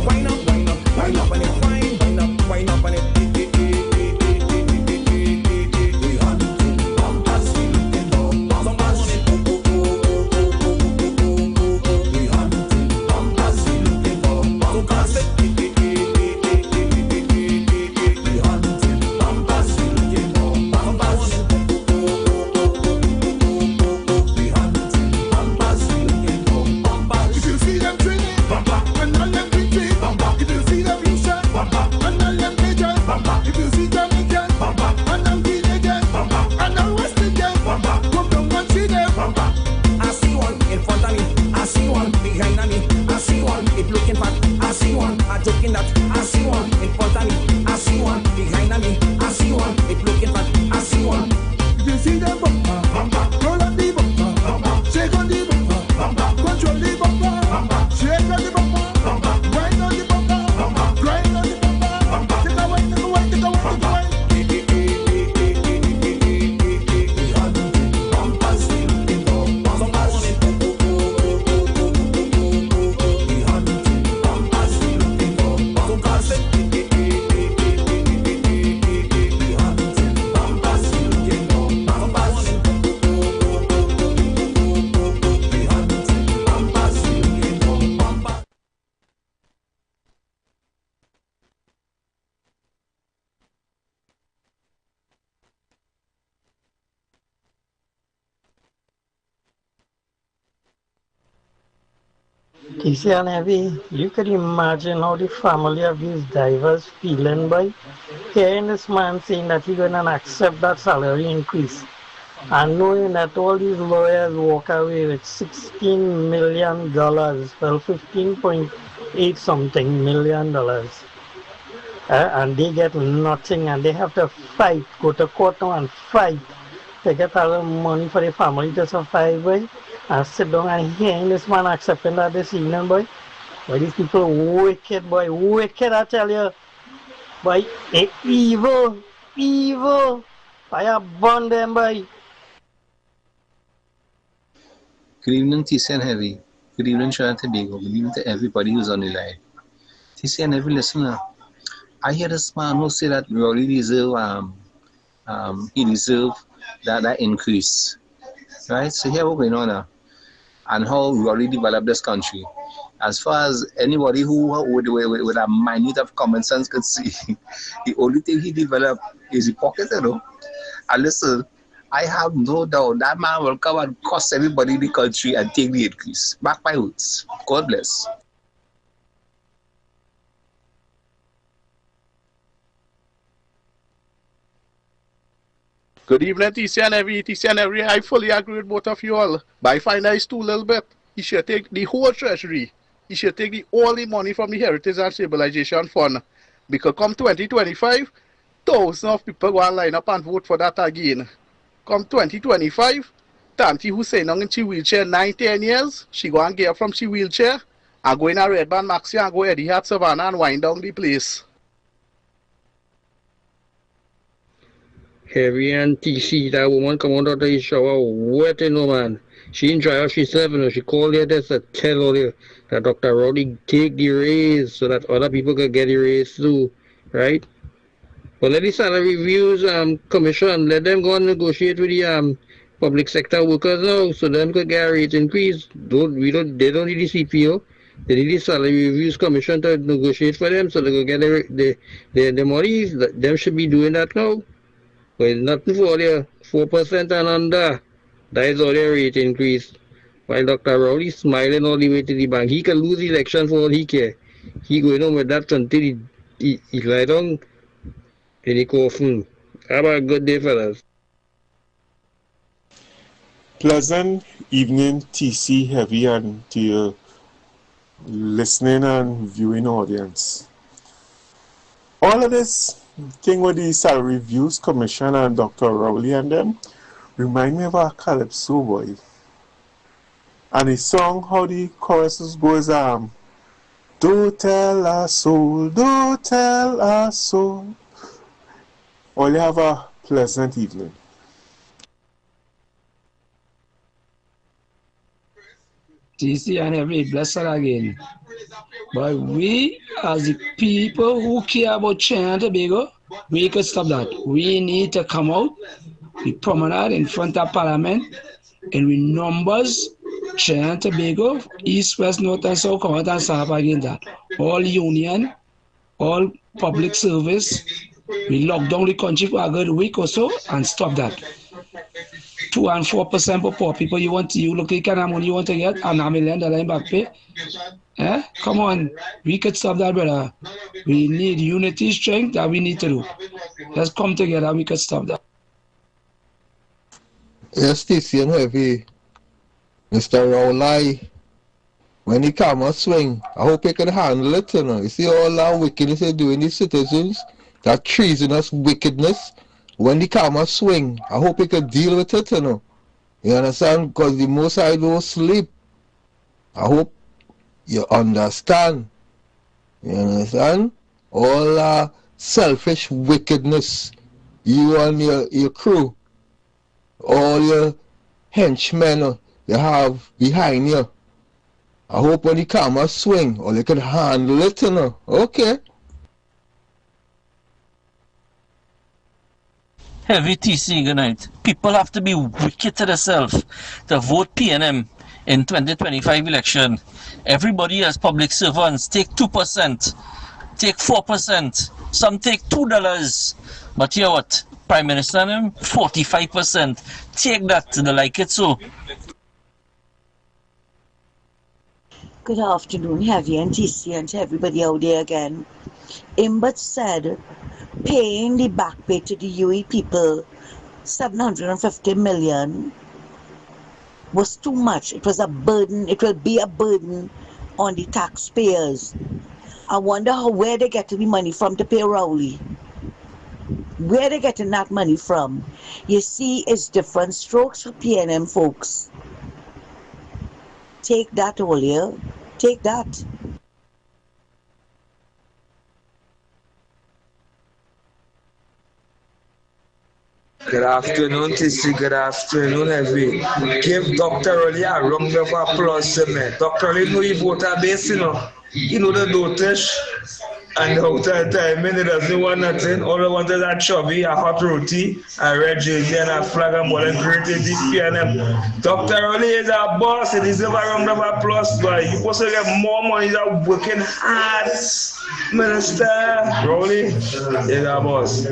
wind up and it. We hunting bumpers, we looking for bumpers. We hunting bumpers, we looking for bumpers. We hunting bumpers, we looking for bumpers. We hunting bumpers, we looking for bumpers. If you see them training, bumper, and all them retreat, bumper. If you see them Russian, bumper, and all them Cajun, bumper. If you see Jamaican, bumper, and all Canadian, bumper, and all West Indian, bumper. Come down and see them, bumper. I see one in front of me, I see one behind of me, I see one it looking fat, I see one a joking that, I see one in front of me, I see one behind of me, I see one it looking fat, I see one. If you see them bumper, roll on the bumper, shake on the bumper, control the bumper, shake on the bumper, grind on the bumper, grind on the bumper, take away, take away, take away, take away. We hunting bumpers, we looking for bumpers. We hunting bumpers, we looking for bumpers. We hunting bumpers, we looking for bumpers. TC and Heavy, you could imagine how the family of these divers feeling by hearing this man saying that he's going to accept that salary increase and knowing that all these lawyers walk away with $16 million, well, $15.8 something million, and they get nothing, and they have to fight, go to court now and fight to get all the money for the family to survive, boy, and sit down and hearing this man accepting that this evening, boy. Boy, these people wicked, boy, wicked, I tell you. Boy, evil, evil. I burn them, boy. Good evening, TC and Heavy. Good evening, Trinidad and Tobago. Good evening to everybody who's on the line. TC and every listener, I hear this man who say that Rowley deserve he deserve that increase. Right? So here what's going on now, and how Rowley developed this country. As far as anybody who with a minute of common sense could see, the only thing he developed is the pocket, you know. And listen, I have no doubt that man will come and cost everybody in the country and take the increase. Back my roots. God bless. Good evening, TC and every. I fully agree with both of you all. But I find that it's too little bit. He should take the whole treasury. He should take all the money from the Heritage and Stabilization Fund. Because come 2025, thousands of people go and line up and vote for that again. Come 2025, Tanti Hussein in she wheelchair 9-10 years, she go and get up from she wheelchair and go in a red band maxi and go Eddie Hat Savannah and wind down the place. Heavy and TC, that woman come out of the shower wet, you know, man. She didn't try out herself, you know. She called her there to tell all you that Dr. Rowley take the raise so that other people could get the raise too, right? But let the salary reviews commission, let them go and negotiate with the public sector workers now, so them could get a rate increase. They don't need the CPO. They need the salary reviews commission to negotiate for them, so they could get the money. Them should be doing that now. But nothing for the 4% and under. That is all their rate increase. While Dr. Rowley smiling all the way to the bank, he can lose the election for all he care. He going on with that until he lie down in the coffin. Have a good day, fellas. Pleasant evening, TC Heavy, and to your listening and viewing audience. All of this thing with the Salary Reviews Commission and Dr. Rowley and them remind me of a calypso, boy. And the song, how the choruses goes, don't tell a soul, don't tell a soul. All you have a pleasant evening. TC and every blessed again. But we, as the people who care about Trinidad and Tobago, we could stop that. We need to come out, be promenade in front of Parliament, and with numbers, Trinidad and Tobago, East, West, North, and South, come out and start against that. All union, all public service, we lock down the country for a good week or so and stop that. 2 and 4% for poor people. You look at the kind of money you want to get and $1 million in back pay. Eh? Come on, we could stop that, brother. We need unity, strength that we need to do. Let's come together. We could stop that. Yes, TC and Heavy, Mr. Rowley, when he come and swing, I hope he can handle it. You know, you see all that wickedness they're doing these citizens, that treasonous wickedness. When the come and swing, I hope he can deal with it, you know. You understand? Because the Most High don't sleep. I hope you understand. You understand? All selfish wickedness, you and your crew, all your henchmen you have behind you. I hope when the camera swing, or you can handle it, you know. Okay. Heavy TC, good night. People have to be wicked to themselves to vote PNM in 2025 election. Everybody as public servants take 2%, take 4%, some take $2. But you know what? Prime Minister, 45%. Take that, they like it so. Good afternoon, Heavy and TC, and to everybody out there again. Imbert said paying the back pay to the UE people, 750 million, was too much. It was a burden. It will be a burden on the taxpayers. I wonder where they get the money from to pay Rowley. Where they getting that money from? You see, it's different strokes for PNM folks. Take that, Olia. Take that. Good afternoon, TC. Good afternoon, Heavy. Give Dr. Oli a round of applause, man. Dr. Oli know he vote a base, you know. He know the dotage. And out of time, he doesn't want nothing. All he wants is a chubby, a hot roti, a red jersey, and a flag and ball and great PNM. Dr. Oli is a boss. He deserves a round of applause, boy. You're supposed to get more money. He's working hard. Minister Rowley is a boss.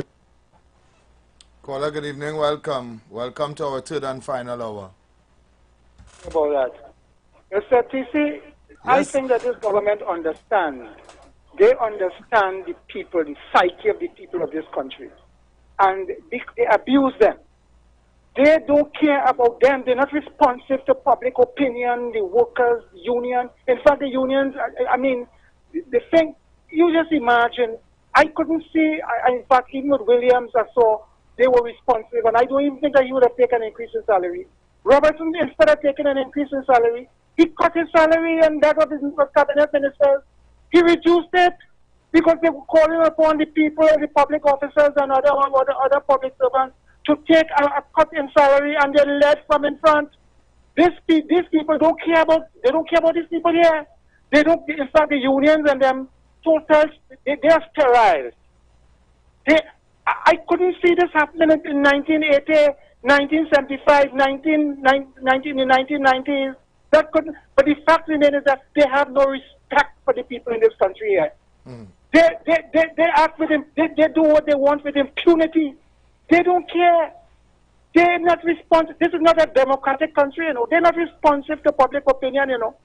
Caller, good evening. Welcome. Welcome to our third and final hour. About that. Mr. TC, I think that this government understands. They understand the people, the psyche of the people of this country. And they abuse them. They don't care about them. They're not responsive to public opinion, the workers, the union. In fact, the unions, I mean, the thing, you just imagine, I couldn't see, in fact, even with Williams, I saw they were responsive, and I don't even think that he would have taken an increase in salary. Robertson, instead of taking an increase in salary, he cut his salary, and that was his cabinet ministers. He reduced it because they were calling upon the people, the public officers, and other public servants to take a cut in salary, and they led from in front. These people don't care about. They don't care about these people here. They don't. In fact, the unions and them total. They are sterile. I couldn't see this happening in 1980, 1975, 1990s. That couldn't. But the fact remains is that they have no respect for the people in this country here. They act with they do what they want with impunity. They don't care. They're not responsive. This is not a democratic country, you know. They're not responsive to public opinion, you know.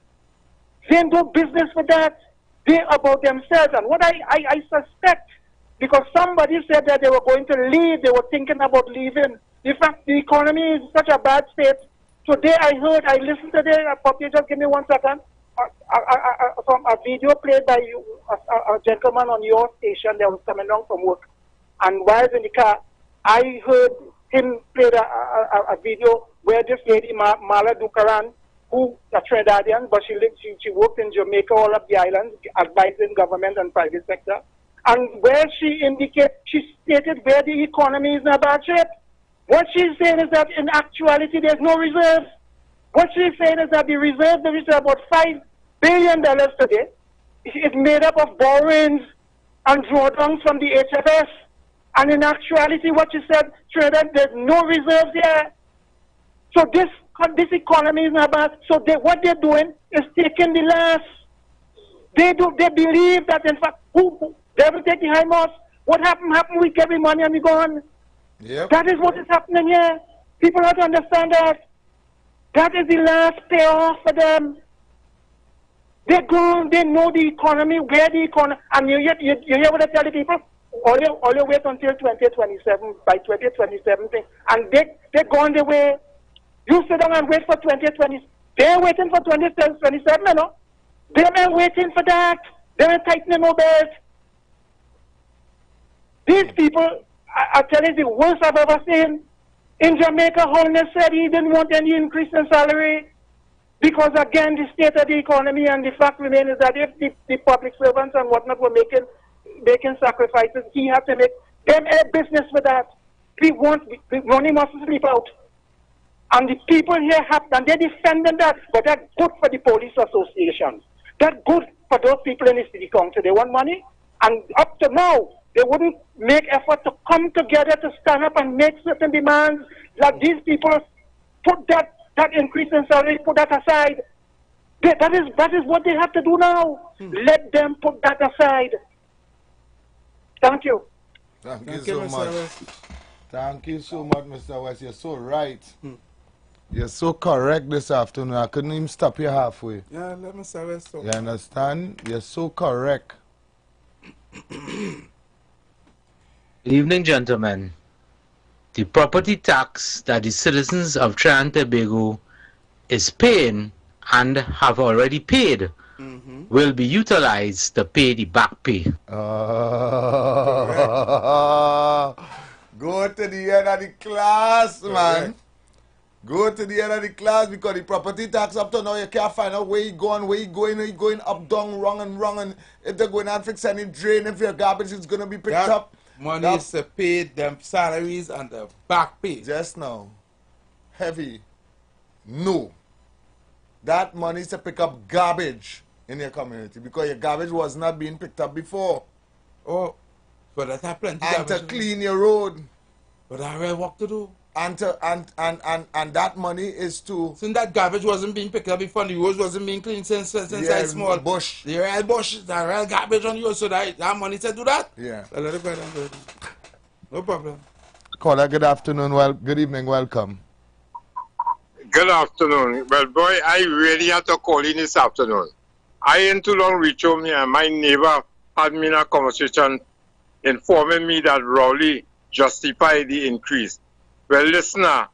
They do business with that. They're about themselves. And what I suspect, because somebody said that they were going to leave, they were thinking about leaving. In fact, the economy is in such a bad state. Today I listened today, just give me 1 second, from a video played by a gentleman on your station that was coming down from work. And while in the car, I heard him play a video where this lady, Mala Dukaran, who a Trinidadian, but she worked in Jamaica, all of the islands, advising government and private sector. And where she stated where the economy is in a bad shape. What she's saying is that in actuality there's no reserves. What she's saying is that the reserves, there is about $5 billion today. It's made up of borrowings and drawdowns from the HFS. And in actuality, what she said, Trinidad, there's no reserves here. So this economy is not bad. So what they're doing is taking the last. They believe that in fact, they will take the high marks. What happened, we get the money and we go on. Yep. That is what is happening here. People have to understand that. That is the last payoff for them. They know the economy, where the economy, and you hear what I tell the people? All you wait until 2027, by 2027 thing, and they go on their way. You sit down and wait for 2020. They're waiting for 2027, you know. They're waiting for that. They're tightening no belt. These people, I tell you, the worst I've ever seen. In Jamaica, Holness said he didn't want any increase in salary because, again, the state of the economy, and the fact remains is that if the public servants and whatnot were making sacrifices, he had to make them a business with that. Money must sleep out. And the people here and they're defending that, but that's good for the police associations. That's good for those people in the city council. They want money, and up to now, they wouldn't make effort to come together to stand up and make certain demands. Like these people put that increase in salary, put that aside. That is what they have to do now. Let them put that aside. Thank you. Thank you so much. Thank you so much, Mr. West. You're so right. You're so correct this afternoon. I couldn't even stop you halfway. Yeah, let me say this. You understand? You're so correct. Good evening, gentlemen. The property tax that the citizens of Trinidad and Tobago is paying and have already paid will be utilized to pay the back pay. Go to the end of the class, man. Go to the end of the class because the property tax up to now you can't find out where you going, are you going up, down, wrong, and if they're going to fix any drain, if your garbage is going to be picked up. Money is to pay them salaries and the back pay. Just now. Heavy. No. That money is to pick up garbage in your community because your garbage was not being picked up before. Oh, but that have plenty and to clean your road. But I have work to do. And that money is to... Since that garbage wasn't being picked up before, the roads wasn't being cleaned since I small. Bush. The real bush, the real garbage on you, so that money to do that? Yeah. So let it go ahead and do it. No problem. Caller, good afternoon, good evening, welcome. Good afternoon. Well, boy, I really had to call in this afternoon. I ain't too long reach home here. My neighbor had me in a conversation informing me that Rowley justified the increase. Well, listener,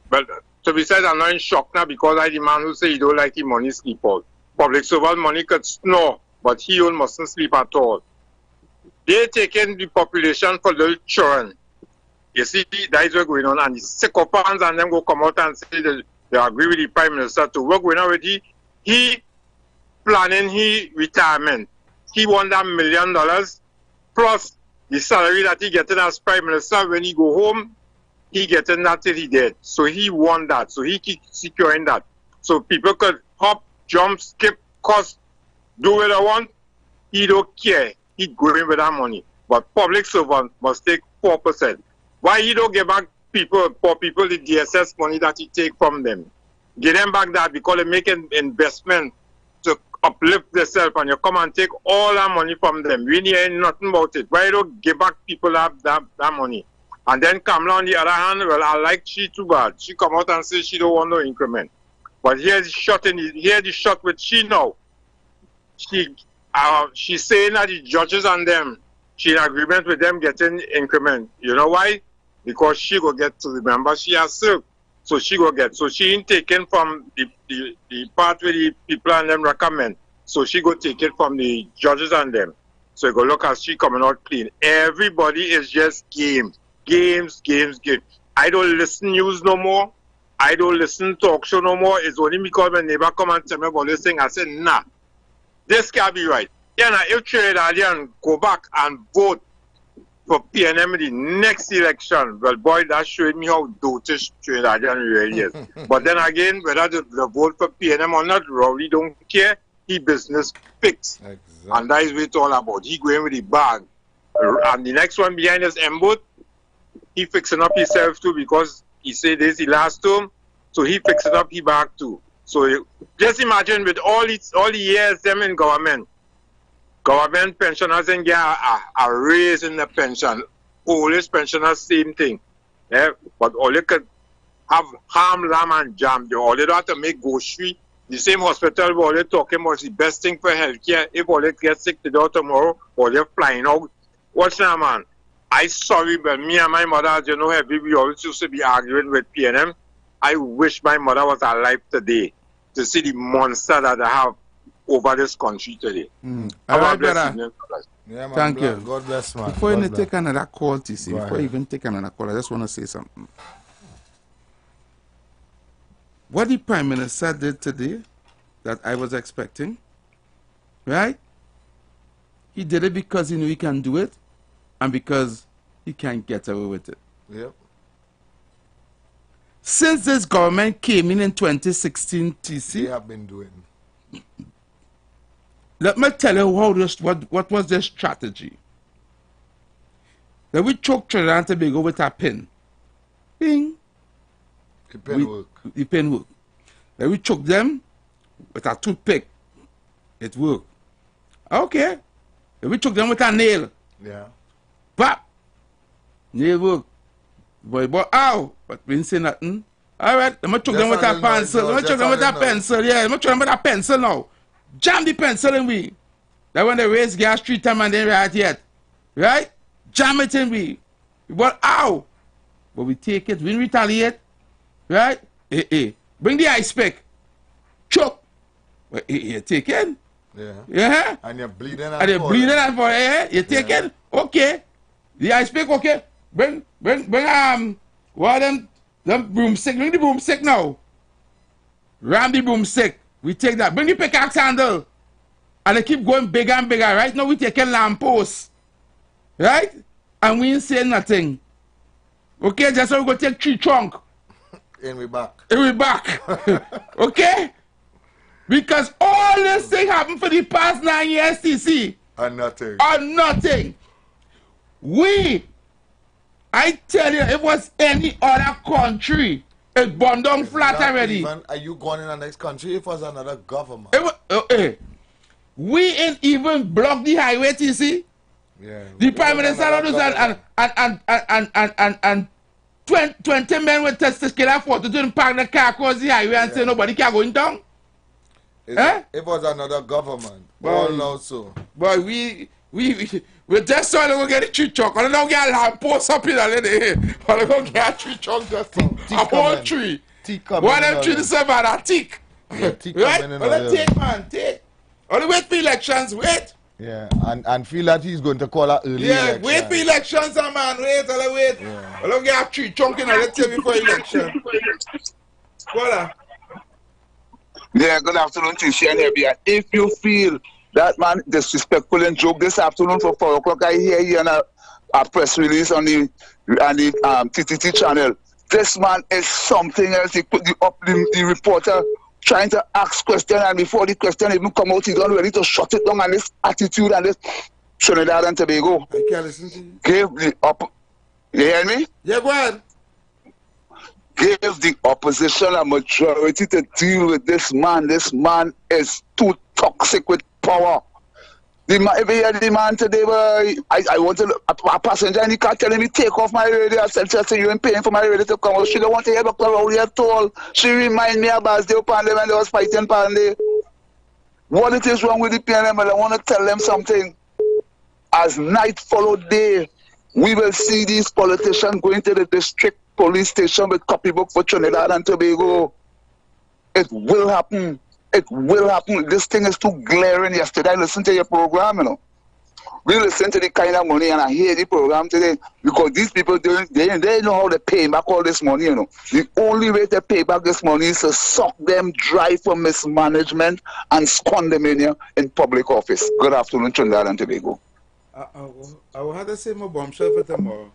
but to be said, I'm not in shock now because I the man who say he don't like the money sleep out. Public servant money could snore, but he mustn't sleep at all. They taking the population for little children. You see, that is what's going on, and the sycophants and them go come out and say they agree with the Prime Minister to work going on with he planning his retirement. He want $1 million plus the salary that he getting as Prime Minister when he go home. He getting that till he dead. So he won that. So he keep securing that. So people could hop, jump, skip, cost, do what they want. He don't care. He going with that money. But public servant must take 4%. Why he don't give back poor people the DSS money that he take from them? Give them back that because they make an investment to uplift themselves and you come and take all that money from them. We hear nothing about it. Why you don't give back people that money? And then Kamala on the other hand, well, I like she too bad. She come out and say she don't want no increment. But here's the shot with she now. She's saying that the judges and them, she in agreement with them getting increment. You know why? Because she go get to remember she has served. So she go get. So she ain't taken from the part where the people and them recommend. So she go take it from the judges and them. So you go look at she coming out clean. Everybody is just games. I don't listen news no more. I don't listen talk show no more. It's only because my neighbor come and tell me about this thing. I said, nah, this can't be right. Yeah, now if Trinidadian go back and vote for PNM in the next election, well, boy, that showed me how dotish Trinidadian really is. But then again, whether the vote for PNM or not, Rowley don't care. He business fixed. Exactly. And that is what it's all about. He going with the bag. And the next one behind us, Mbot, he fixing up himself too because he said this is the last term, so he fixing up his back too. So just imagine with all the years them in government pensioners and get a raise in the pension. Oldest pensioners same thing. Yeah? But all you could have ham, lamb and jam. All you don't have to make grocery. The same hospital where all you talking about the best thing for healthcare. If all you get sick today or tomorrow, all you flying out. What's that, man? I sorry, but me and my mother, as you know, we always used to be arguing with PNM. I wish my mother was alive today to see the monster that I have over this country today. All right, brother. Yeah, man, Thank you. God bless, man. Before God you bless. take another call, TC, before ahead. you even take another call, I just want to say something. What the Prime Minister did today that I was expecting, right? He did it because he knew he can do it and because he can't get away with it. Yep. Since this government came in 2016, TC, They have been doing. let me tell you what was their strategy. Then we choke Trinidad and Tobago with a pin. Bing. The pen work. The pen work. Then we choke them with a toothpick. It worked. Okay. Then we choke them with a nail. Yeah. Bap. Nail work. Boy, ow. But we didn't say nothing. All right, let me choke them with a pencil. Let me choke them with a pencil. Yeah, let me choke them with a pencil now. Jam the pencil in we. That when they raise gas 3 times and they right yet. Right? Jam it in we. But ow! But we take it, we retaliate. Right? Bring the ice pick. Choke. Take it. Yeah. Yeah. And you're bleeding and And you're bleeding and for you take it. Okay. The ice pick, okay. Bring what them broomstick. Bring the broomstick now. Ram the broomstick. We take that. Bring the pickaxe handle. And they keep going bigger and bigger. Right now we taking lampposts. Right? And we ain't saying nothing. Okay, just so we go take 3 chunk. And we back. And we back. Okay? Because all this thing happened for the past 9 years, TC. And nothing. And nothing. I tell you, it was any other country. It burned down flat already. Are you going in the next country? It was another government. We ain't even block the highway, TC. Yeah. The Prime Minister and 20 men with testicular photo didn't park the car across the highway and say nobody can go in town. It was another government. All also. But we just trying to go get a tree truck. I don't get a lamp post up in there. I go get a tree truck just a whole tree. One of them trees is about a tick. Right? Well, take, man, take. Only wait for elections, wait. Yeah, and feel that he's going to call an early election. Wait for elections, man, wait. Yeah. I'll get a tree chunk in let's say before election. Voila. Yeah, good afternoon to you and everyone. If you feel that man disrespectful and joke this afternoon for 4 o'clock, I hear you on a press release on the TTT channel. This man is something else. He put the reporter trying to ask questions, and before the question even come out, he's not ready to shut it down, and this attitude and this Trinidad and Tobago. I can't listen to you. Give the you hear me? Yeah, go ahead. Give the opposition a majority to deal with this man. This man is too toxic with power. If you hear the man today, I wanted a passenger and he can't tell me take off my radio. I said, you ain't paying for my radio to come out. She don't want to hear Dr. Rowley at all. She remind me of Basdale Pandey when they was fighting Pandey. What it is wrong with the PNM, I want to tell them something. As night followed day, we will see these politicians going to the district police station with copybook for Trinidad and Tobago. It will happen. It will happen. This thing is too glaring. Yesterday I listened to your program, you know. We listen to the kind of money and I hear the program today because these people, they know how to pay back all this money, you know. The only way to pay back this money is to suck them dry for mismanagement and squandermania in public office. Good afternoon, Trinidad and Tobago. I will have to say my bombshell for tomorrow.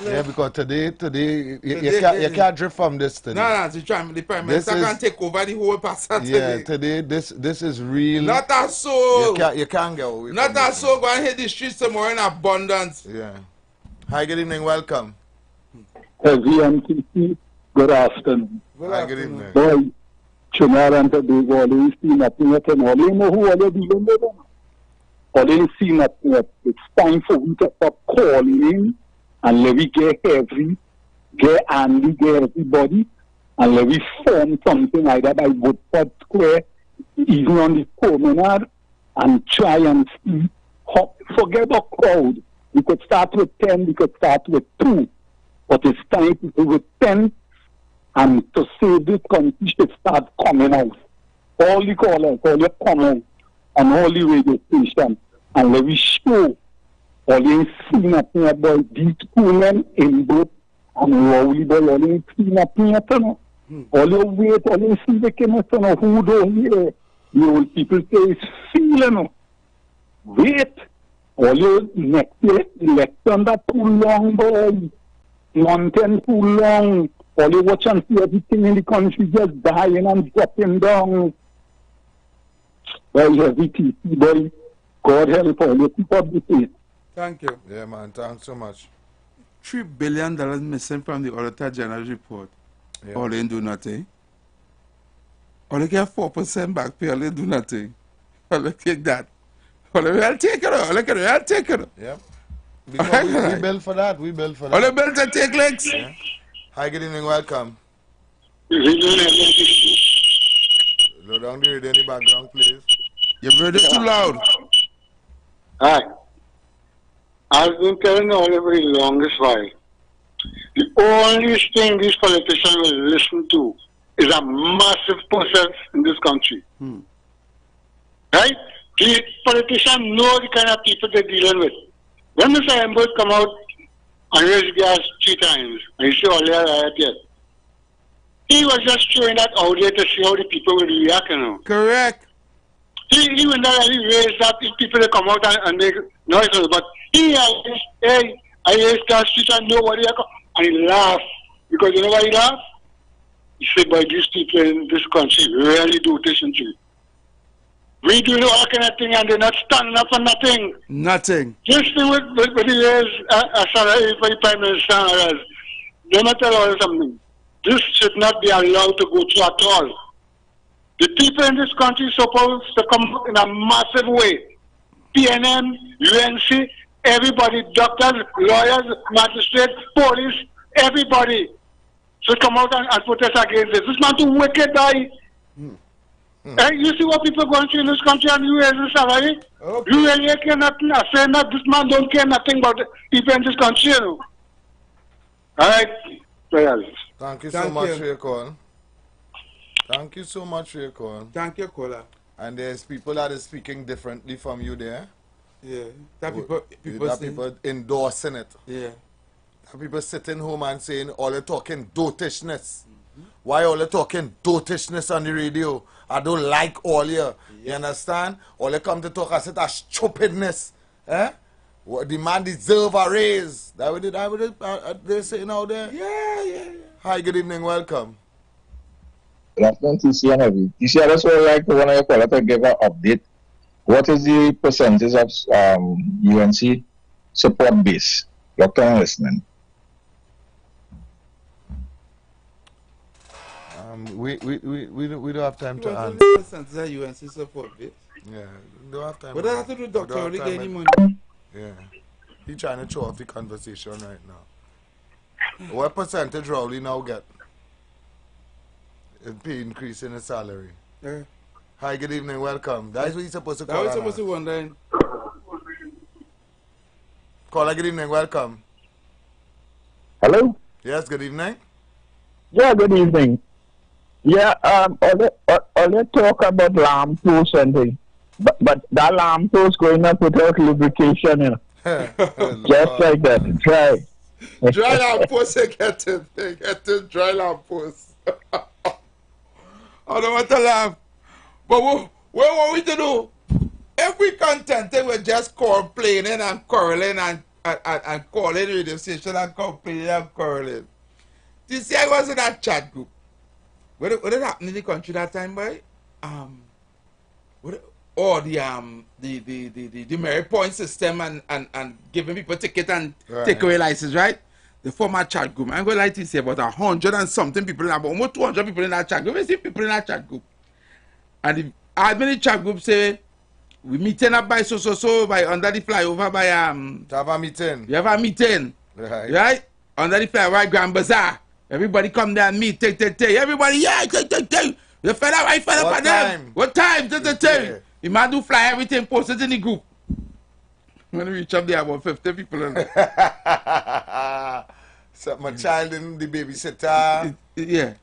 Yeah, because today you can't drift from this today. No, the Prime Minister can't take over the whole passage today. Yeah, today this is real. Not as so. You can't get away. Not as so. Go and hit the streets tomorrow in abundance. Yeah. Hi, good evening. Welcome. VMTC, good afternoon. Hi, good evening. Boy, Trinidad and Tobago, all see nothing yet, and all you know who all you dealing with. All you see nothing yet. It's time for we to stop calling and let we get heavy, get angry, get everybody, and let we form something like that by Woodford Square, even on the promenade, and try and see. Forget the crowd. We could start with 10, we could start with 2, but it's time to do with 10, and to save this country should start coming out. All the callers, all the comments, on all the radio stations, and let we show. All you see nothing about these two men in both and Rowley, but all you see nothing at all. All you wait, all you see the chemistry of who don't hear. The old people say it's feeling. Wait. All you next year, election that too long, boy. Mountain too long. All you watch and see everything in the country just dying and dropping down. Well, every TC, boy. God help all you keep up the faith. Thank you. Yeah, man. Thanks so much. $3 billion missing from the Auditor General's report. Yeah. All they do nothing. All they get 4% back pay. All they do nothing. All they take that. All they will take it. All they will take it. Yeah. Because we built for that. We built for that. All they built to take legs. Yeah. Hi, good evening. Welcome. Low down the radio in the background, please. Your radio too loud. Hi. I've been telling all over the longest while. The only thing these politicians will listen to is a massive process in this country. Right? The politicians know the kind of people they're dealing with. When Mr. Ember come out and raise gas 3 times, and you see all that riot yet, he was just showing that out there to see how the people will react, you know. Correct. He went there and he raised that people that come out and make noise, but he hey, I raised that street and nobody and he laughed. Because you know why he laughed? He said, by these people in this country really do this and that. We do all kind of thing and they're not standing up for nothing. Nothing. Just thing with the raise a salary for the Prime Minister, let me tell you something. This should not be allowed to go through at all. The people in this country are supposed to come in a massive way. PNM, UNC, everybody, doctors, lawyers, magistrates, police, everybody should come out and protest against this. This man too wicked, guy. You see what people are going through in this country and you raise the salary? Okay. You really care nothing. I say that this man don't care nothing about the people in this country, you know. All right. Thank you so much for your call. Thank you so much for your call. Thank you, caller. And there's people that are speaking differently from you there. Yeah. That people endorsing it. Yeah. That people sitting home and saying all you're talking dotishness. Why all you're talking dotishness on the radio? I don't like all you. You understand? All you come to talk, I said that stupidness. Eh? The man deserve a raise. That would they're saying out there? Yeah. Hi, good evening, welcome. Good afternoon, TC and Heavy. TC, I just would like to one of your callers to give an update. What is the percentage of UNC support base? Doctor, I'm listening. We don't have time to answer. What percentage of UNC support base? Yeah, we don't have time. What does that have to do with Doctor Only getting money? Yeah. He's trying to throw off the conversation right now. What percentage Rowley now get? Pay increase in his salary. Yeah. Hi, good evening, welcome. That's what you're supposed to call. That's what you're supposed to wonder. Caller, good evening, welcome. Hello? Yes, good evening. Yeah, good evening. Yeah, all they talk about lamb toast and thing. But that lamb toast going up without lubrication, you know. Just like that. Dry. Dry lamb post, they get it. Dry lamb post. I don't want to laugh. But what want we to do? If we contented with just complaining and quarreling and calling the radio station and complaining and quarreling. This year I was in that chat group. What happened in the country that time, boy? The merit point system and giving people ticket and takeaway license, right? The former chat group. I'm going to like to say about 100 and something people in that, about almost 200 people in that chat group. We see people in that chat group. And the admin chat group say, we meeting up by so by under the flyover by to have a meeting. We have a meeting. Right? Under the flyover Grand Bazaar. Everybody come there and meet, take. Everybody, yeah, take. The fed up at them. What time? Take. The man do fly everything, post it in the group. When we reach up there, about 50 people in there. So my child in the babysitter. Yeah.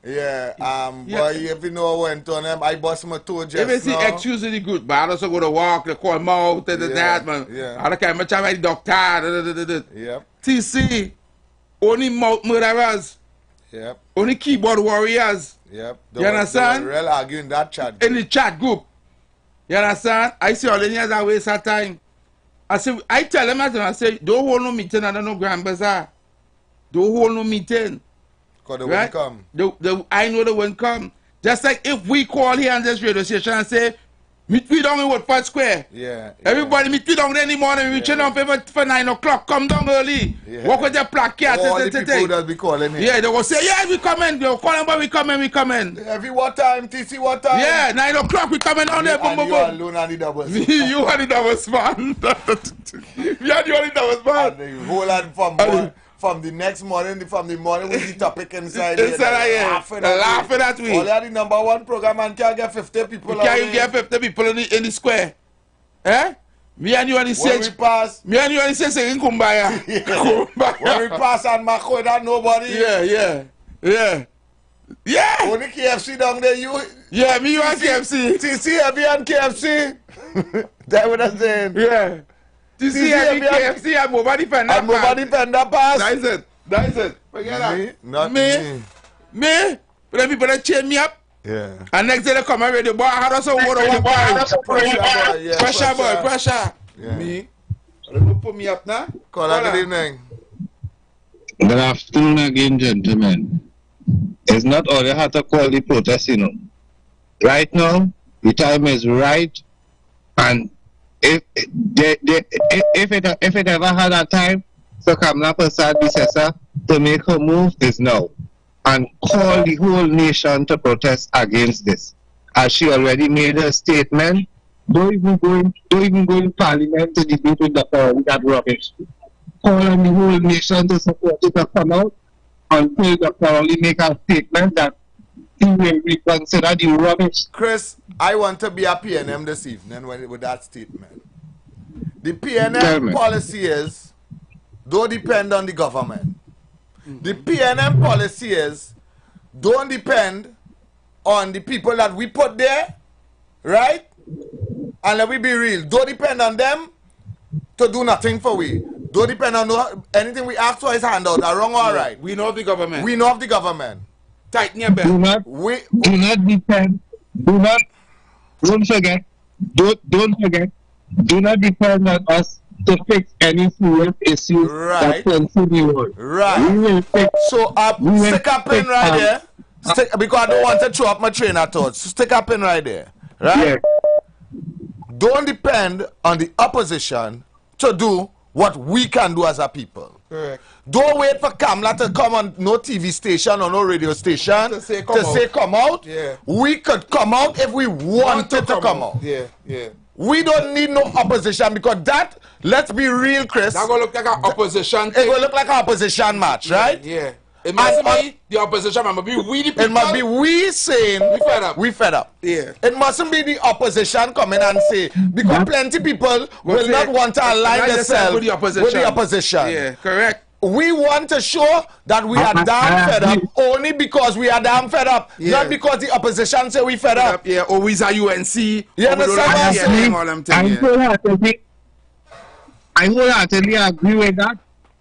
Boy, if you know what went on them, I bust my toe just now. If you see excuse in the group, but I also go to walk, they call him out, that, man. Yeah. I don't care much about the doctor. Yep. TC, only mouth murderers. Yep. Only keyboard warriors. Yep. You understand? They were real arguing in that chat group. In the chat group. You understand? I see all the years I waste our time. I tell them, I say, don't hold no meeting and no Grand Bazaar. Don't hold no meeting. Because they won't come. I know they won't come. Just like if we call here on this radio station and say, meet me down in Woodford Square. Yeah. Everybody meet me down there in the morning. We reaching down for 9 o'clock. Come down early. Yeah. Walk with your placard. All the people that be calling in. Yeah, they will say, yeah, we coming. They'll call them, but we coming. Every what time, TC, what time? Yeah, 9 o'clock, we coming down there. And you alone on the double span. You are the double span. You are the only double span. And the whole and from the next morning, from the morning with the topic inside laughing at me. Only the #1 program and can't get 50 people. You can't get 50 people in the square. Eh? Me and you on the stage. Me and you on the stage saying Kumbaya. When we pass and Mako, that nobody. Yeah. Only KFC down there, you. Yeah, me you and KFC. TC heavy and KFC. That's what I'm saying. Yeah. TC heavy KFC and Mobile Defender. And Mobile Defender pass. That's it. Forget that. Not me. But then people chain me up. Yeah. And next day they come and ready, boy, how does it work? Pressure. Yeah. Me. Don't put me up now. Good evening. Good afternoon again, gentlemen. It's not all you have to call the protest, you know. Right now, the time is right, and if it ever had a time for Kamala Persad to make a move, is now. And call the whole nation to protest against this. As she already made her statement, don't even go in Parliament to debate with that rubbish. Call on the whole nation to support it to come out until Dr. Rowley make a statement that he will reconsider the rubbish. Chris, I want to be a PNM this evening with that statement. The PNM policy is, don't depend on the government. The PNM policy is, don't depend on the people that we put there, right? And let me be real, don't depend on them to do nothing for we. Don't depend on anything we ask for is handout, are wrong or right? We know of the government. We know of the government. Tighten your belt. Do not depend. Don't forget. Do not depend on us to fix any serious issues that concern the world. Right. We will fix. So stick a pin right there. Because I don't want to throw up my train of thoughts. Stick a pin right there. Right? Yeah. Don't depend on the opposition to do what we can do as a people. Correct. Don't wait for Kamala to come on no TV station or no radio station to say come out. Yeah. We could come out if we wanted to come out. Yeah. We don't need no opposition because that, let's be real, Chris. That's going to look like an opposition. It will look like an opposition match, right? Yeah. It must be the opposition, it must be we the people. It must be we saying we fed up. Yeah. It mustn't be the opposition coming and say, because plenty people will not want to align themselves with the opposition. Yeah, correct. We want to show that we are damn fed up only because we are damn fed up, not because the opposition say we fed up. Yeah, always a UNC. You understand what I'm saying? I wholeheartedly agree with that.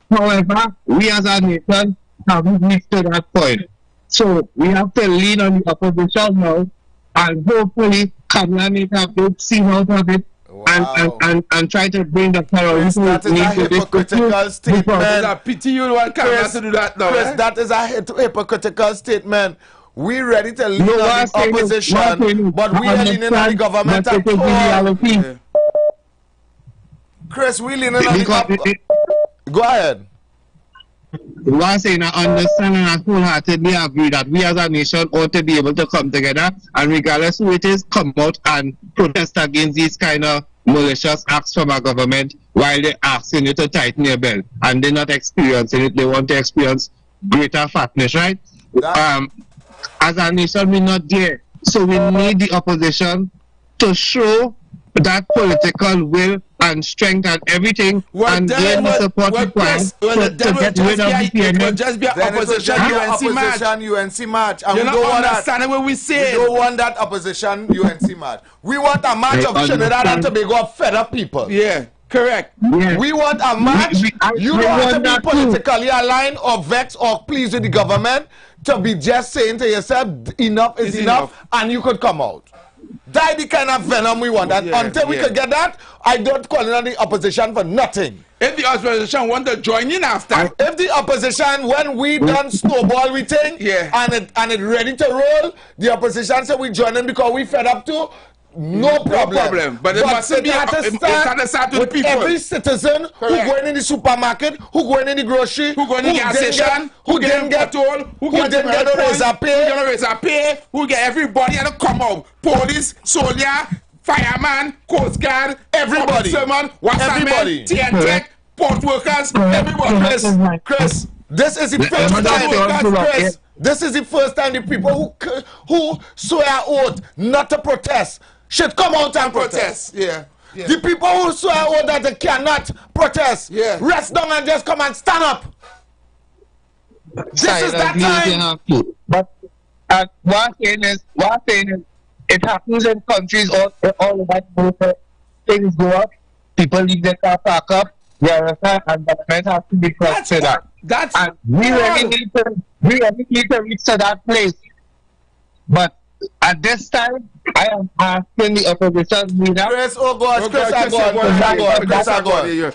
However, we as a nation haven't reached to that point. So we have to lean on the opposition now and hopefully Kamala make a big scene out of it. And try to bring the terrorists. That is a hypocritical statement. It's a pity you want Kamala to do that now. Chris, that is a hypocritical statement. We ready to lean on the opposition, but we are leaning on the government at all. Chris, we leaning on the Go ahead. One saying I understand and I wholeheartedly agree that we as a nation ought to be able to come together and regardless who it is, come out and protest against these kind of malicious acts from our government while they're asking you to tighten your belt and they're not experiencing it. They want to experience greater fatness, right? As a nation, we're not there. So we need the opposition to show that political will and strength and everything and gain the support required to get rid of the PNM. It will just be an opposition UNC match. And you're not understanding what we say. We don't want that opposition UNC match. We want a match of Trinidad and Tobago of fed up people. Yeah, correct. Yeah. We want a match. You don't have to be politically aligned or vexed or pleased with the government to be just saying to yourself, enough is enough, and you could come out. That's the kind of venom we want. And until we could get that, I don't call on the opposition for nothing. If the opposition want to join in after. If the opposition, when we done snowball we think, and it ready to roll, the opposition say we join in because we fed up too, no problem. But it mustn't be start with people. Every citizen who going in the supermarket, who going in the grocery, who going in the gas station, who didn't get told, who didn't get a razor pay, who get everybody and come out. Police, soldier, fireman, coast guard, everybody, washerman, TNT, port workers, everyone. Chris, this is the first time, Chris. This is the first time the people who swear oath not to protest should come out and protest. Yeah. The people who swear oath that they cannot protest, rest down and just come and stand up. This is that time. But one thing is, it happens in countries all over the world. Things go up, people leave their car park up, and government has to be considered. And we really need to reach to that place. But at this time, I am asking the opposition leader. Chris, oh God, Chris, I go. You're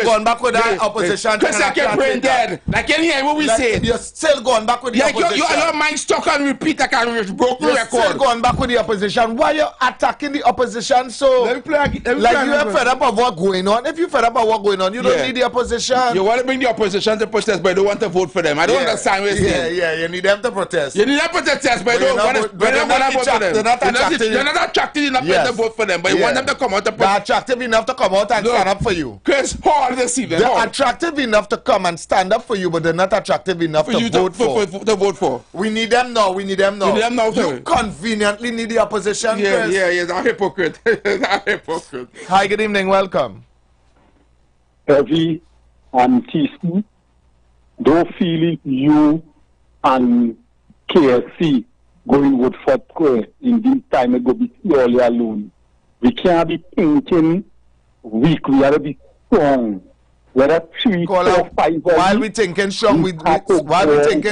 going back with that opposition. Chris, I can't brain dead. I can't hear what we say. You're still going back with the opposition. Your mind stuck on repeat. I can't broke You're record. still going back with the opposition. Why you attacking the opposition so? Let me play like you are fed up of what going on. If you're fed up of what going on, you don't need the opposition. You want to bring the opposition to protest, but you don't want to vote for them. I don't understand what you're saying. Yeah, you need them to protest. You need them to protest, but you don't want to. They're not attractive enough to vote for them, but you want them to come out to They're attractive enough to come out and stand up for you. Chris, how this evening? They're attractive enough to come and stand up for you, but they're not attractive enough to vote for. We need them now. We need them now. You conveniently need the opposition, Chris. Yeah, he's a hypocrite. He's a hypocrite. Hi, good evening. Welcome. Heavy and TC, don't feel it you and KSC going with Fort Square in this time it go be purely alone. We can't be thinking weak, we have to be strong. Whether 3, 4, 5 while we thinking strong, we facing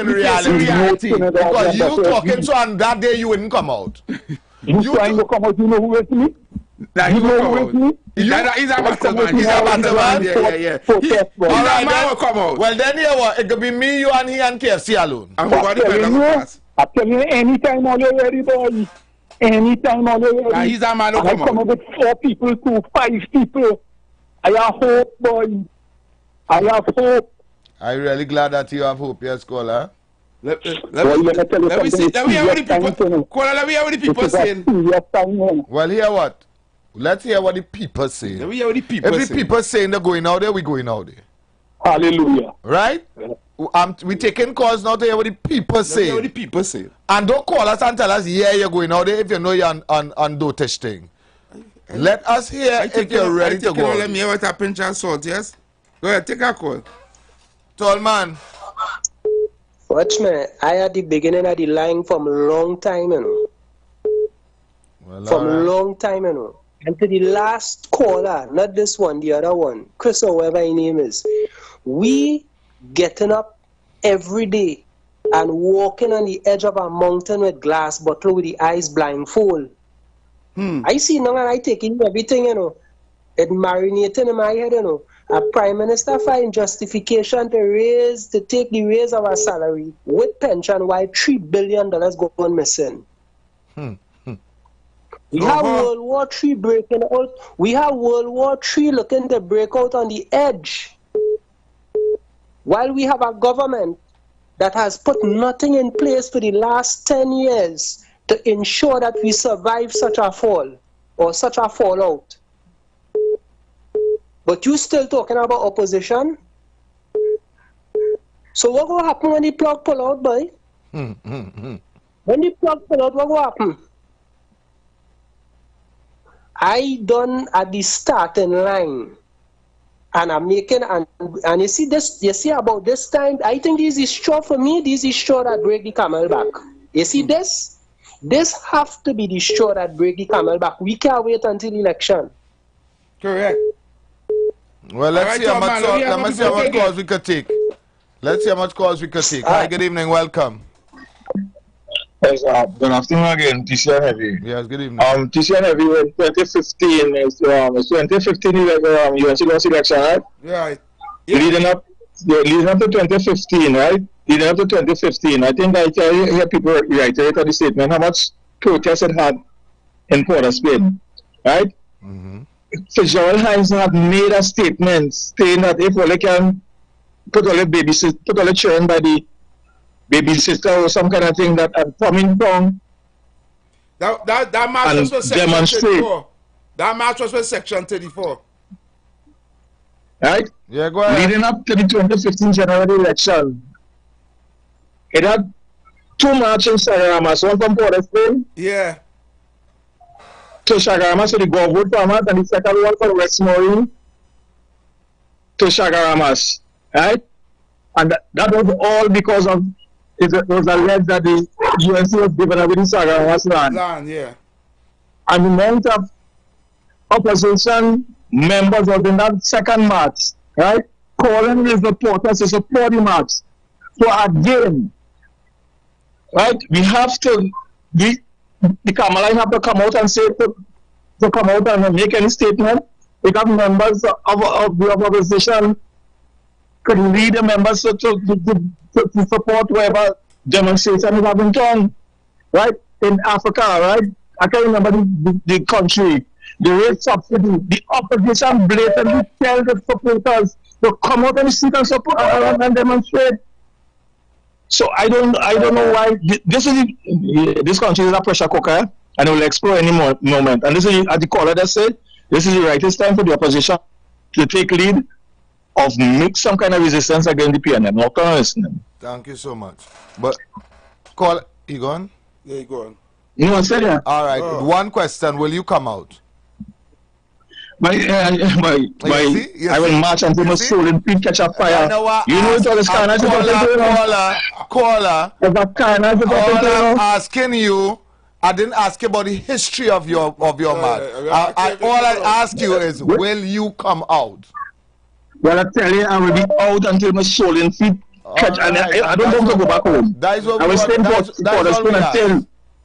reality. Because you talking so on that day you wouldn't come out. You trying to come out, you know who is me? You know who is me? He's a battle man. Yeah. All right, come out. Well, then you what? It could be me, you, and he, and KFC alone. I tell you, anytime already, boy. Anytime already. He's a man who come out. I come out with 4 people to 5 people. I have hope, boy. I have hope. I'm really glad that you have hope, yes, Scholar. Let me see. Let me hear what the people saying. Well, hear what? Let's hear what the people say. Let me hear what the people say. If the people saying they're going out there, we're going out there. Hallelujah. Right? We taking calls now to hear what the people say. Hear what the people say. And don't call us and tell us, yeah, you're going out there if you know you're on dotish thing. Let us hear if you're ready to go. Let me hear what happened, Charles Salt, yes? Go ahead, take a call. Tall man. Watchman, I at the beginning of the line from a long time, you know. Well, from long time, you know. And to the last caller, not this one, the other one, Chris or whatever his name is, we getting up every day and walking on the edge of a mountain with glass bottle with the eyes blindfold. I see now and I taking everything, you know. It marinating in my head, you know. A prime minister find justification to take the raise of our salary with pension while $3 billion go on missing. We have World War III breaking out. We have World War III looking to break out on the edge. While we have a government that has put nothing in place for the last 10 years to ensure that we survive such a fall or such a fallout. But you still talking about opposition? So what will happen when the plug pull out, boy? When the plug pull out, what will happen? I done at the starting line, and I'm making and you see this. You see about this time. I think this is straw for me. This is straw that break the camel back. You see this? This have to be the straw that break the camel back. We can't wait until election. Correct. Well, let's see how much calls we could take. Let's see how much calls we could take. Hi, good evening. Welcome. Yes, good afternoon again, TCN Heavy. Yes, good evening. TCN Heavy in 2015 is 2015 UNC election, right? Yeah. Leading up to 2015, right? Leading up to 2015, I think I hear people reiterate on the statement how much protest it had in Port of Spain, right? Fitzgerald Hines had made a statement saying that if they can put all the children by the baby sister or some kind of thing that are coming from that march and was demonstrate. That match was with Section 34. Right? Yeah, go ahead. Leading up to the 2015 general election, it had 2 marches in Sagaramas, one from Port of Spain. Yeah. To Sagaramas to the Govwood farmers, and the second one from Westmoreland to Sagaramas. Right? And that was all because of it was alleged that the UNC was given away the Sagaramas land. Land, yeah. And the amount of opposition members was in that second march, right? Calling the reporters to support the march. So again, right, we have to, the Kamala have to come out and say, to come out and make any statement. We have members of the opposition could lead the members to support whatever demonstration is having done, right? In Africa, right? I can't remember the country. The rate subsidy, the opposition blatantly tell the supporters to come out and sit and support and demonstrate. So I don't know why this country is a pressure cooker and it will explode any moment. And this is, as the caller just said, this is the rightest time for the opposition to take lead of make some kind of resistance against the PNM. Not listening. Thank you so much. But call, you gone? Yeah, you gone. You know what I'm saying? All right. One question: will you come out? I will march until my soul and feet catch a fire. You know what all this kind of caller. I'm asking you. I didn't ask you about the history of your match. All I ask you is, will you come out? Well, I tell you, I will be out until my soul and feet catch. And I don't want to go back home. That is what I will stay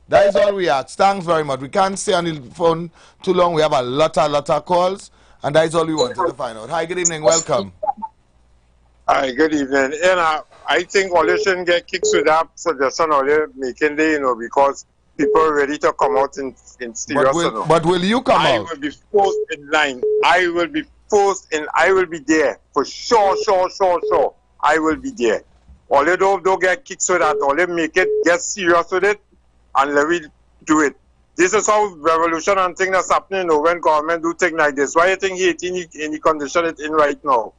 That is all we ask. Thanks very much. We can't stay on the phone too long. We have a lot of calls, and that is all we wanted to find out. Hi, good evening. Welcome. Hi, good evening. And I think all you shouldn't get kicked with that suggestion all you making there, because people are ready to come out in serious. But will you come out? I will be forced in line. I will be forced in. I will be there for sure. I will be there. All you don't get kicked with that. All you make it, get serious with it, and let me do it. This is how revolution and things that's happening when government do things like this. Why you think Haiti in the condition it's in right now?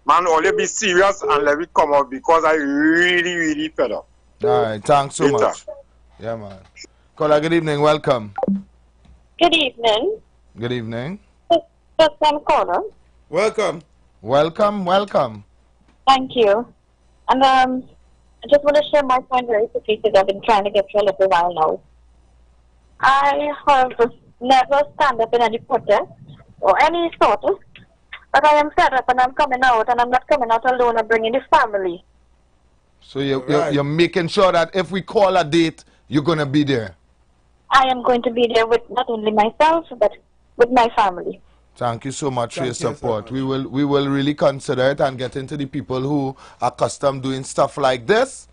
Man, only be serious and let it come out because I really fed up. All right, thanks so much. Yeah, man. Caller, good evening. Welcome. Good evening. Good evening. First time caller. Welcome. Thank you. And I just want to share my point very quickly because I've been trying to get for a little while now. I have never stand up in any protest or any sort of, but I am fed up and I'm coming out, and I'm not coming out alone. I'm bringing the family. So you're making sure that if we call a date, you're going to be there? I am going to be there with not only myself, but with my family. Thank you so much for your support. We will really consider it and get into the people who are accustomed doing stuff like this,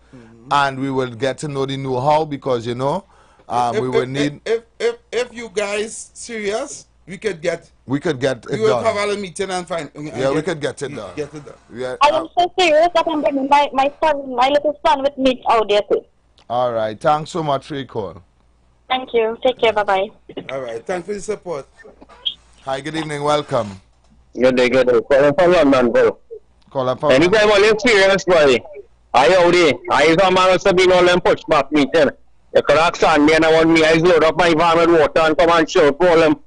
and we will get to know the know-how because we will need. If you guys serious, we could get. We could get it we will done. have a meeting and find. We could get it done. Yeah, I am so serious that I'm bringing my little son with me out there too. all right. Thanks so much for your call. Thank you. Take care. Bye-bye. All right. Thanks for the support. Hi, good evening. Welcome. Good day. Call up for London, bro. Call up for Anytime all you serious, boy. I saw man also been all them push back meeting. You could ask Sandy and I want me, I load up my van with water and come and show for all them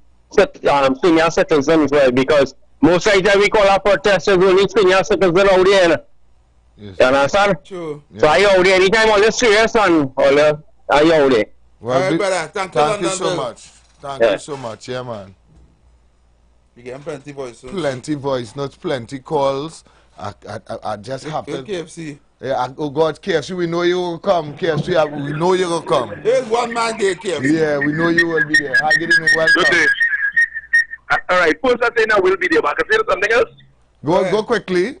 senior citizens, right? Because most of the time we call our protesters only senior citizens out there. You understand? True. So I out there anytime all you serious and all you out there. Well, all right, brother. Thank you so much. Thank you so much. Yeah, man. You get plenty voice. Plenty voice, not plenty calls. I just have to. KFC. Yeah, oh God, KFC, we know you will come. KFC, we know you will come. There's one man there, KFC. Yeah, we know you will be there. Hi, good evening, welcome. Good day. All right, first I say I will be there, but I can say something else. Go quickly.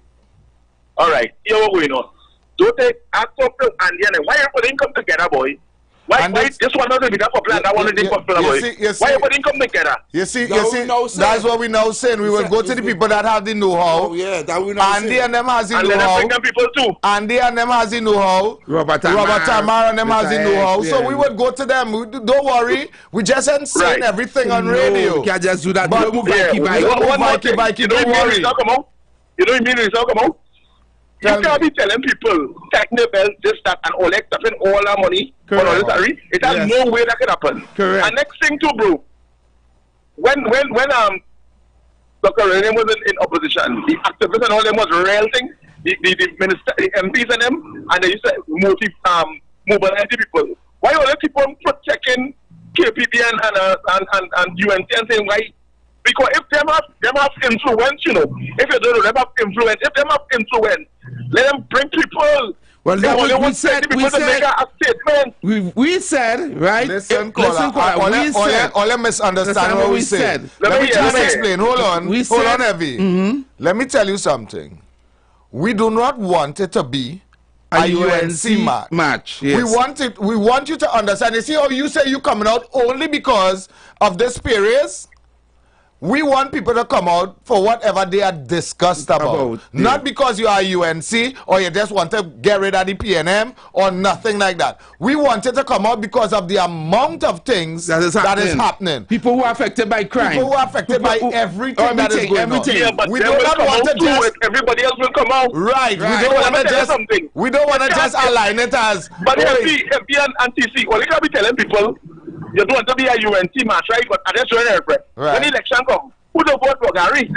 All right, here what going on. Don't take, I talk to Andy and why you couldn't come together, boy? Why this one not be that popular, that one is popular, boy? Why everybody come together? You see, that's what we now saying. We will go to the people that have the know-how. Oh, yeah, that we know. Andy and them has the And know-how. bring them people too. Andy and them has the know-how. Robert Tamar and them has the know-how. yeah. So we would go to them. Don't worry. We just ain't saying everything on radio. We can't just do that. But Don't move Yeah, Mikey, you don't worry. You don't mean it's talk about? You can't be telling people technical bells, this, that, and all that stuff, and all that money for all this. It has no way that can happen. Correct. And next thing too, bro, when Dr. René was in opposition, the activists and all them was real thing. The minister, the MPs and them, and they used to mobilize the people. Why all they keep on protecting KPD and UNC and saying why? Because if them have influence, you know, if you don't know them have influence, if them have influence, let them bring people. Well, that we said, right? Listen, caller. All misunderstand what we said. Let me just explain. Hold on, Evie. Let me tell you something. We do not want it to be a UNC match. Yes. We want you to understand. You see how you say you coming out only because of this period? We want people to come out for whatever they are discussed about. Not because you are UNC or you just want to get rid of the PNM or nothing like that. We want it to come out because of the amount of things that is happening. People who are affected by crime. People who are affected by everything that is going on. Yeah, but we do not want to just... Everybody else will come out. Right. We don't want to just... We don't want to just align it as... But FB and TC, well, you can be telling people... You don't want to be a UNC match, right? But I just when the election come, who don't vote for Gary?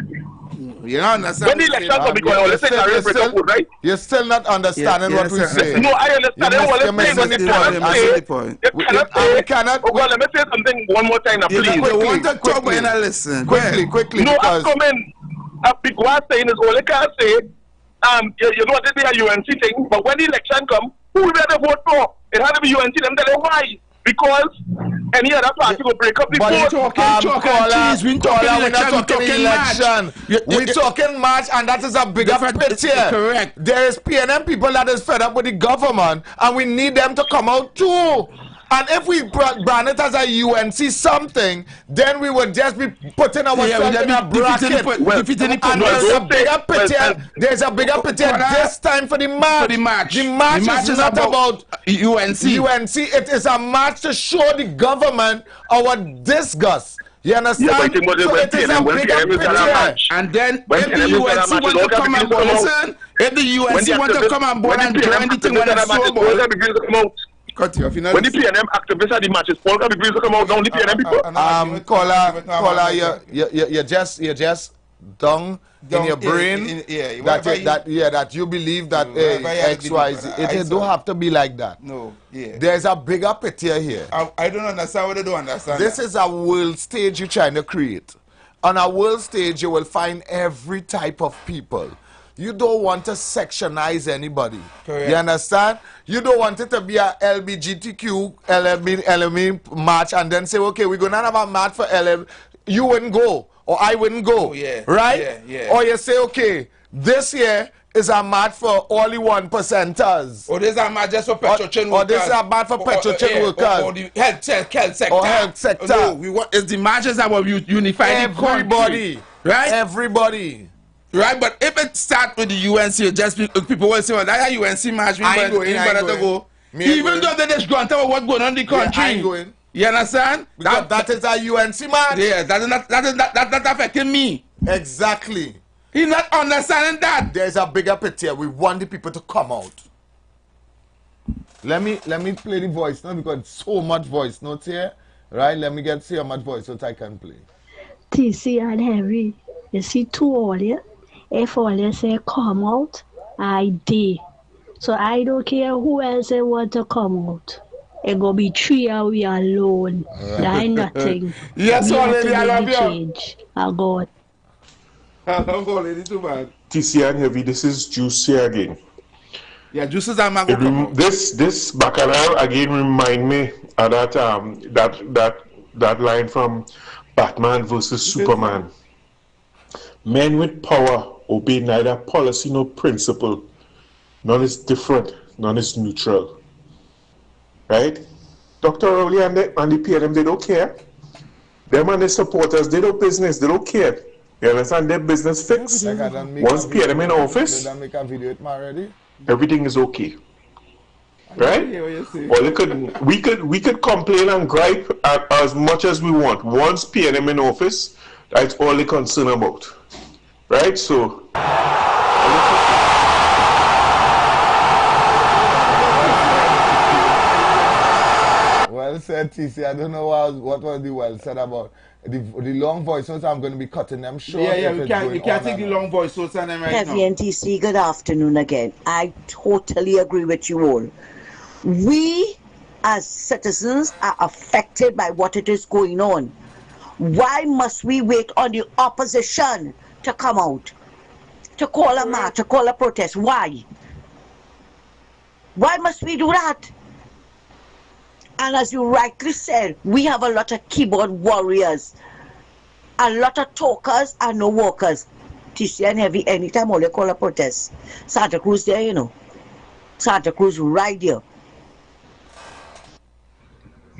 You don't understand. When the election come, because let's say Gary vote, right? You're still not understanding what we say. No, I understand. The point. You cannot. Oh God, let me say something one more time, please. You want to talk, but you not listen. Quickly. No, I'm coming. What I'm saying is, all I can say, you don't want to be a UNC thing, but when the election come, who will they vote for? It had to be UNC. Them tell them why. Because any other party will break up the vote. We're talking match, and that is a bigger picture. Correct. There is PNM people that is fed up with the government, and we need them to come out too. And if we brand it as a UNC something, then we would just be putting ourselves in a bracket. And there's a bigger picture this time for the match. The match is not about UNC. It is a match to show the government our disgust. You understand? So it is a bigger picture. And then if the UNC want to come on board, listen, if the UNC want to come on board and join the thing when it's so when the PNM activists at the matches, Paul can be pleased to come out down the PNM people. You're just dung in your brain that you believe that X, Y, Z. It don't have to be like that. No, there's a bigger picture here. I don't understand what they don't understand. This is a world stage you're trying to create. On a world stage, you will find every type of people. You don't want to sectionize anybody. Correct. You understand? You don't want it to be a LBGTQ LME match and then say, okay, we're going to have a match for LM. You wouldn't go, or I wouldn't go. Right? Or you say, okay, this year is a match for all the 1%ers. Or this is a match just for petrochin workers. Or this is a match for petrochin workers. Or the health sector. Or health sector. No, it's the matches that will unify everybody. The country. Right? Everybody. Right, but if it starts with the UNC, just people will say, well, that UNC match, even though they just don't tell what's going on in the country. I ain't going. You understand? Because that is a UNC match. Yeah, that's affecting me. Exactly. He's not understanding that. There's a bigger picture. We want the people to come out. Let me play the voice now because so much voice notes here. Right? Let me see how much voice notes I can play. TC and Harry, you see two all here. If all you say come out, I did. So I don't care who else want to come out. It gonna be 3 hours we alone. That ain't nothing. Yes, already I love you. Change. I got. I love already too bad. TC and Heavy, this is Juice here again. Yeah, Juice is a mango. This Bacchanal again remind me of that line from Batman versus Superman. Men with power obey neither policy nor principle. None is different, none is neutral. Right? Dr. Rowley and the PNM, they don't care. Them and the supporters, they don't business, they don't care. You understand? Their business fixed. Once PNM in office, make a video with me already? everything is okay. Right? We could complain and gripe as much as we want. Once PNM in office, that's all they're concerned about. Right? So Well said, TC. I don't know what was the well said about the long voice notes. I'm going to be cutting them short. Yeah, we can't take the long voice notes on them right now. Heavy and TC, good afternoon again. I totally agree with you all. We as citizens are affected by what it is going on. Why must we wait on the opposition to come out, to call a march, to call a protest? Why? Why must we do that? And as you rightly said, we have a lot of keyboard warriors, a lot of talkers and no workers. TC and Heavy, anytime all they call a protest. Santa Cruz there, you know. Santa Cruz right there.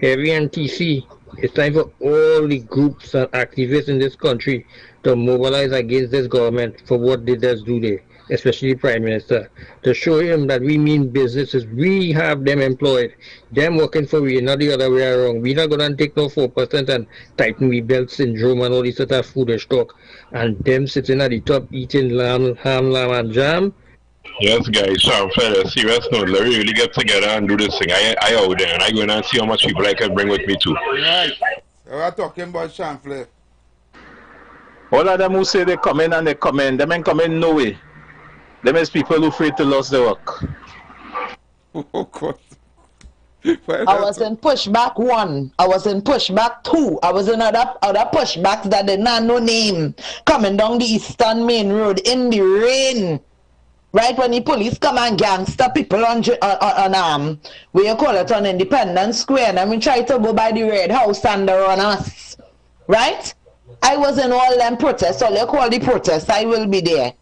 Heavy and TC, it's time for all the groups and activists in this country to mobilize against this government for what they just do there, especially the Prime Minister, to show him that we mean businesses. We have them employed, them working for we, not the other way around. We're not going to take no 4% and tighten we belt syndrome and all this sort of foolish talk, and them sitting at the top eating ham, lamb, and jam. Yes, guys, serious note, let me really get together and do this thing. I out there and I go in and see how much people I can bring with me too. Right. We're talking about Champlain. All of them who say they come in and they come in, them ain't come in no way. Them is people who afraid to lose their work. Oh, God. I was in pushback 1. I was in pushback 2. I was in other pushbacks that did not know name. Coming down the Eastern Main Road in the rain. Right when the police come and gangster people on we call it on Independence Square, and then we try to go by the Red House and they run us. Right? I was in all them protests, so they call the protests. I will be there.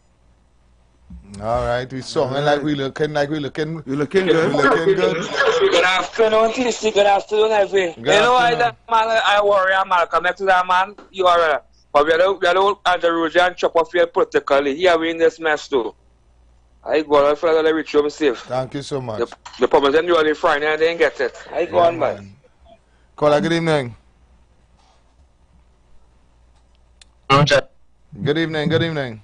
All right, we sounding like we looking good. We're looking good. We looking good. Good afternoon, TC. Good afternoon, everyone. You know why that man, I worry, I'm connect to that man. You are, but we don't anti-erosion chop off your protocolly. Here we in this mess too. I go on for the reach home safe. Thank you so much. The promised you on the Friday and I didn't get it. I go on, man. Caller, good evening. Good evening, good evening.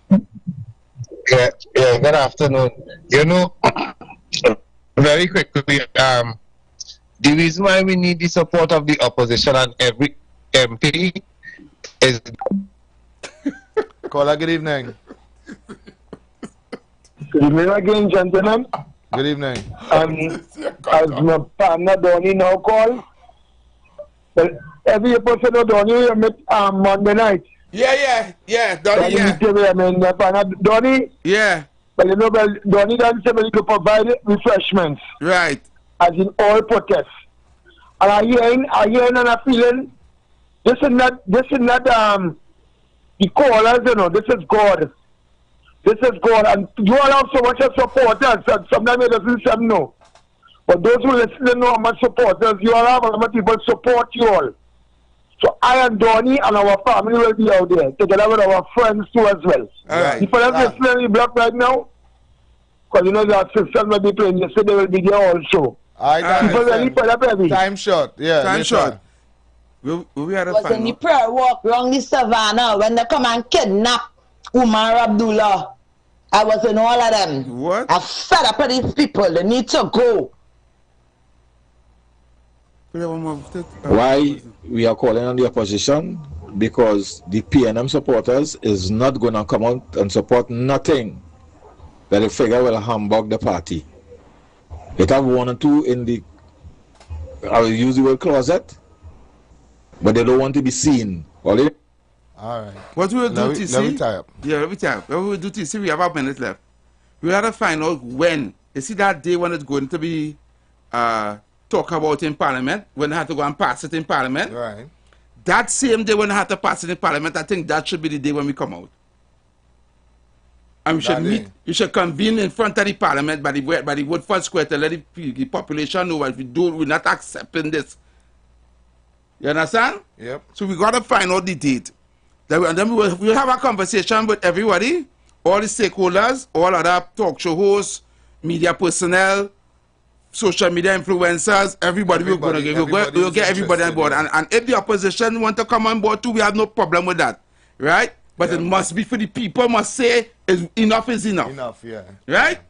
Yeah, good afternoon. You know, very quickly, the reason why we need the support of the opposition and every MP is... Caller, good evening. Good evening again, gentlemen. Good evening. As my partner Donnie now call, well, every person of Donnie we met Monday night. Yeah, Donnie, my partner Donnie. Yeah. But you know, Donnie doesn't say we to provide refreshments. Right. As in all protests. And I hearing and I feeling this is not the callers, you know, this is God. This is God, and you all have so much supporters, and sometimes it doesn't seem no. But those who listen know how much supporters you all have, how much people support you all. So I and Donnie and our family will be out there, together with our friends too as well. All right. People that listening in the block right now, because you know the assistant will be playing, they say they will be there also. People ready for that, baby? Time short, yeah. Time short. We had a was in the prayer walk around the savannah when they come and kidnap Umar Abdullah. I was in all of them. What? I'm fed up with these people. They need to go. Why we are calling on the opposition? Because the PNM supporters is not going to come out and support nothing that they figure will humbug the party. They have 1 or 2 in the, I will use the word closet, but they don't want to be seen. All right. What we will do, TC? Let me tie up. Yeah, let me tie up. What we will do, TC? We have a minute left. We have to find out when. You see that day when it's going to be talk about in Parliament, when they have to go and pass it in Parliament. Right. That same day when they have to pass it in Parliament, I think that should be the day when we come out. And we should meet. You should convene in front of the Parliament by the Woodford Square to let the population know what we do. We're not accepting this. You understand? Yep. So we got to find out the date. And then we'll have a conversation with everybody, all the stakeholders, all other talk show hosts, media personnel, social media influencers, everybody we'll get everybody on board. And if the opposition want to come on board too, we have no problem with that. Right? But it must be for the people must say enough is enough. Enough, yeah. Right?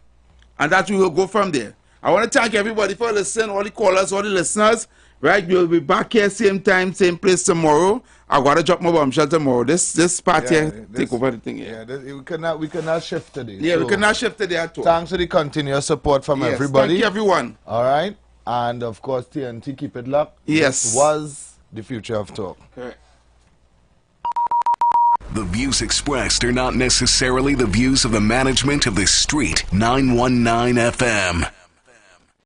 And that we will go from there. I want to thank everybody for listening, all the callers, all the listeners. Right? We'll be back here same time, same place tomorrow. I gotta drop my bombshell tomorrow. This party take over the thing here. Yeah, we cannot shift today. Yeah, we cannot shift today at all. Thanks for the continuous support from everybody. Thank you, everyone. All right. And of course, TNT, keep it locked. Yes. This was the future of talk. Correct. The views expressed are not necessarily the views of the management of the Street 919 FM.